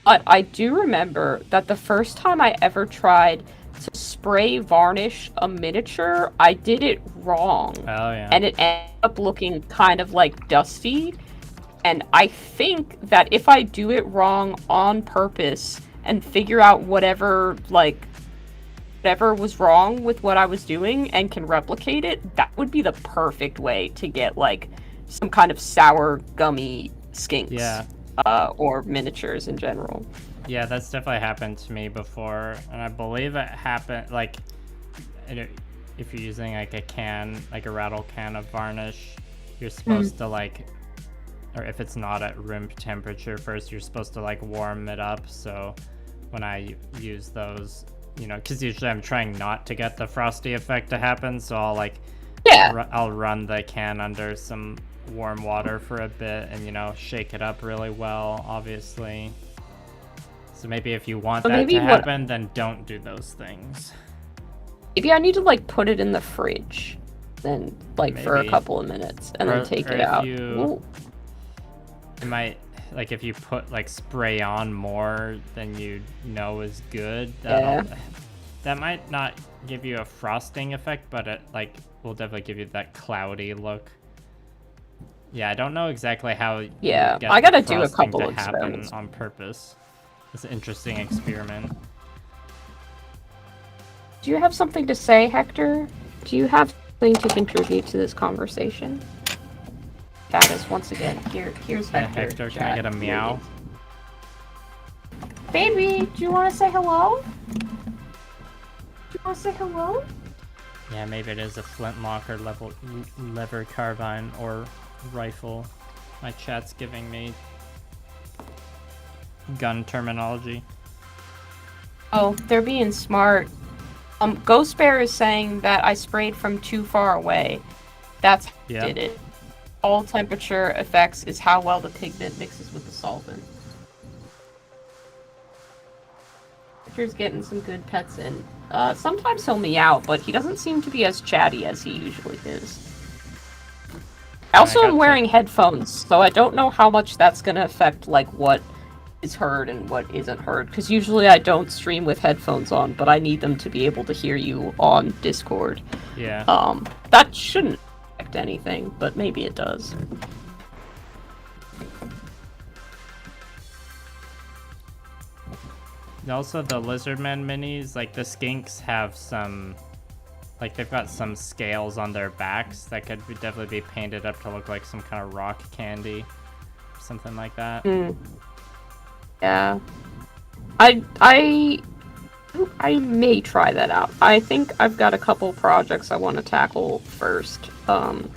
But I do remember that the first time I ever tried to spray varnish a miniature, I did it wrong. Oh, yeah. And it ended up looking kind of like dusty. And I think that if I do it wrong on purpose and figure out whatever was wrong with what I was doing and can replicate it, that would be the perfect way to get like some kind of sour gummy skinks. Yeah. Or miniatures in general. Yeah, that's definitely happened to me before, and I believe it happened like if you're using like a can, like a rattle can of varnish, you're supposed to like, or if it's not at room temperature first, you're supposed to like warm it up. So when I use those, you know, because usually I'm trying not to get the frosty effect to happen, so I'll like, I'll run the can under some warm water for a bit and, you know, shake it up really well, obviously. So maybe if you want that to happen, then don't do those things. Maybe I need to like put it in the fridge then like for a couple of minutes and then take it out. You might, like, if you put like spray on more than you know is good, that might not give you a frosting effect, but it like will definitely give you that cloudy look. Yeah, I don't know exactly how. Yeah, I gotta do a couple of experiments on purpose. It's an interesting experiment. Do you have something to say, Hector? Do you have something to contribute to this conversation? That is once again here's Hector. Hector, can I get a meow? Baby, do you want to say hello? Do you want to say hello? Yeah, maybe it is a flintlock or lever carbine or rifle. My chat's giving me gun terminology. Oh, they're being smart. Ghost Bear is saying that I sprayed from too far away. That's how I did it. All temperature effects is how well the pigment mixes with the solvent. Victor's getting some good pets in. Sometimes he'll meow, but he doesn't seem to be as chatty as he usually is. I also am wearing headphones, so I don't know how much that's gonna affect like what is heard and what isn't heard, because usually I don't stream with headphones on, but I need them to be able to hear you on Discord. Yeah. That shouldn't affect anything, but maybe it does. Also, the Lizardmen minis, like the skinks have some, like they've got some scales on their backs that could definitely be painted up to look like some kind of rock candy, or something like that. Yeah. I may try that out. I think I've got a couple projects I want to tackle first. And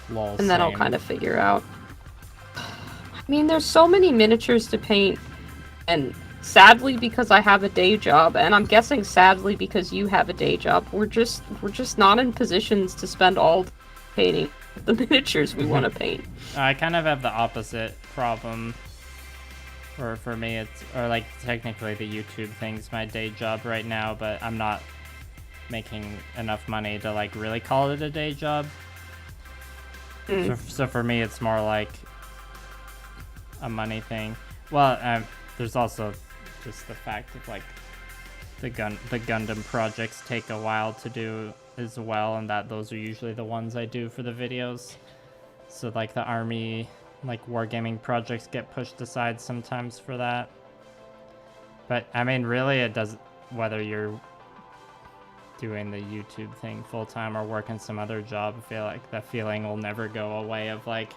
then I'll kind of figure out. I mean, there's so many miniatures to paint, and sadly because I have a day job, and I'm guessing sadly because you have a day job, we're just not in positions to spend all day painting the miniatures we want to paint. I kind of have the opposite problem. Or for me, it's, or like technically the YouTube thing's my day job right now, but I'm not making enough money to like really call it a day job. So for me, it's more like a money thing. Well, there's also just the fact of like the Gundam projects take a while to do as well, and that those are usually the ones I do for the videos. So like the army, like wargaming projects get pushed aside sometimes for that. But I mean, really, it does, whether you're doing the YouTube thing full time or working some other job, I feel like that feeling will never go away of like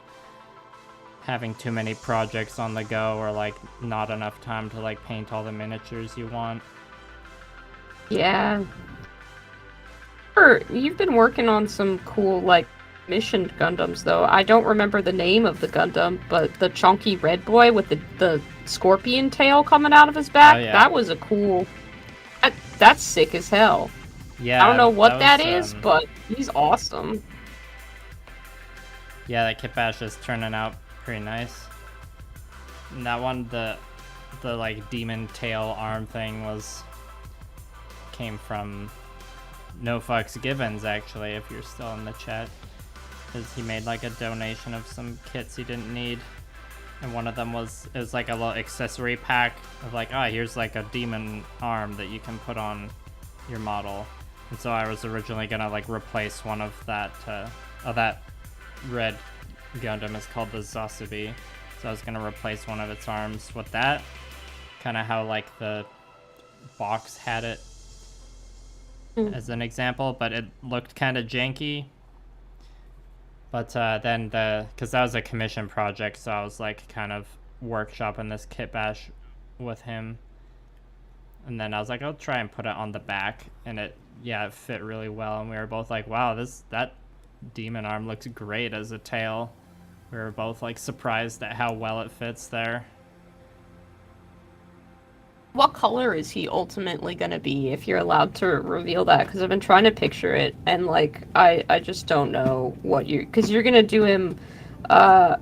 having too many projects on the go, or like not enough time to like paint all the miniatures you want. Yeah. You've been working on some cool, like, mission Gundams, though. I don't remember the name of the Gundam, but the chunky red boy with the scorpion tail coming out of his back, that was a cool... That's sick as hell. Yeah, I don't know what that is, but he's awesome. Yeah, that kit bash is turning out pretty nice. And that one, the like demon tail arm thing came from No Fucks Givens, actually, if you're still in the chat, because he made like a donation of some kits he didn't need, and one of them was like a little accessory pack of like, here's like a demon arm that you can put on your model. And so I was originally gonna like replace one of that red Gundam is called the Zasubi, so I was gonna replace one of its arms with that, kind of how like the box had it as an example, but it looked kind of janky. But then because that was a commission project, so I was like kind of workshopping this kit bash with him, and then I was like, I'll try and put it on the back, and it fit really well, and we were both like, wow, that demon arm looks great as a tail. We were both like surprised at how well it fits there. What color is he ultimately gonna be, if you're allowed to reveal that? Because I've been trying to picture it, and like I just don't know what because you're gonna do him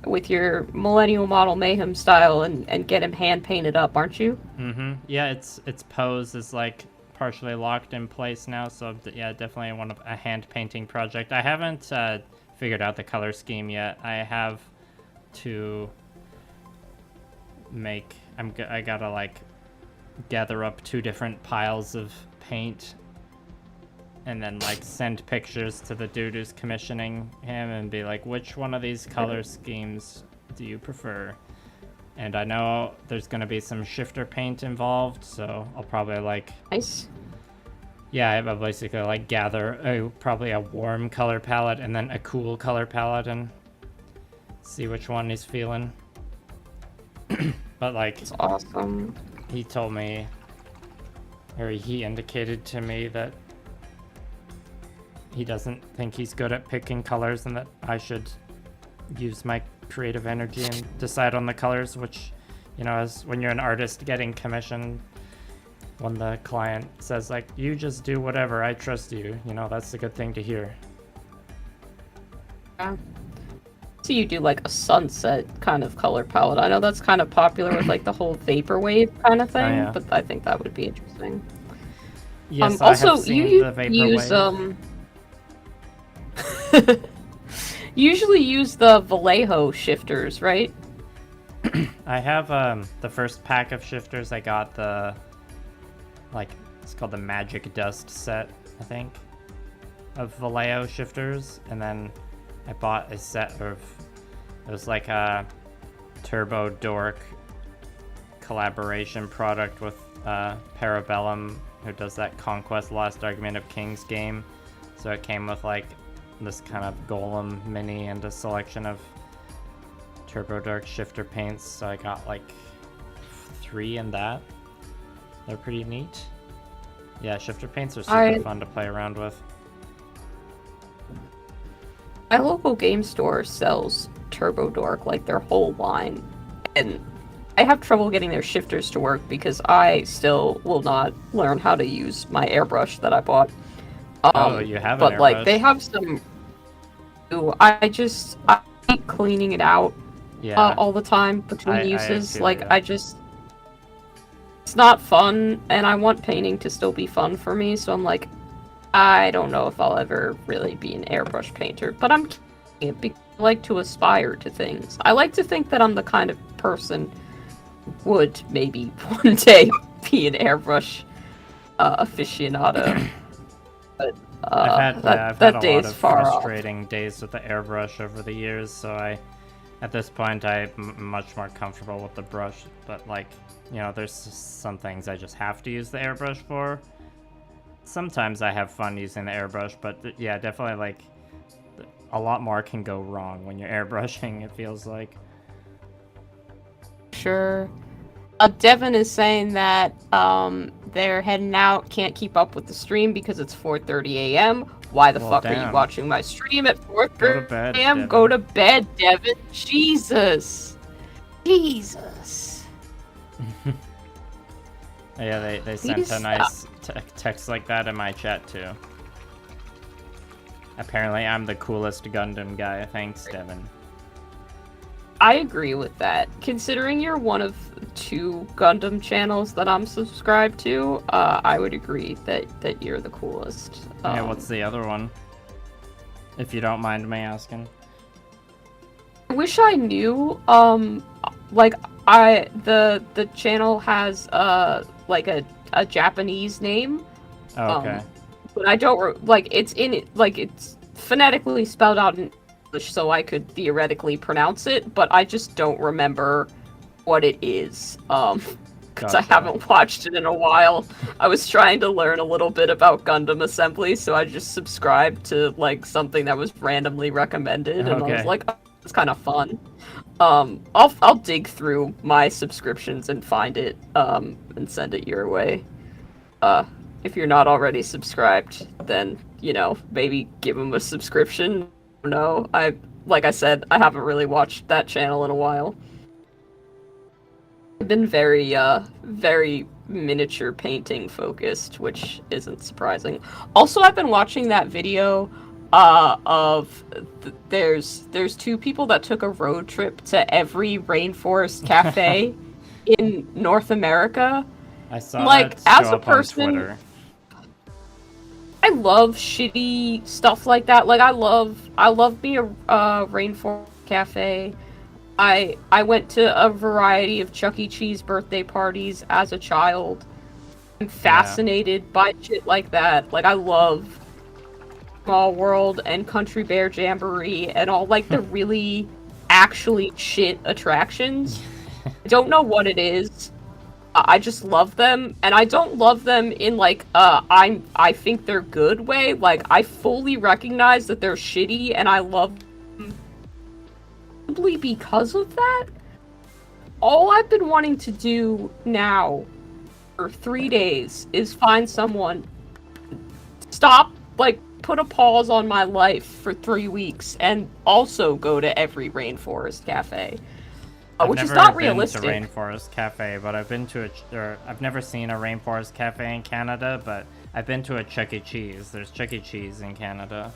with your Millennial Model Mayhem style and get him hand painted up, aren't you? Mm-hmm. Yeah, its pose is like partially locked in place now, so yeah, definitely a hand painting project. I haven't figured out the color scheme yet. I have to make I gotta like gather up 2 different piles of paint and then like send pictures to the dude who's commissioning him and be like, which one of these color schemes do you prefer? And I know there's gonna be some shifter paint involved, so I'll probably like nice. Yeah, I'll basically like gather probably a warm color palette and then a cool color palette and see which one he's feeling. But like, it's awesome. He told me, or he indicated to me that he doesn't think he's good at picking colors and that I should use my creative energy and decide on the colors, which, you know, as when you're an artist getting commissioned, when the client says like, you just do whatever, I trust you, you know, that's a good thing to hear. Yeah. So you do like a sunset kind of color palette. I know that's kind of popular with like the whole vaporwave kind of thing, but I think that would be interesting. Yes, also, I have seen the vaporwave. Usually use the Vallejo shifters, right? I have the first pack of shifters. I got it's called the Magic Dust set, I think, of Vallejo shifters, and then I bought a set of, it was like a Turbo Dork collaboration product with Parabellum, who does that Conquest Last Argument of Kings game. So it came with like this kind of Golem mini and a selection of Turbo Dork shifter paints. So I got like 3 in that. They're pretty neat. Yeah, shifter paints are super fun to play around with. My local game store sells Turbo Dork, like their whole line, and I have trouble getting their shifters to work because I still will not learn how to use my airbrush that I bought. You have but an airbrush. Like they have some. I keep cleaning it out all the time between uses. It's not fun, and I want painting to still be fun for me. So I'm like, I don't know if I'll ever really be an airbrush painter, but I like to aspire to things. I like to think that I'm the kind of person who would maybe one day be an airbrush aficionado. But I've had that a day lot is of far frustrating days with the airbrush over the years, so at this point I'm much more comfortable with the brush. But like, you know, there's some things I just have to use the airbrush for. Sometimes I have fun using the airbrush, but yeah, definitely like a lot more can go wrong when you're airbrushing, it feels like. Sure. Devin is saying that they're heading out, can't keep up with the stream because it's 4:30 a.m. Why the Well, fuck are damn. you watching my stream at 4 Go to bed, a.m.? Devin. Go to bed, Devin. Jesus. Jesus. Yeah, they sent a nice text like that in my chat too. Apparently, I'm the coolest Gundam guy. Thanks, Devin. I agree with that. Considering you're one of 2 Gundam channels that I'm subscribed to, I would agree that you're the coolest. Yeah, what's the other one? If you don't mind me asking. I wish I knew. Like the channel has like a Japanese name. Oh, okay. But I don't like it's phonetically spelled out in English, so I could theoretically pronounce it, but I just don't remember what it is. Because I haven't watched it in a while. I was trying to learn a little bit about Gundam Assembly, so I just subscribed to like something that was randomly recommended, and I was like, oh, it's kind of fun. I'll dig through my subscriptions and find it, and send it your way. If you're not already subscribed, then, you know, maybe give them a subscription. No, like I said, I haven't really watched that channel in a while. I've been very miniature painting focused, which isn't surprising. Also, I've been watching that video there's 2 people that took a road trip to every rainforest cafe in North America. I saw like that as show a up on person, Twitter. I love shitty stuff like that. Like I love being a rainforest cafe. I went to a variety of Chuck E. Cheese birthday parties as a child. I'm fascinated by shit like that. Like I love Small World and Country Bear Jamboree and all like the really actually shit attractions. I don't know what it is. I just love them, and I don't love them in like I think they're good way. Like I fully recognize that they're shitty, and I love them simply because of that. All I've been wanting to do now for 3 days is find someone, stop, like put a pause on my life for 3 weeks, and also go to every rainforest cafe. Which is not realistic. I've never been to Rainforest Cafe, but I've been to I've never seen a Rainforest Cafe in Canada, but I've been to a Chuck E. Cheese. There's Chuck E. Cheese in Canada.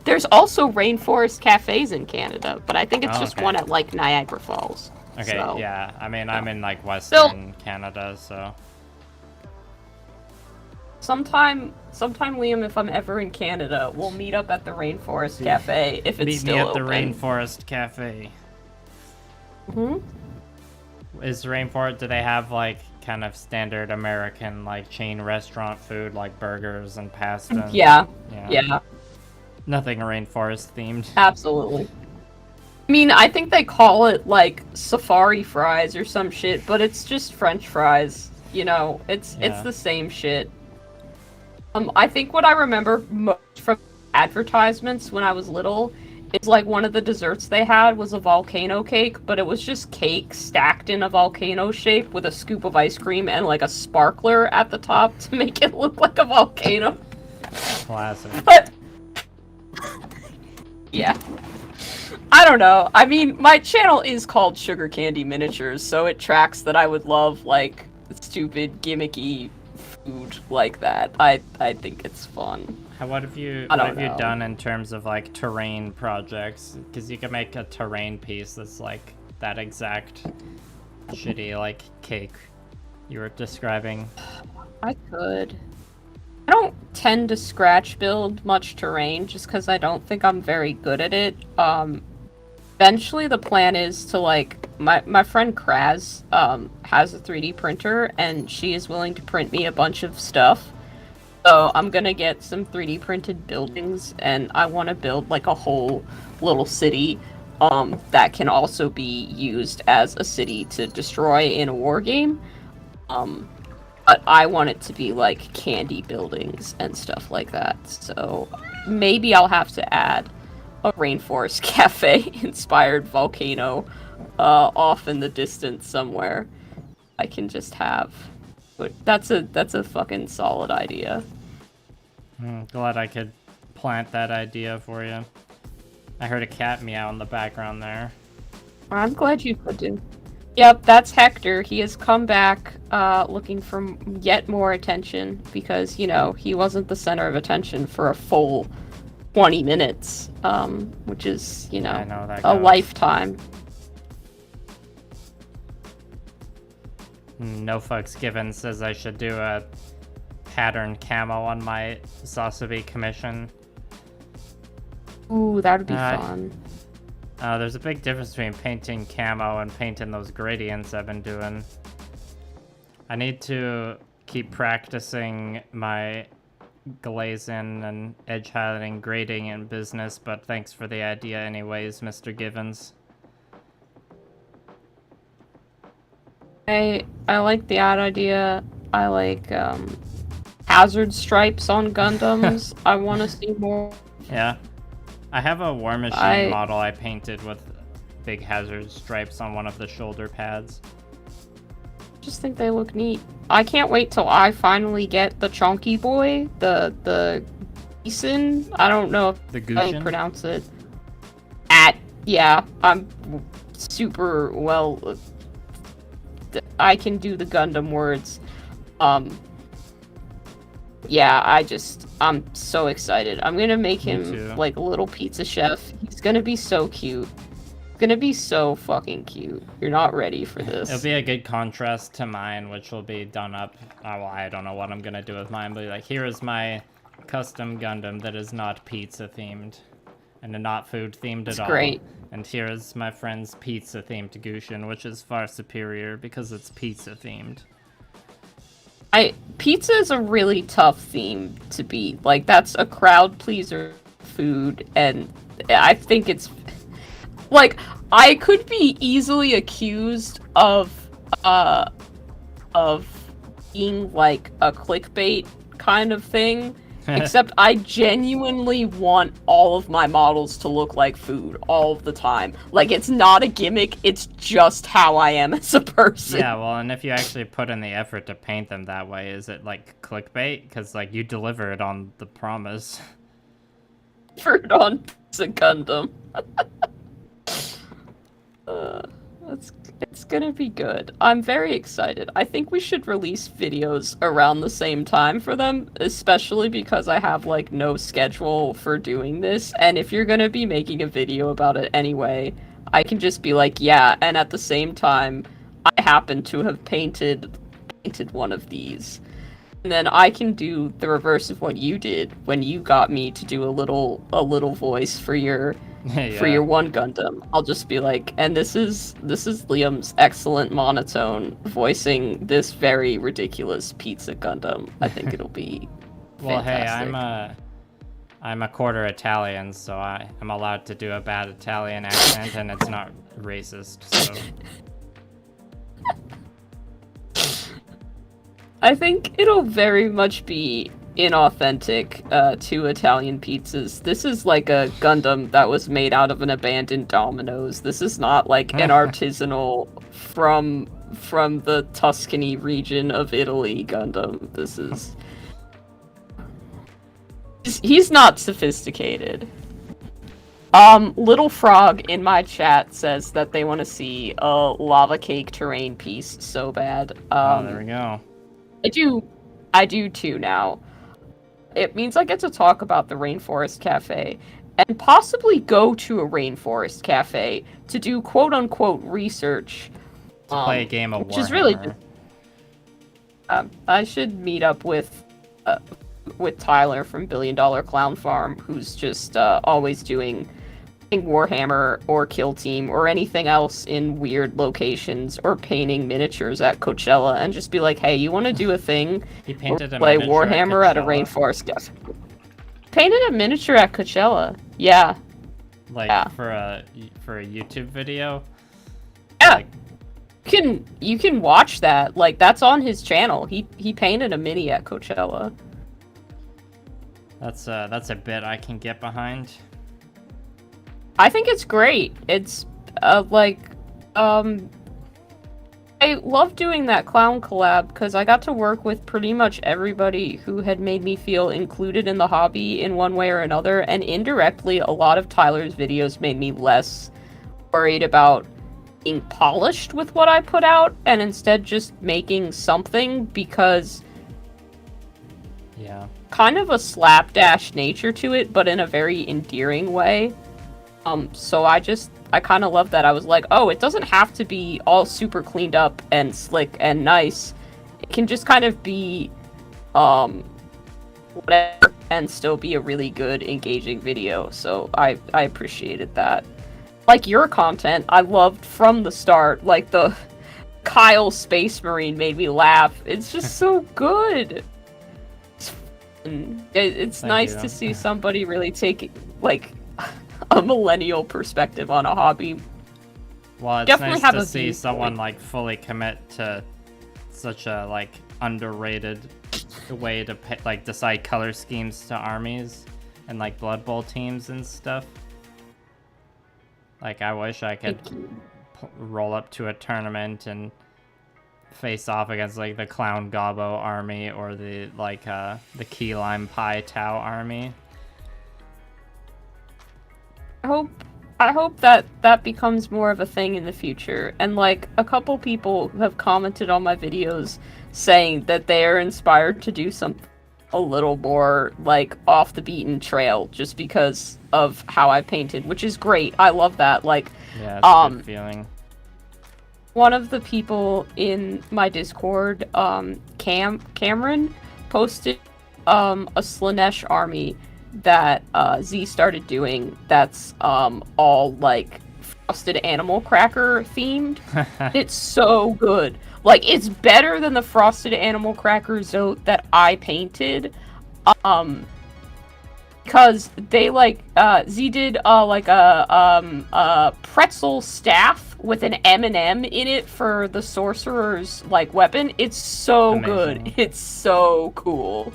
There's also rainforest cafes in Canada, but I think it's just one at like Niagara Falls. Okay, so, yeah. I mean, I'm in like Western Canada, so. Sometime, Liam, if I'm ever in Canada, we'll meet up at the Rainforest Cafe if it's still open. Meet me at the Rainforest Cafe. Is Rainforest, do they have like kind of standard American like chain restaurant food like burgers and pasta? Yeah. Nothing Rainforest themed. Absolutely. I mean, I think they call it like safari fries or some shit, but it's just French fries. You know, it's the same shit. I think what I remember most from advertisements when I was little is like one of the desserts they had was a volcano cake, but it was just cake stacked in a volcano shape with a scoop of ice cream and like a sparkler at the top to make it look like a volcano. Classic. But yeah. I don't know. I mean, my channel is called Sugar Candy Miniatures, so it tracks that I would love like stupid gimmicky food like that. I think it's fun. What have you done in terms of like terrain projects? Because you can make a terrain piece that's like that exact shitty like cake you were describing. I could. I don't tend to scratch build much terrain just because I don't think I'm very good at it. Eventually the plan is to like my friend Kraz has a 3D printer and she is willing to print me a bunch of stuff. So I'm gonna get some 3D printed buildings and I want to build like a whole little city that can also be used as a city to destroy in a war game. But I want it to be like candy buildings and stuff like that. So maybe I'll have to add a Rainforest Cafe inspired volcano off in the distance somewhere. I can just have But that's a fucking solid idea. Glad I could plant that idea for you. I heard a cat meow in the background there. I'm glad you could do. Yep, that's Hector. He has come back looking for yet more attention because, you know, he wasn't the center of attention for a full 20 minutes, which is, you know, I know that a goes. lifetime. No Fucks Given says I should do a pattern camo on my Sasabi commission. Ooh, that would be fun. There's a big difference between painting camo and painting those gradients I've been doing. I need to keep practicing my glazing and edge highlighting grading in business, but thanks for the idea anyways, Mr. Givens. I like the ad idea. I like hazard stripes on Gundams. I want to see more. Yeah. I have a Warmachine model I painted with big hazard stripes on one of the shoulder pads. Just think they look neat. I can't wait till I finally get the Chonky Boy, the Gieson. I don't know if The I Gushin? pronounce it. Yeah, I'm super well. I can do the Gundam words. Yeah, I'm so excited. I'm gonna make Me him too. like a little pizza chef. He's gonna be so cute. Gonna be so fucking cute. You're not ready for this. It'll be a good contrast to mine, which will be done up. Well, I don't know what I'm gonna do with mine, but like, here is my custom Gundam that is not pizza themed and not food themed at all. Great. And here is my friend's pizza themed Gushin, which is far superior because it's pizza themed. Pizza is a really tough theme to beat. Like, that's a crowd pleaser food, and I think it's like, I could be easily accused of being like a clickbait kind of thing. Except I genuinely want all of my models to look like food all of the time. Like, it's not a gimmick, it's just how I am as a person. Yeah, well, and if you actually put in the effort to paint them that way, is it like clickbait? Because like, you deliver it on the promise. For it on Pizza Gundam. It's gonna be good. I'm very excited. I think we should release videos around the same time for them, especially because I have like no schedule for doing this, and if you're gonna be making a video about it anyway, I can just be like, yeah, and at the same time, I happen to have painted one of these. And then I can do the reverse of what you did when you got me to do a little voice for your Yeah. for your one Gundam. I'll just be like, and this is Liam's excellent monotone voicing this very ridiculous pizza Gundam. I think it'll be Well, fantastic. hey, I'm a quarter Italian, so I'm allowed to do a bad Italian accent, and it's not racist, so... I think it'll very much be inauthentic to Italian pizzas. This is like a Gundam that was made out of an abandoned Domino's. This is not like an artisanal from the Tuscany region of Italy Gundam. This is... He's not sophisticated. Little Frog in my chat says that they want to see a lava cake terrain piece so bad. Oh, there we go. I do too now. It means I get to talk about the Rainforest Cafe and possibly go to a Rainforest Cafe to do quote-unquote research. To play a game of Warhammer. Which is really... I should meet up with Tyler from Billion Dollar Clown Farm, who's just always doing Warhammer or Kill Team or anything else in weird locations or painting miniatures at Coachella, and just be like, hey, you want to do a thing? He painted a play miniature Warhammer at a rainforest cafe. Painted a miniature at Coachella. Yeah. Like, yeah. for a YouTube video? Yeah. Like... You can watch that. Like, that's on his channel. He painted a mini at Coachella. That's a bit I can get behind. I think it's great. It's I love doing that clown collab because I got to work with pretty much everybody who had made me feel included in the hobby in one way or another, and indirectly, a lot of Tyler's videos made me less worried about being polished with what I put out, and instead just making something because Yeah. kind of a slapdash nature to it, but in a very endearing way. So I kind of love that. I was like, oh, it doesn't have to be all super cleaned up and slick and nice. It can just kind of be, whatever, and still be a really good, engaging video. So I appreciated that. Like your content, I loved from the start. Like the Kyle Space Marine made me laugh. It's just so good. It's nice to see somebody really take, like, a millennial perspective on a hobby. Well, it's Definitely nice have to a see viewpoint. someone like fully commit to such a like underrated way to like decide color schemes to armies and like Blood Bowl teams and stuff. Like I wish I could roll up to a tournament and face off against like the Clown Gobbo army or the like the Key Lime Pi Tau army. I hope that becomes more of a thing in the future. And like a couple people have commented on my videos saying that they are inspired to do something a little more like off the beaten trail just because of how I painted, which is great. I love that. Like Yeah, it's a good feeling. one of the people in my Discord, Cameron, posted a Slanesh army that Z started doing that's all like Frosted Animal Cracker themed. It's so good. Like it's better than the Frosted Animal Cracker Zote that I painted. Because they like Z did like a pretzel staff with an M&M in it for the sorcerer's like weapon. It's so Amazing. good. It's so cool.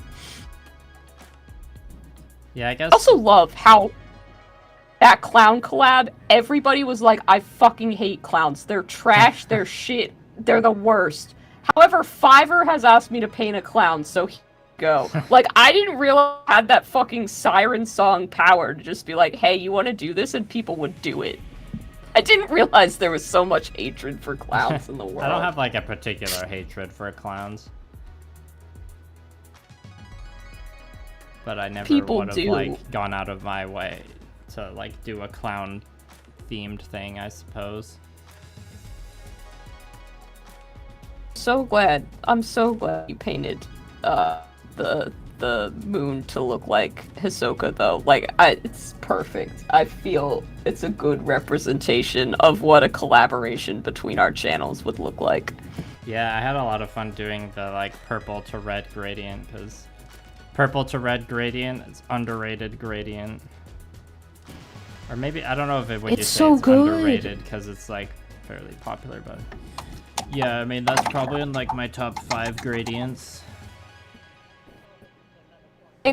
Yeah, I guess. I also love how that clown collab, everybody was like, I fucking hate clowns. They're trash, they're shit, they're the worst. However, Fiverr has asked me to paint a clown, so here we go. Like, I didn't realize I had that fucking siren song power to just be like, hey, you want to do this? And people would do it. I didn't realize there was so much hatred for clowns in the world. I don't have like a particular hatred for clowns. But I never People would have do. like gone out of my way to like do a clown themed thing, I suppose. I'm so glad you painted the moon to look like Hisoka though. Like it's perfect. I feel it's a good representation of what a collaboration between our channels would look like. Yeah, I had a lot of fun doing the like purple to red gradient because purple to red gradient is underrated gradient. Or maybe, I don't know if it would you It's say so it's good. underrated because it's like fairly popular, but yeah, I mean that's probably in like my top 5 gradients.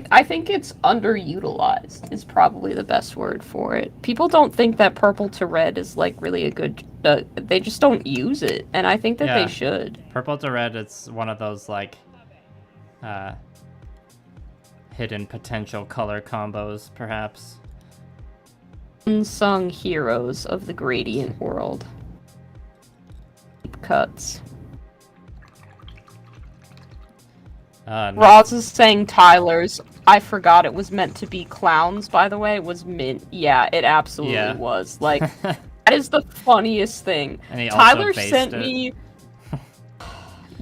I think it's underutilized is probably the best word for it. People don't think that purple to red is like really a good they just don't use it, and I think that Yeah. they should. Purple to red, it's one of those like hidden potential color combos, perhaps. Unsung heroes of the gradient world. Deep cuts. No. Roz is saying Tyler's. I forgot it was meant to be clowns, by the way. It was mint. Yeah, it absolutely was. Like, that is the funniest thing. And he also Tyler based sent it. me.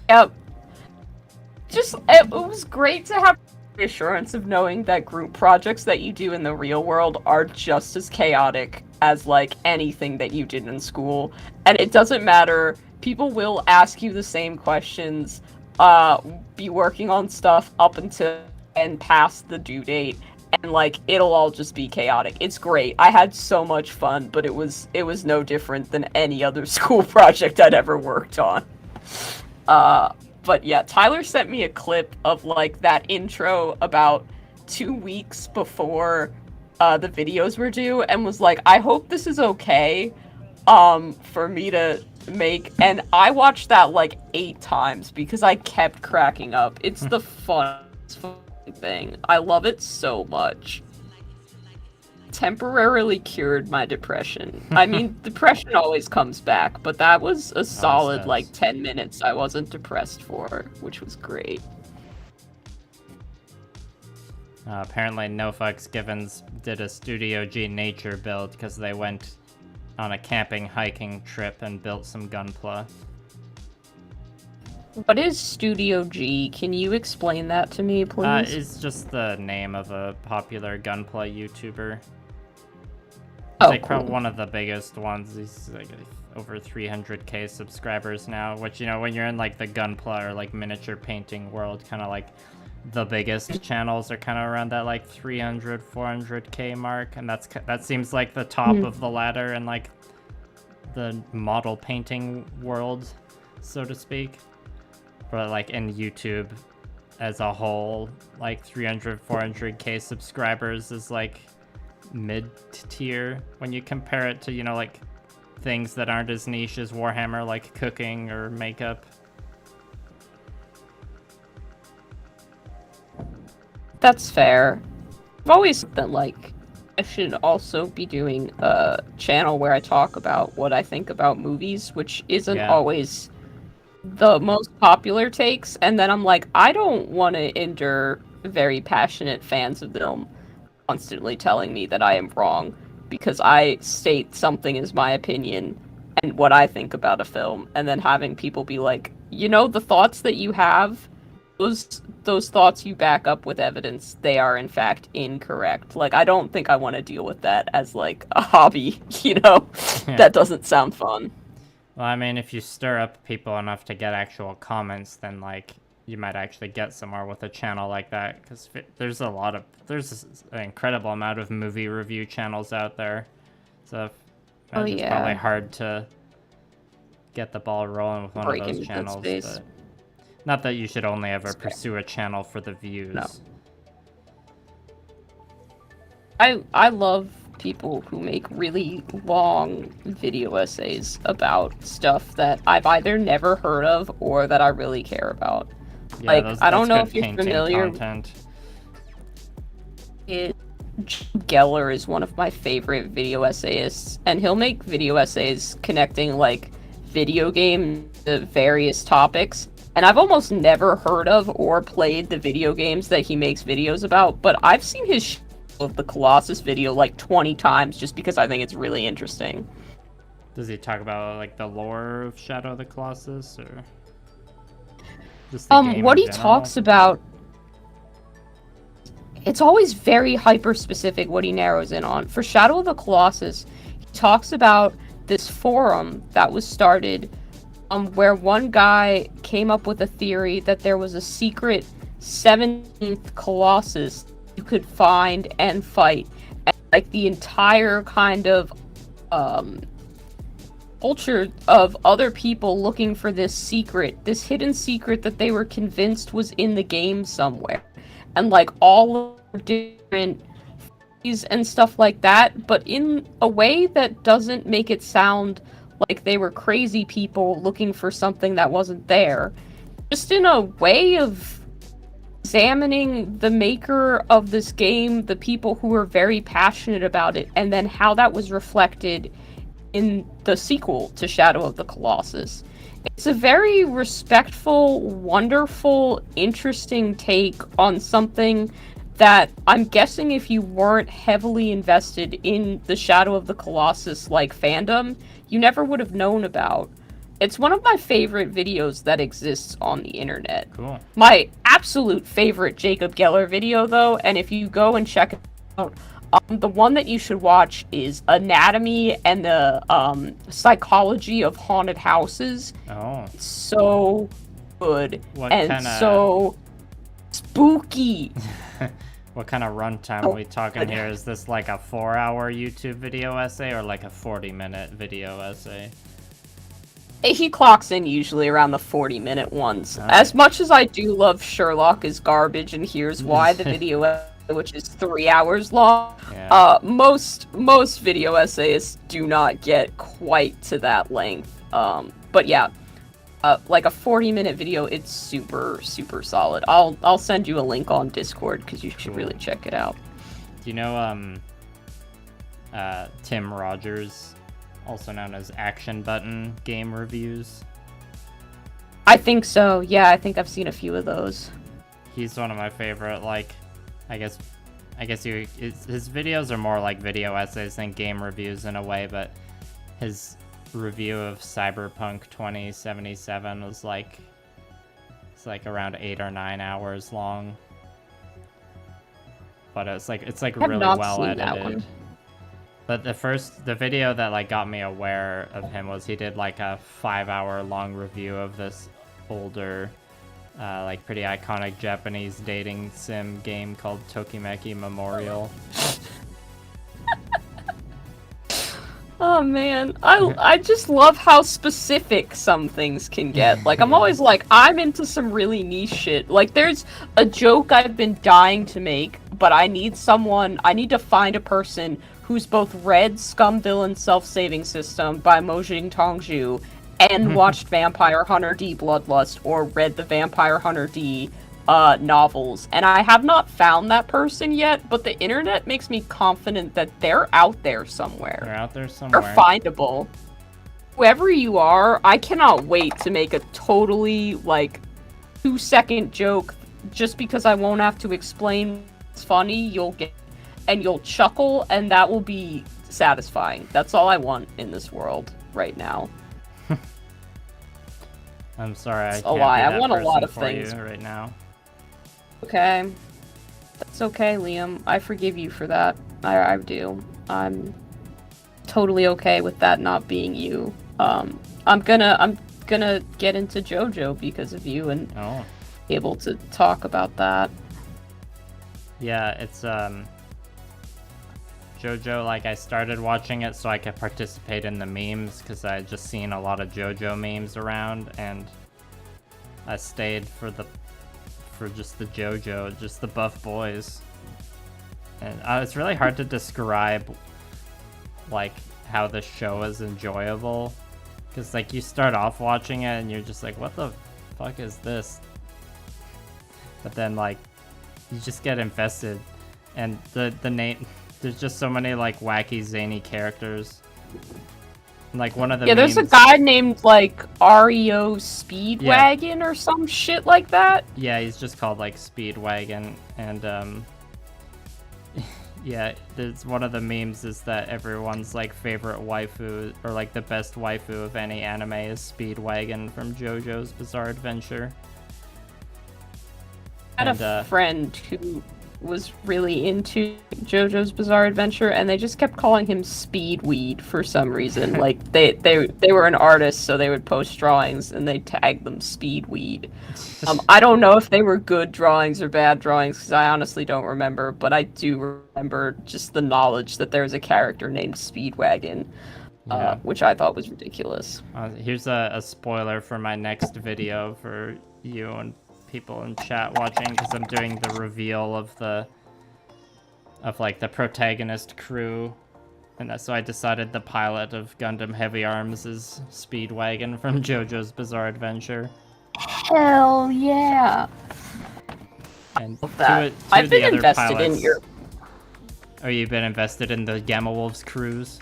Yep. Just, it was great to have the assurance of knowing that group projects that you do in the real world are just as chaotic as, like, anything that you did in school. And it doesn't matter. People will ask you the same questions. Be working on stuff up until and past the due date, and like it'll all just be chaotic. It's great. I had so much fun, but it was no different than any other school project I'd ever worked on. But yeah, Tyler sent me a clip of like that intro about 2 weeks before the videos were due, and was like, I hope this is okay for me to make, and I watched that like 8 times because I kept cracking up. It's the funnest fucking thing. I love it so much. Temporarily cured my depression. I mean, depression always comes back, but that was a solid like 10 minutes I wasn't depressed for, which was great. Apparently No Fucks Givens did a Studio G nature build because they went on a camping hiking trip and built some gunpla. What is Studio G? Can you explain that to me, please? It's just the name of a popular gunpla YouTuber. Oh, Like cool. one of the biggest ones. He's like over 300k subscribers now, which, you know, when you're in like the gunpla or like miniature painting world, kind of like the biggest channels are kind of around that like 300, 400k mark, and that seems like the top of the ladder in like the model painting world, so to speak. But like in YouTube as a whole, like 300, 400k subscribers is like mid-tier when you compare it to, you know, like things that aren't as niche as Warhammer, like cooking or makeup. That's fair. I've always thought that, like, I should also be doing a channel where I talk about what I think about movies, which isn't always the most popular takes, and then I'm like, I don't want to endure very passionate fans of the film constantly telling me that I am wrong, because I state something as my opinion and what I think about a film, and then having people be like, you know, the thoughts that you have, those thoughts you back up with evidence, they are in fact incorrect. Like, I don't think I want to deal with that as like a hobby, you know? That doesn't sound fun. Well, I mean, if you stir up people enough to get actual comments, then like you might actually get somewhere with a channel like that, because there's an incredible amount of movie review channels out there, so it's probably hard to get the ball rolling with one of those channels. But not that you should only ever pursue a channel for the views. No. I love people who make really long video essays about stuff that I've either never heard of or that I really care about. Yeah, like, I don't know if you're familiar. Content. Geller is one of my favorite video essayists, and he'll make video essays connecting like video game to various topics. And I've almost never heard of or played the video games that he makes videos about, but I've seen his Shadow of the Colossus video like 20 times just because I think it's really interesting. Does he talk about like the lore of Shadow of the Colossus, or just the game what in he general? talks about, it's always very hyper specific what he narrows in on. For Shadow of the Colossus, he talks about this forum that was started where one guy came up with a theory that there was a secret 17th Colossus you could find and fight. And, like, the entire kind of culture of other people looking for this secret, this hidden secret that they were convinced was in the game somewhere. And, like, all different theories and stuff like that, but in a way that doesn't make it sound like they were crazy people looking for something that wasn't there. Just in a way of examining the maker of this game, the people who were very passionate about it, and then how that was reflected in the sequel to Shadow of the Colossus. It's a very respectful, wonderful, interesting take on something that I'm guessing if you weren't heavily invested in the Shadow of the Colossus like fandom, you never would have known about. It's one of my favorite videos that exists on the internet. Cool. My absolute favorite Jacob Geller video, though, and if you go and check it out, the one that you should watch is Anatomy and the Psychology of Haunted Houses. Oh. It's so good What so spooky. What kind of runtime are we talking here? Is this like a 4-hour YouTube video essay or like a 40-minute video essay? He clocks in usually around the 40-minute ones. Nice. As much as I do love Sherlock is Garbage and Here's Why, the video which is 3 hours long, most video essayists do not get quite to that length. But yeah, like a 40-minute video, it's super, super solid. I'll send you a link on Discord because you should really check it out. Do you know Tim Rogers, also known as Action Button Game Reviews? I think so. Yeah, I think I've seen a few of those. He's one of my favorite. Like, I guess his videos are more like video essays than game reviews in a way, but his review of Cyberpunk 2077 was like, it's like around 8 or 9 hours long, but it's like really well edited. But the video that like got me aware of him was he did like a 5-hour long review of this older like pretty iconic Japanese dating sim game called Tokimeki Memorial. Oh man, I just love how specific some things can get. Like, I'm always like, I'm into some really niche shit. Like, there's a joke I've been dying to make, but I need to find a person who's both read Scum Villain Self-Saving System by Mojing Tongju and watched Vampire Hunter D Bloodlust or read the Vampire Hunter D novels, and I have not found that person yet, but the internet makes me confident that they're out there somewhere. They're out there somewhere. They're findable. Whoever you are, I cannot wait to make a totally, like, 2-second joke just because I won't have to explain it's funny. You'll chuckle, and that will be satisfying. That's all I want in this world right now. I'm sorry, I can't a lie. be that I want a lot of for things you right now. Okay. That's okay, Liam. I forgive you for that. I do. I'm totally okay with that not being you. I'm gonna get into JoJo because of you and able to talk about that. Yeah, it's JoJo, like, I started watching it so I could participate in the memes, because I had just seen a lot of JoJo memes around, and I stayed for just the JoJo, just the buff boys. And it's really hard to describe, like, how the show is enjoyable, because, like, you start off watching it and you're just like, what the fuck is this? But then, like, you just get invested, and the name... There's just so many, like, wacky, zany characters. Like, one of the there's a guy named, like, REO Speedwagon or some shit like that. Yeah, he's just called, like, Speedwagon. And, yeah, there's one of the memes is that everyone's, like, favorite waifu, or, like, the best waifu of any anime is Speedwagon from JoJo's Bizarre Adventure. I had a friend who was really into JoJo's Bizarre Adventure, and they just kept calling him Speedweed for some reason. Like, they were an artist, so they would post drawings, and they tag them Speedweed. I don't know if they were good drawings or bad drawings, because I honestly don't remember, but I do remember just the knowledge that there's a character named Speedwagon, which I thought was ridiculous. Here's a spoiler for my next video for you and people in chat watching, because I'm doing the reveal of the protagonist crew, and so I decided the pilot of Gundam Heavy Arms is Speedwagon from JoJo's Bizarre Adventure. Hell yeah! And I've been invested in your... Oh, you've been invested in the Gamma Wolves crews?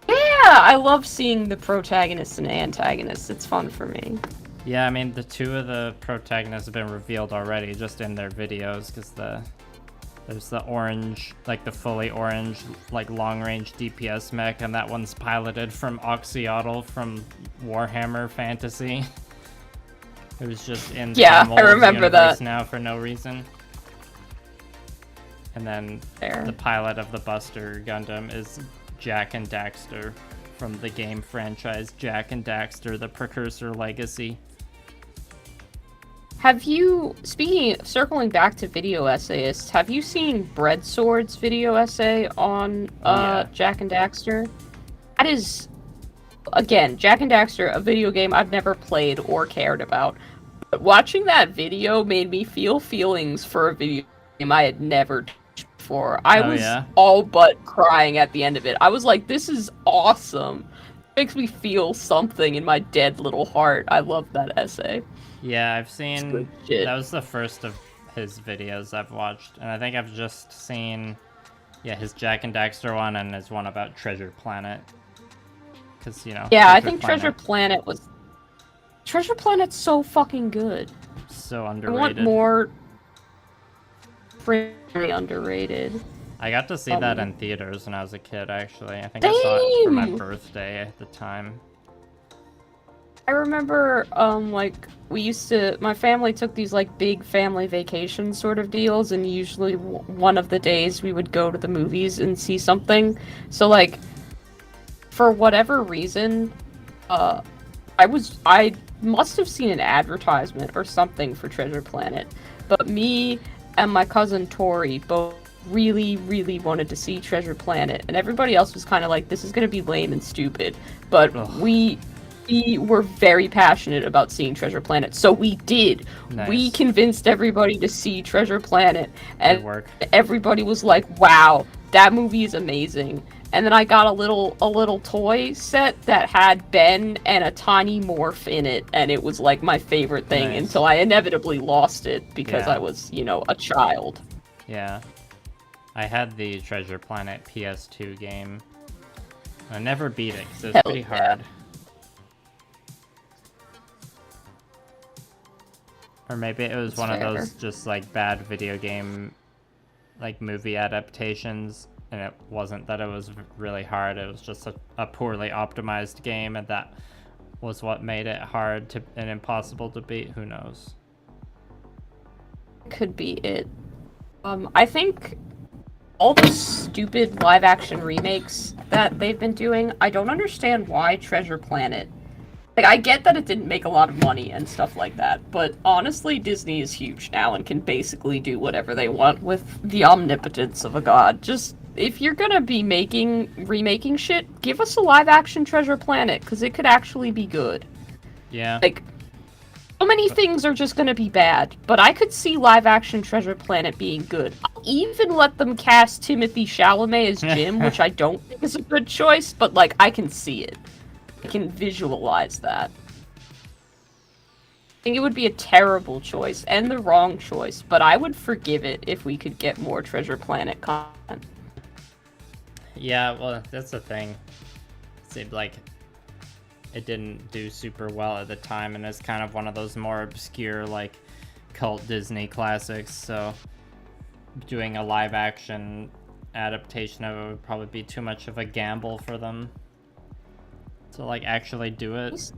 Yeah, I love seeing the protagonists and antagonists. It's fun for me. Yeah, I mean, the two of the protagonists have been revealed already, just in their videos, because there's the orange, like the fully orange, like long-range DPS mech, and that one's piloted from Oxyotl from Warhammer Fantasy. It was just in I remember that now for no reason. And then the pilot of the Buster Gundam is Jak and Daxter from the game franchise Jak and Daxter: The Precursor Legacy. Have you, circling back to video essayists, have you seen Breadsword's video essay on Jak and Daxter? That is, again, Jak and Daxter, a video game I've never played or cared about. But watching that video made me feel feelings for a video game I had never touched before. I was all but crying at the end of it. I was like, this is awesome. Makes me feel something in my dead little heart. I love that essay. Yeah, I've It's seen... good shit. That was the first of his videos I've watched, and I think I've just seen, yeah, his Jack and Daxter one and his one about Treasure Planet. Because, you know, Yeah, I think Treasure Planet was... Treasure Planet's so fucking good. So I underrated. want more... Very underrated. I got to see that in theaters when I was a kid, actually. I think I saw it for my birthday at the time. I remember, like, we used to... My family took these, like, big family vacation sort of deals, and usually one of the days we would go to the movies and see something. So, like, for whatever reason, I must have seen an advertisement or something for Treasure Planet, but me and my cousin Tori both really, really wanted to see Treasure Planet, and everybody else was kind of like, this is going to be lame and stupid, but we were very passionate about seeing Treasure Planet, so we did. Nice. We convinced everybody to see Treasure Planet, and everybody was like, wow, that movie is amazing. And then I got a little toy set that had Ben and a tiny morph in it, and it was like my favorite thing until I inevitably lost it because I was, you know, a child. Yeah. I had the Treasure Planet PS2 game. I never beat it because it was pretty hard. Or maybe it was one of those just like bad video game, like movie adaptations. And it wasn't that it was really hard, it was just a poorly optimized game, and that was what made it hard to and impossible to beat. Who knows? Could be it. I think all the stupid live-action remakes that they've been doing, I don't understand why Treasure Planet. Like, I get that it didn't make a lot of money and stuff like that, but honestly, Disney is huge now and can basically do whatever they want with the omnipotence of a god. Just... if you're gonna be remaking shit, give us a live-action Treasure Planet, because it could actually be good. Yeah. Like, so many things are just gonna be bad, but I could see live-action Treasure Planet being good. I'll even let them cast Timothée Chalamet as Jim, which I don't think is a good choice, but, like, I can see it. I can visualize that. I think it would be a terrible choice, and the wrong choice, but I would forgive it if we could get more Treasure Planet content. Yeah, well, that's the thing. It seemed like it didn't do super well at the time, and it's kind of one of those more obscure, like, cult Disney classics, so doing a live-action adaptation of it would probably be too much of a gamble for them to, like, actually do it.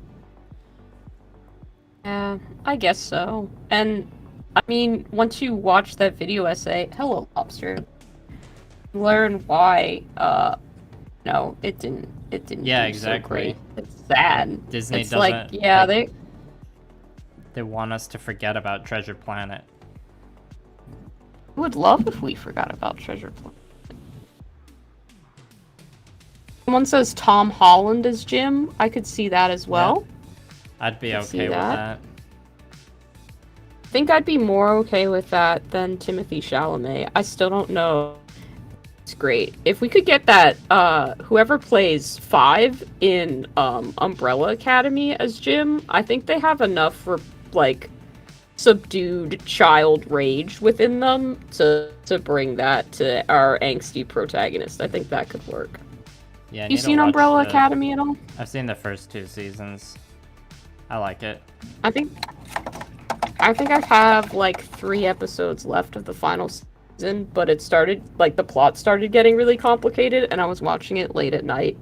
Yeah, I guess so. And, I mean, once you watch that video essay, hello, Lobster, learn why, no, it didn't yeah, do exactly. so great. It's sad. Disney it's doesn't, like, yeah, they want us to forget about Treasure Planet. I would love if we forgot about Treasure Planet. Someone says Tom Holland as Jim. I could see that as well. Yeah. I'd be okay with that. I think I'd be more okay with that than Timothée Chalamet. I still don't know. It's great. If we could get that, whoever plays 5 in Umbrella Academy as Jim, I think they have enough for, like, subdued child rage within them to bring that to our angsty protagonist. I think that could work. Yeah, you seen Umbrella Academy at all? I've seen the first 2 seasons. I like it. I think I have like 3 episodes left of the final season, but it started, like, the plot started getting really complicated, and I was watching it late at night.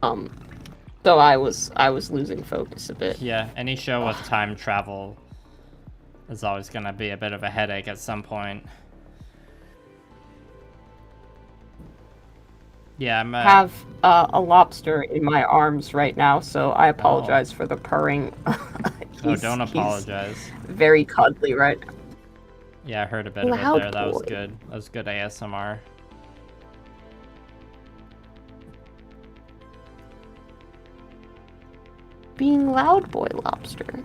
So I was losing focus a bit. Yeah, any show with time travel is always gonna be a bit of a headache at some point. Yeah, I have a lobster in my arms right now, so I apologize for the purring. Don't apologize. He's very cuddly right now. Yeah, I heard a bit of it there. That was good. That was good ASMR. Being loud boy lobster.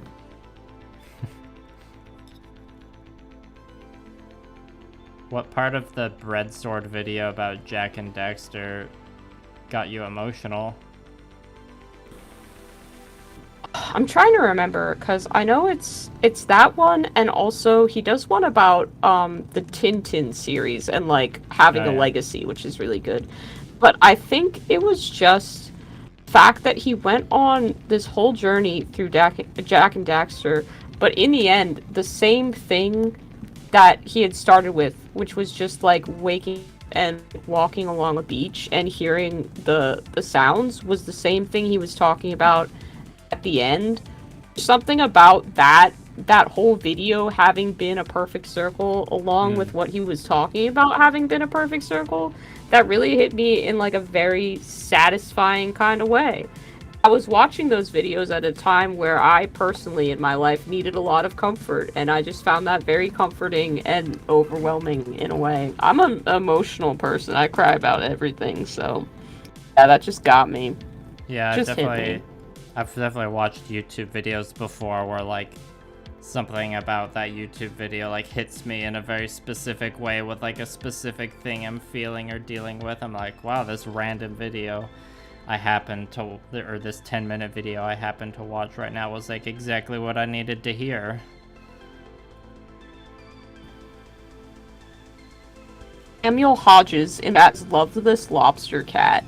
What part of the bread sword video about Jack and Daxter got you emotional? I'm trying to remember because I know it's that one, and also he does one about the Tintin series and like having Oh a yeah. legacy, which is really good. But I think it was just the fact that he went on this whole journey through Jack and Daxter, but in the end, the same thing that he had started with, which was just like waking and walking along a beach and hearing the sounds, was the same thing he was talking about at the end. Something about that whole video having been a perfect circle, along with what he was talking about having been a perfect circle, that really hit me in like a very satisfying kind of way. I was watching those videos at a time where I personally in my life needed a lot of comfort, and I just found that very comforting and overwhelming in a way. I'm an emotional person. I cry about everything, so yeah, that just got me. Yeah, Just hit me. I've definitely watched YouTube videos before where like something about that YouTube video like hits me in a very specific way with like a specific thing I'm feeling or dealing with. I'm like, wow, this random video I happened to, or this 10-minute video I happen to watch right now was like exactly what I needed to hear. Samuel Hodges in that loved this lobster cat.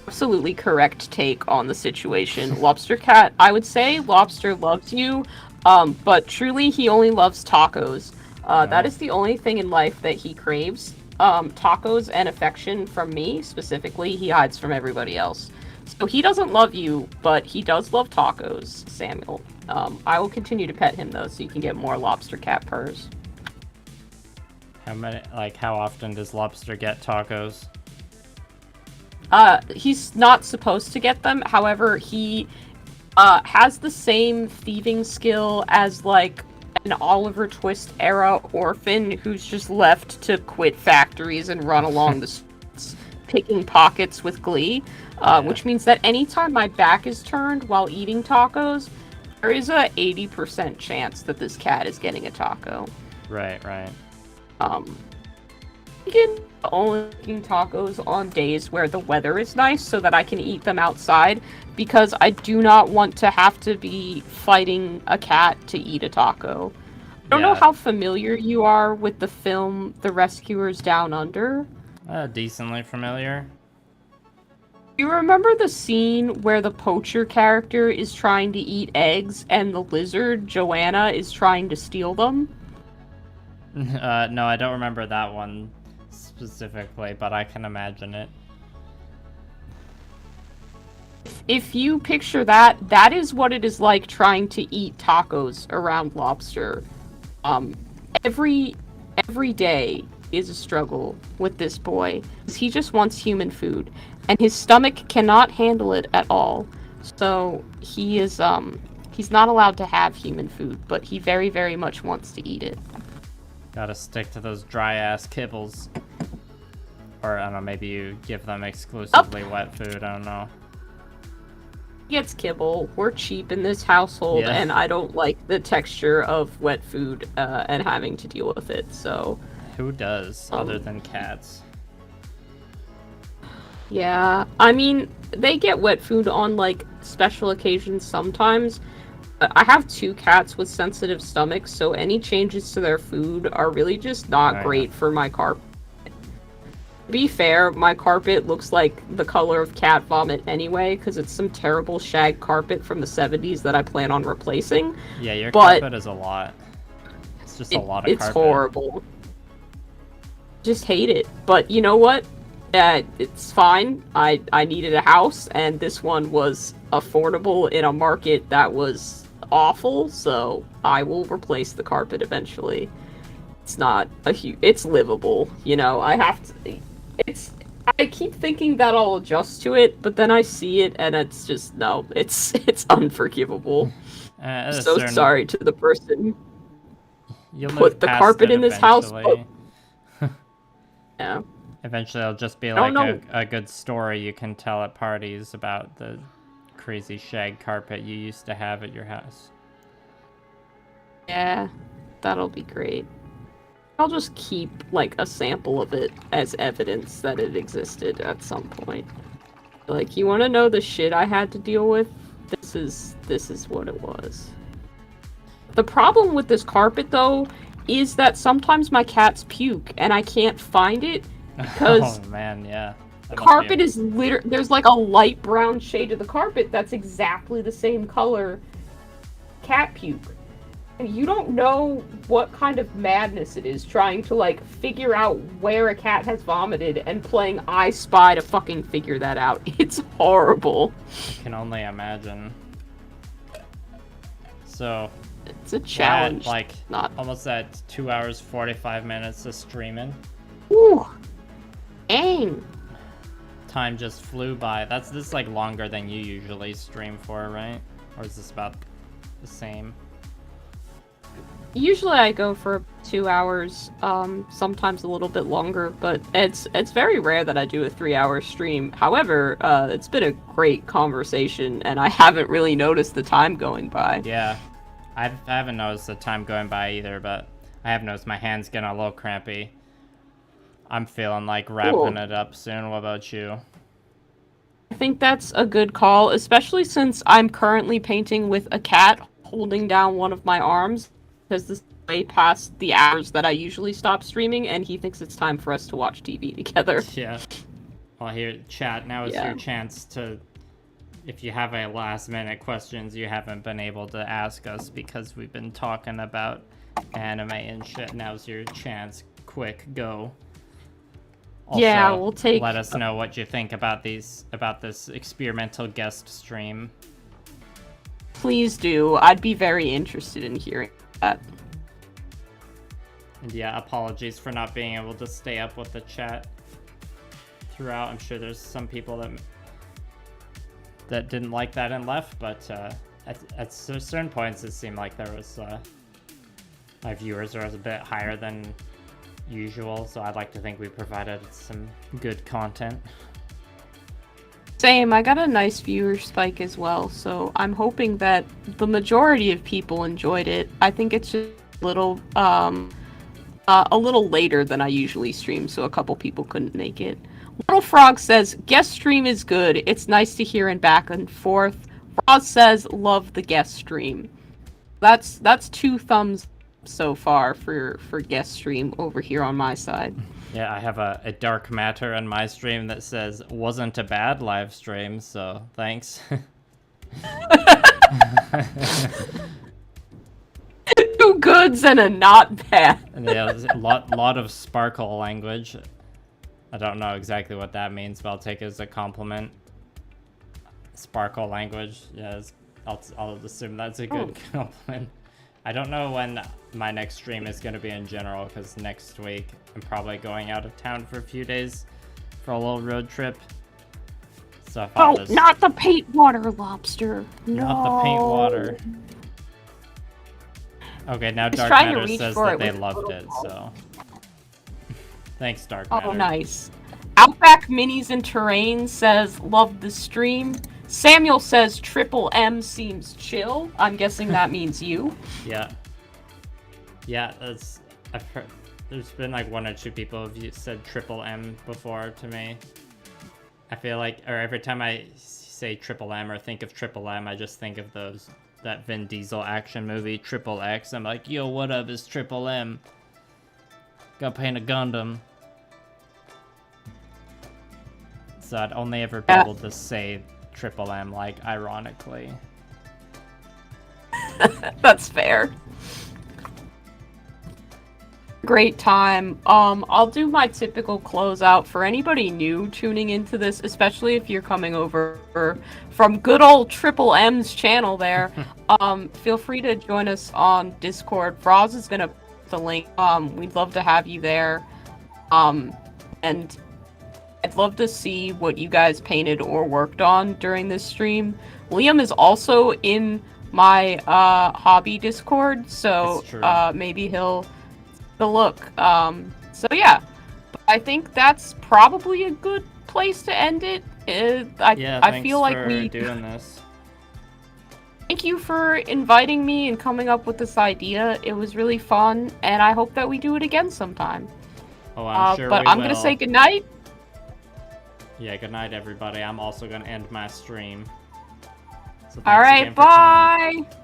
Absolutely correct take on the situation. Lobster cat, I would say lobster loves you, but truly he only loves tacos. That is the only thing in life that he craves. Tacos and affection from me, specifically, he hides from everybody else. So he doesn't love you, but he does love tacos, Samuel. I will continue to pet him, though, so you can get more lobster cat purrs. How often does Lobster get tacos? He's not supposed to get them. However, he has the same thieving skill as, like, an Oliver Twist era orphan who's just left to quit factories and run along the streets, picking pockets with glee. Which means that anytime my back is turned while eating tacos, there is a 80% chance that this cat is getting a taco. Right. Again, only eating tacos on days where the weather is nice so that I can eat them outside, because I do not want to have to be fighting a cat to eat a taco. I don't know how familiar you are with the film The Rescuers Down Under. Decently familiar. You remember the scene where the poacher character is trying to eat eggs and the lizard, Joanna, is trying to steal them? No, I don't remember that one specifically, but I can imagine it. If you picture that, that is what it is like trying to eat tacos around lobster. Every day is a struggle with this boy. He just wants human food, and his stomach cannot handle it at all. So he is he's not allowed to have human food, but he very, very much wants to eat it. Gotta stick to those dry ass kibbles. Or I don't know, maybe you give them exclusively wet food, I don't know. He gets kibble. We're cheap in this household, and I don't like the texture of wet food and having to deal with it, so... Who does, other than cats? Yeah, I mean, they get wet food on, like, special occasions sometimes. I have 2 cats with sensitive stomachs, so any changes to their food are really just not great for my carpet. To be fair, my carpet looks like the color of cat vomit anyway, because it's some terrible shag carpet from the 70s that I plan on replacing. Yeah, your carpet is a lot. It's just a lot of carpet. It's horrible. Just hate it. But you know what? It's fine. I needed a house, and this one was affordable in a market that was awful, so I will replace the carpet eventually. It's not a it's livable, you know. I keep thinking that I'll adjust to it, but then I see it and it's just no, it's unforgivable. So sorry to the person who put the carpet in this house. But... yeah. Eventually it'll just be like a good story you can tell at parties about the crazy shag carpet you used to have at your house. Yeah, that'll be great. I'll just keep, like, a sample of it as evidence that it existed at some point. Like, you want to know the shit I had to deal with this is what it was. The problem with this carpet, though, is that sometimes my cats puke, and I can't find it because oh man, yeah. the carpet is there's like a light brown shade of the carpet that's exactly the same color cat puke. And you don't know what kind of madness it is trying to, like, figure out where a cat has vomited and playing I Spy to fucking figure that out. It's horrible. I can only imagine. So... It's a challenge. Like, almost at 2 hours, 45 minutes of streaming. Ooh. Dang. Time just flew by. This is, like, longer than you usually stream for, right? Or is this about the same? Usually I go for 2 hours, sometimes a little bit longer, but it's very rare that I do a 3-hour stream. However, it's been a great conversation, and I haven't really noticed the time going by. Yeah. I haven't noticed the time going by either, but I have noticed my hands getting a little crampy. I'm feeling like wrapping it up soon. What about you? I think that's a good call, especially since I'm currently painting with a cat holding down one of my arms, because this is way past the hours that I usually stop streaming, and he thinks it's time for us to watch TV together. Yeah. Well, here, chat, now is your chance to... If you have a last-minute questions you haven't been able to ask us because we've been talking about anime and shit, now's your chance. Quick, go. Also, yeah, we'll take... let us know what you think about this experimental guest stream. Please do. I'd be very interested in hearing that. And yeah, apologies for not being able to stay up with the chat throughout. I'm sure there's some people that didn't like that and left, but at certain points it seemed like there was my viewers are a bit higher than usual, so I'd like to think we provided some good content. Same, I got a nice viewer spike as well, so I'm hoping that the majority of people enjoyed it. I think it's just a little later than I usually stream, so a couple people couldn't make it. Little Frog says, guest stream is good. It's nice to hear in back and forth. Roz says, love the guest stream. That's 2 thumbs so far for guest stream over here on my side. Yeah, I have a dark matter on my stream that says, wasn't a bad live stream, so thanks. 2 goods and a not bad. And yeah, there's a lot of sparkle language. I don't know exactly what that means, but I'll take it as a compliment. Sparkle language, yes. I'll assume that's a good compliment. I don't know when my next stream is going to be in general, because next week I'm probably going out of town for a few days for a little road trip. So not the paint water lobster. Not the paint water. Okay, now Dark Matter says that they loved it, so... Thanks, Dark Matter. Oh, nice. Outback Minis and Terrain says, love the stream. Samuel says, Triple M seems chill. I'm guessing that means you. Yeah. Yeah, I've heard, there's been like 1 or 2 people who've said Triple M before to me. I feel like, or every time I say Triple M or think of Triple M, I just think of that Vin Diesel action movie, Triple X. I'm like, yo, what up, is Triple M? Gotta paint a Gundam. So I'd only ever be able to say Triple M, like, ironically. That's fair. Great time. I'll do my typical closeout for anybody new tuning into this, especially if you're coming over from good old Triple M's channel there. Feel free to join us on Discord. Froz is gonna put the link. We'd love to have you there. And I'd love to see what you guys painted or worked on during this stream. Liam is also in my hobby Discord, so maybe he'll look. So yeah, but I think that's probably a good place to end it. I feel like we doing this. Thank you for inviting me and coming up with this idea. It was really fun, and I hope that we do it again sometime. Oh, I'm sure but we I'm will. gonna say goodnight. Yeah, good night, everybody. I'm also gonna end my stream. So All thanks right, again for coming. bye.